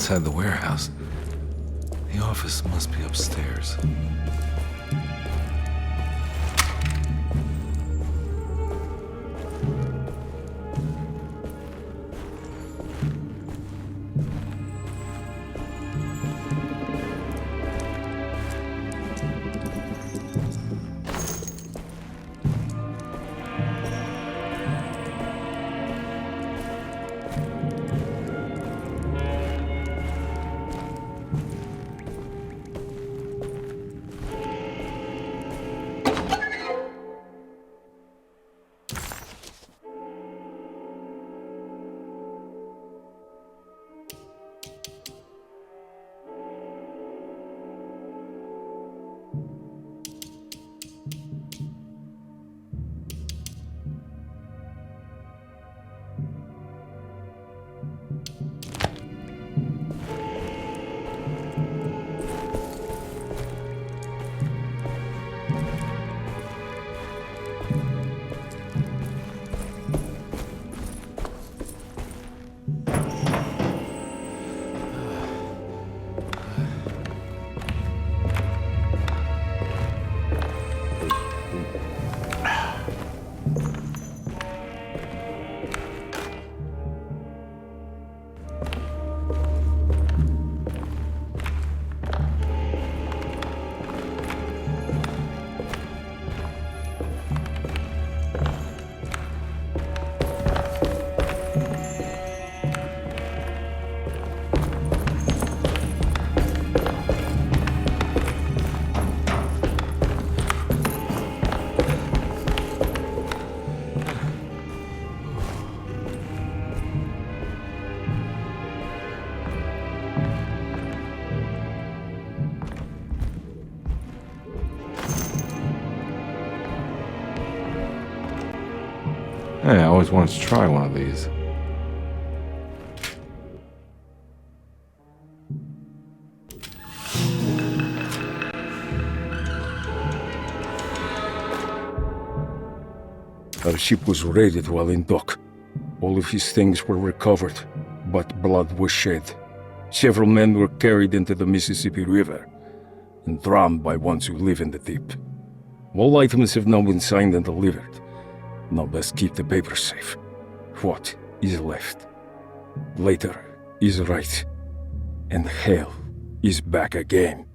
Inside the warehouse. The office must be upstairs. Hey, I always wanted to try one of these. Our ship was raided while in dock. All of his things were recovered, but blood was shed. Several men were carried into the Mississippi River and drowned by ones who live in the deep. All items have now been signed and delivered. Now best keep the papers safe. What is left? Later is right, and hell is back again.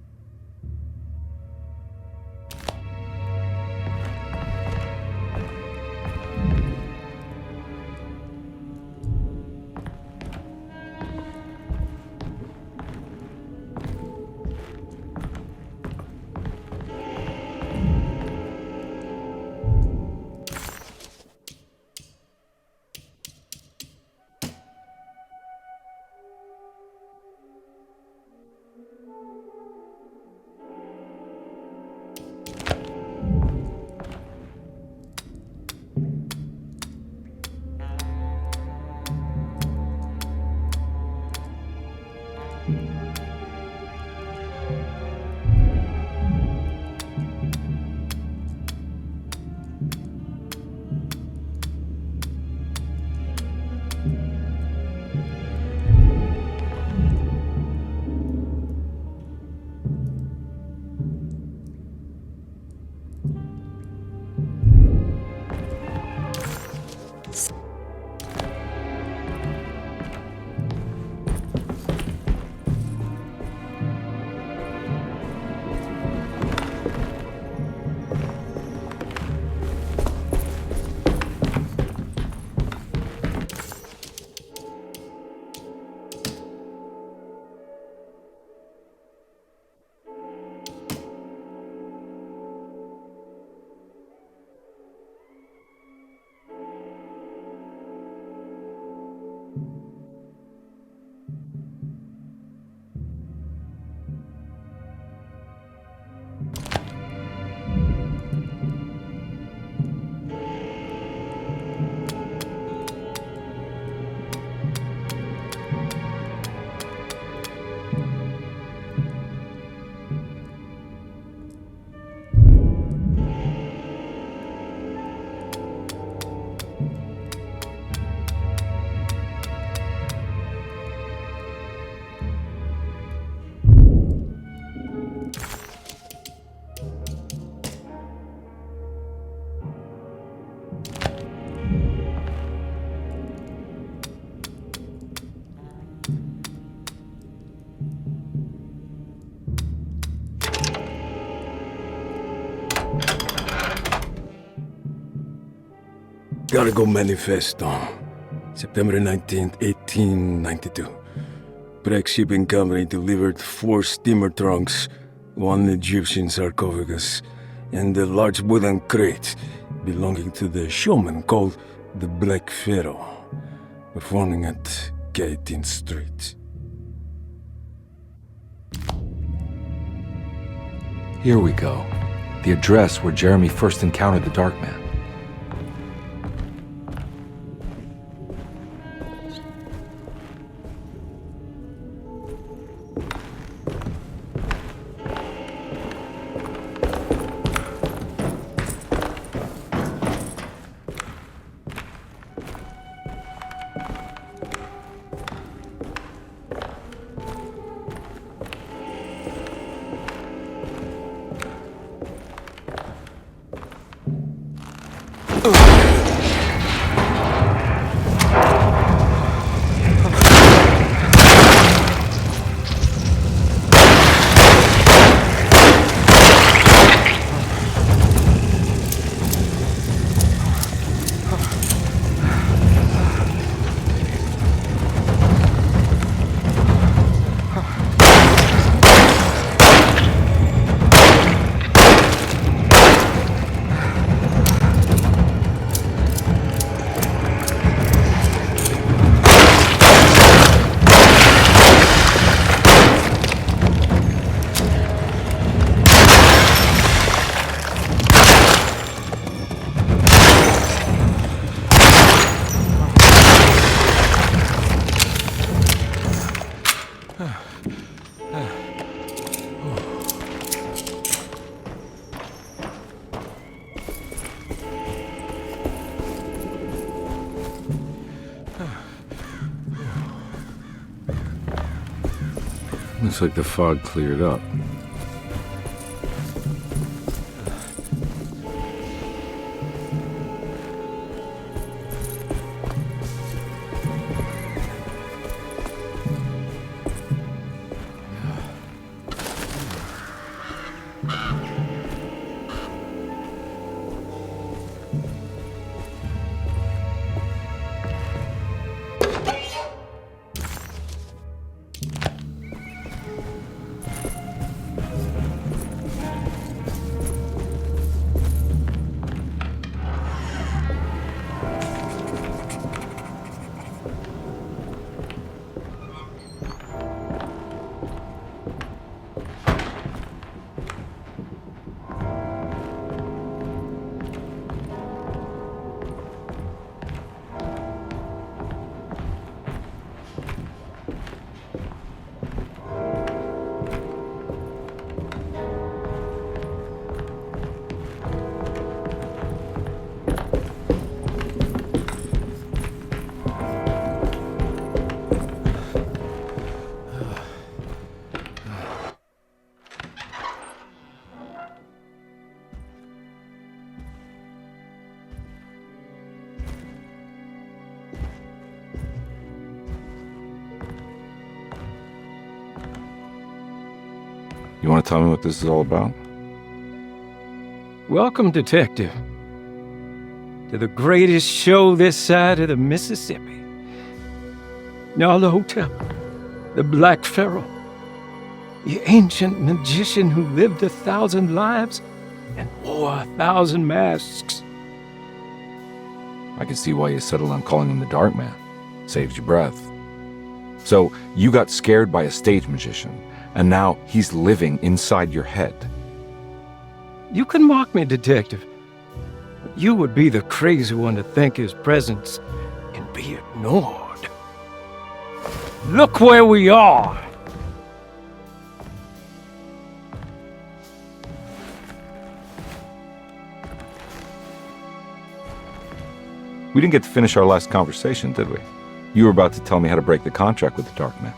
Cargo Manifesto, September 19th, 1892. Breck Shipping Company delivered 4 steamer trunks, 1 Egyptian sarcophagus, and a large wooden crate belonging to the showman called the Black Pharaoh, performing at 18th Street. Here we go. The address where Jeremy first encountered the Dark Man. Looks like the fog cleared up. You want to tell me what this is all about? Welcome, Detective, to the greatest show this side of the Mississippi. Nyarlathotep, the Black Pharaoh, the ancient magician who lived 1,000 lives and wore 1,000 masks. I can see why you settled on calling him the Dark Man. Saves your breath. So, you got scared by a stage magician, and now he's living inside your head. You can mock me, Detective, but you would be the crazy one to think his presence can be ignored. Look where we are! We didn't get to finish our last conversation, did we? You were about to tell me how to break the contract with the Dark Man.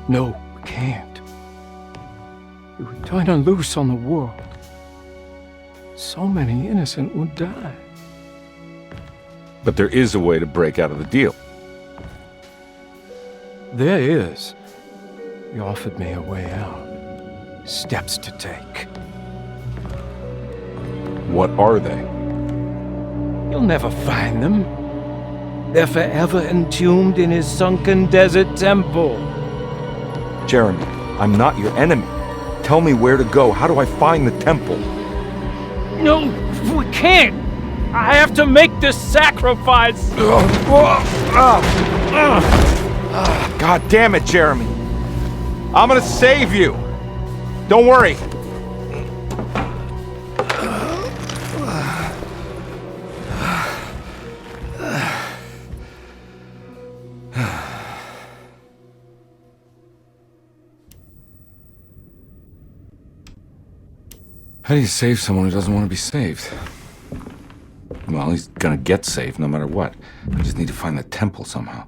No, we can't. We would turn her loose on the world. So many innocent would die. But there is a way to break out of the deal. There is. He offered me a way out. Steps to take. What are they? You'll never find them. They're forever entombed in his sunken desert temple. Jeremy, I'm not your enemy. Tell me where to go. How do I find the temple? No, we can't. I have to make this sacrifice. God damn it, Jeremy. I'm gonna save you. Don't worry. How do you save someone who doesn't want to be saved? Well, he's gonna get saved no matter what. I just need to find the temple somehow.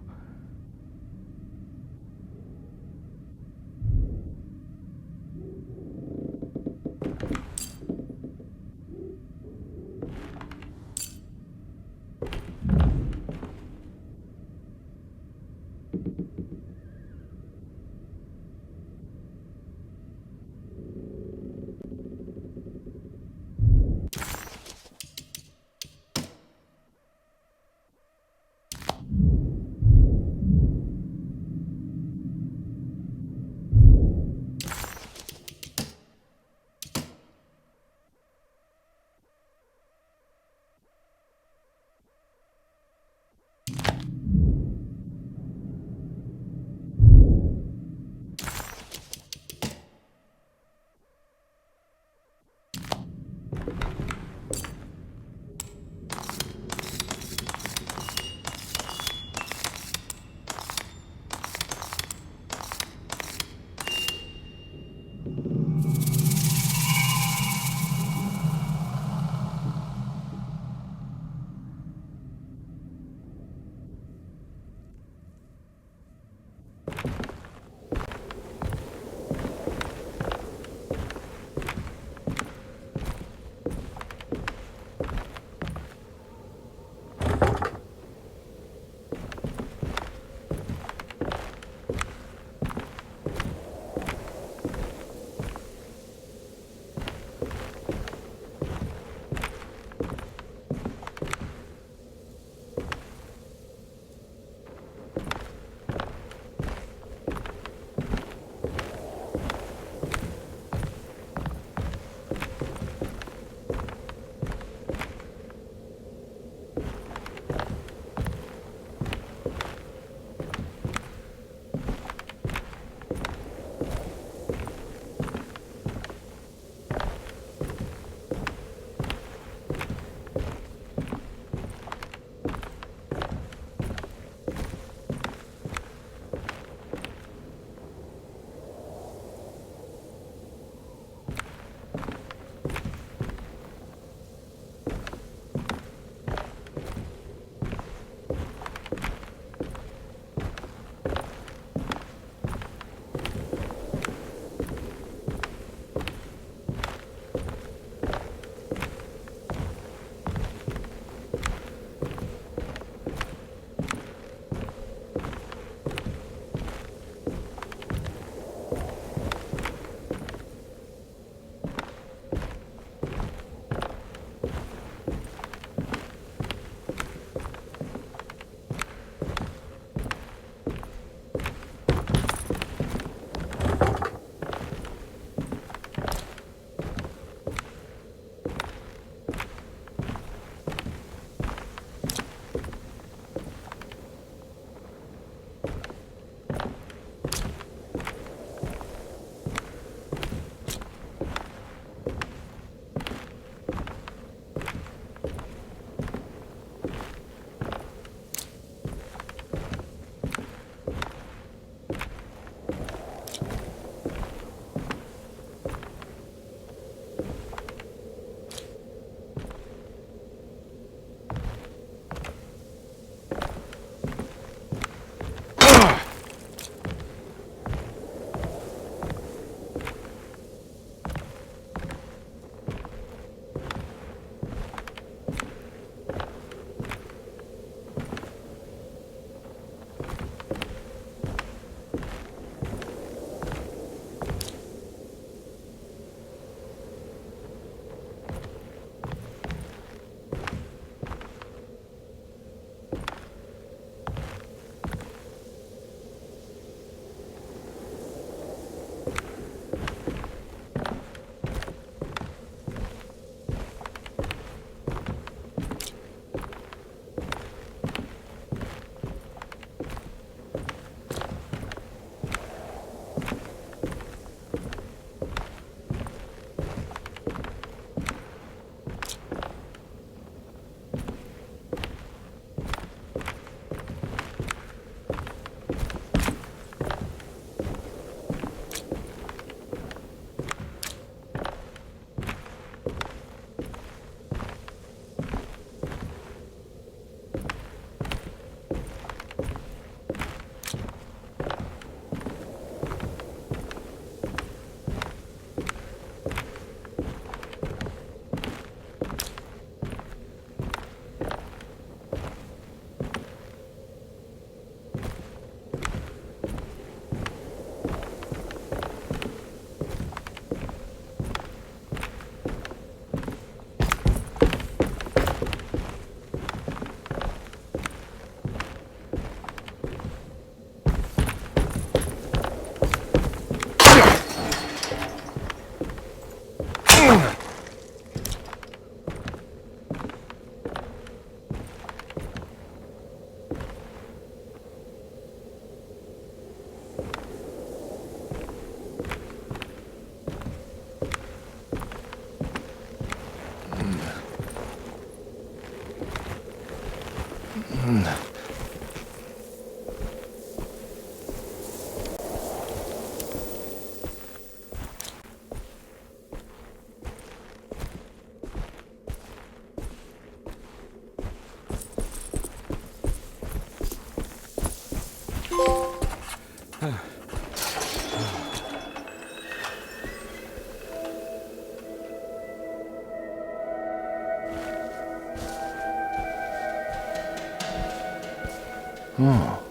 Oh.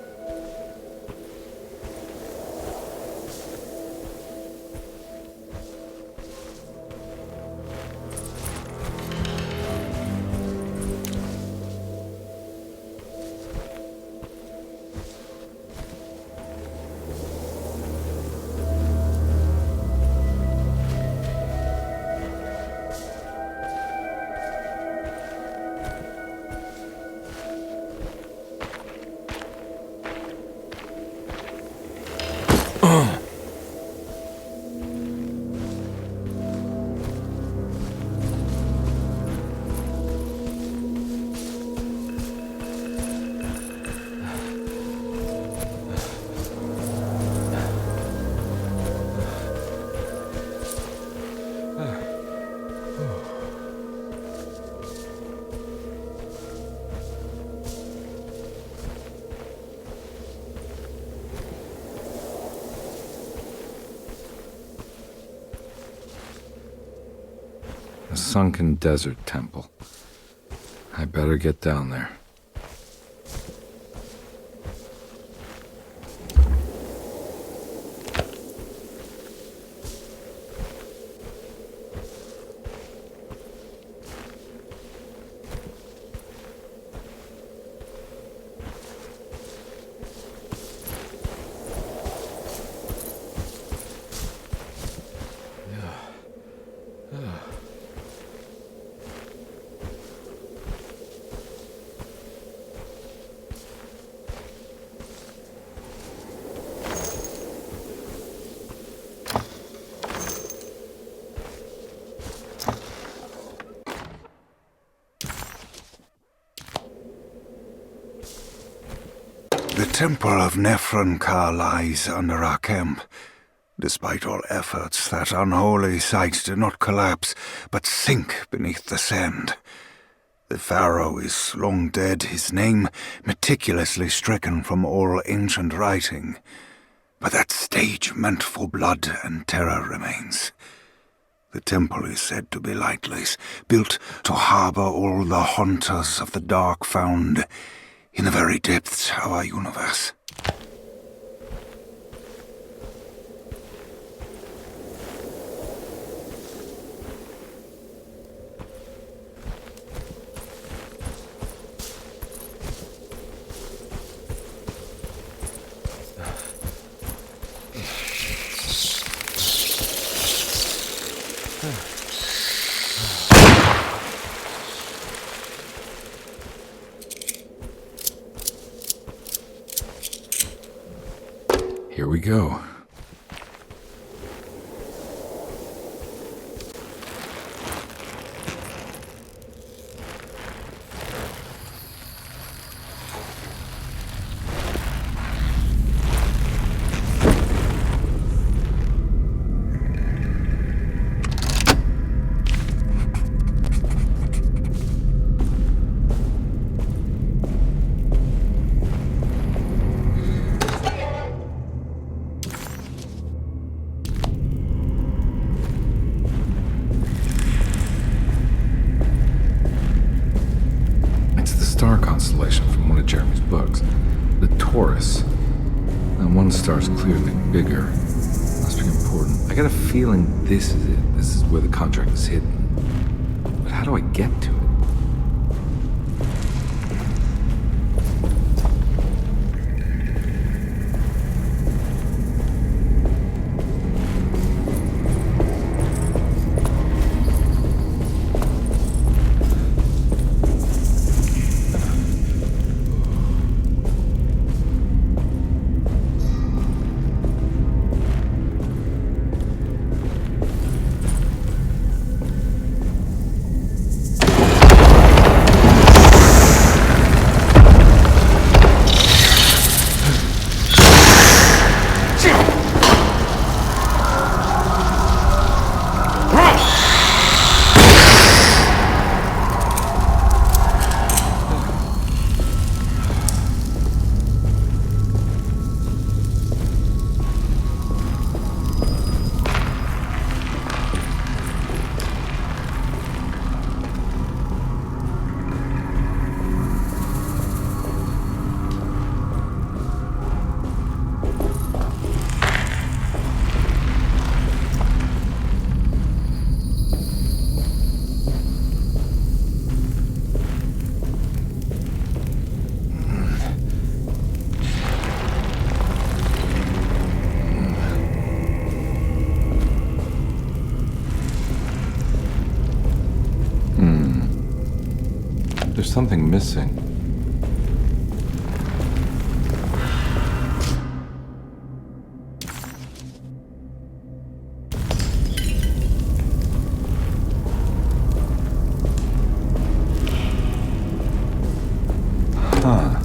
A sunken desert temple. I better get down there. The Temple of Nephron-Ka lies under our camp. Despite all efforts, that unholy site did not collapse, but sink beneath the sand. The pharaoh is long dead, his name meticulously stricken from all ancient writing. But that stage meant for blood and terror remains. The temple is said to be lightless, built to harbor all the haunters of the dark found in the very depths of our universe. Here we go. Star constellation from one of Jeremy's books. The Taurus. That one star's clearly bigger. Must be important. I got a feeling this is it. This is where the contract is hidden. But how do I get to it? something missing. Huh.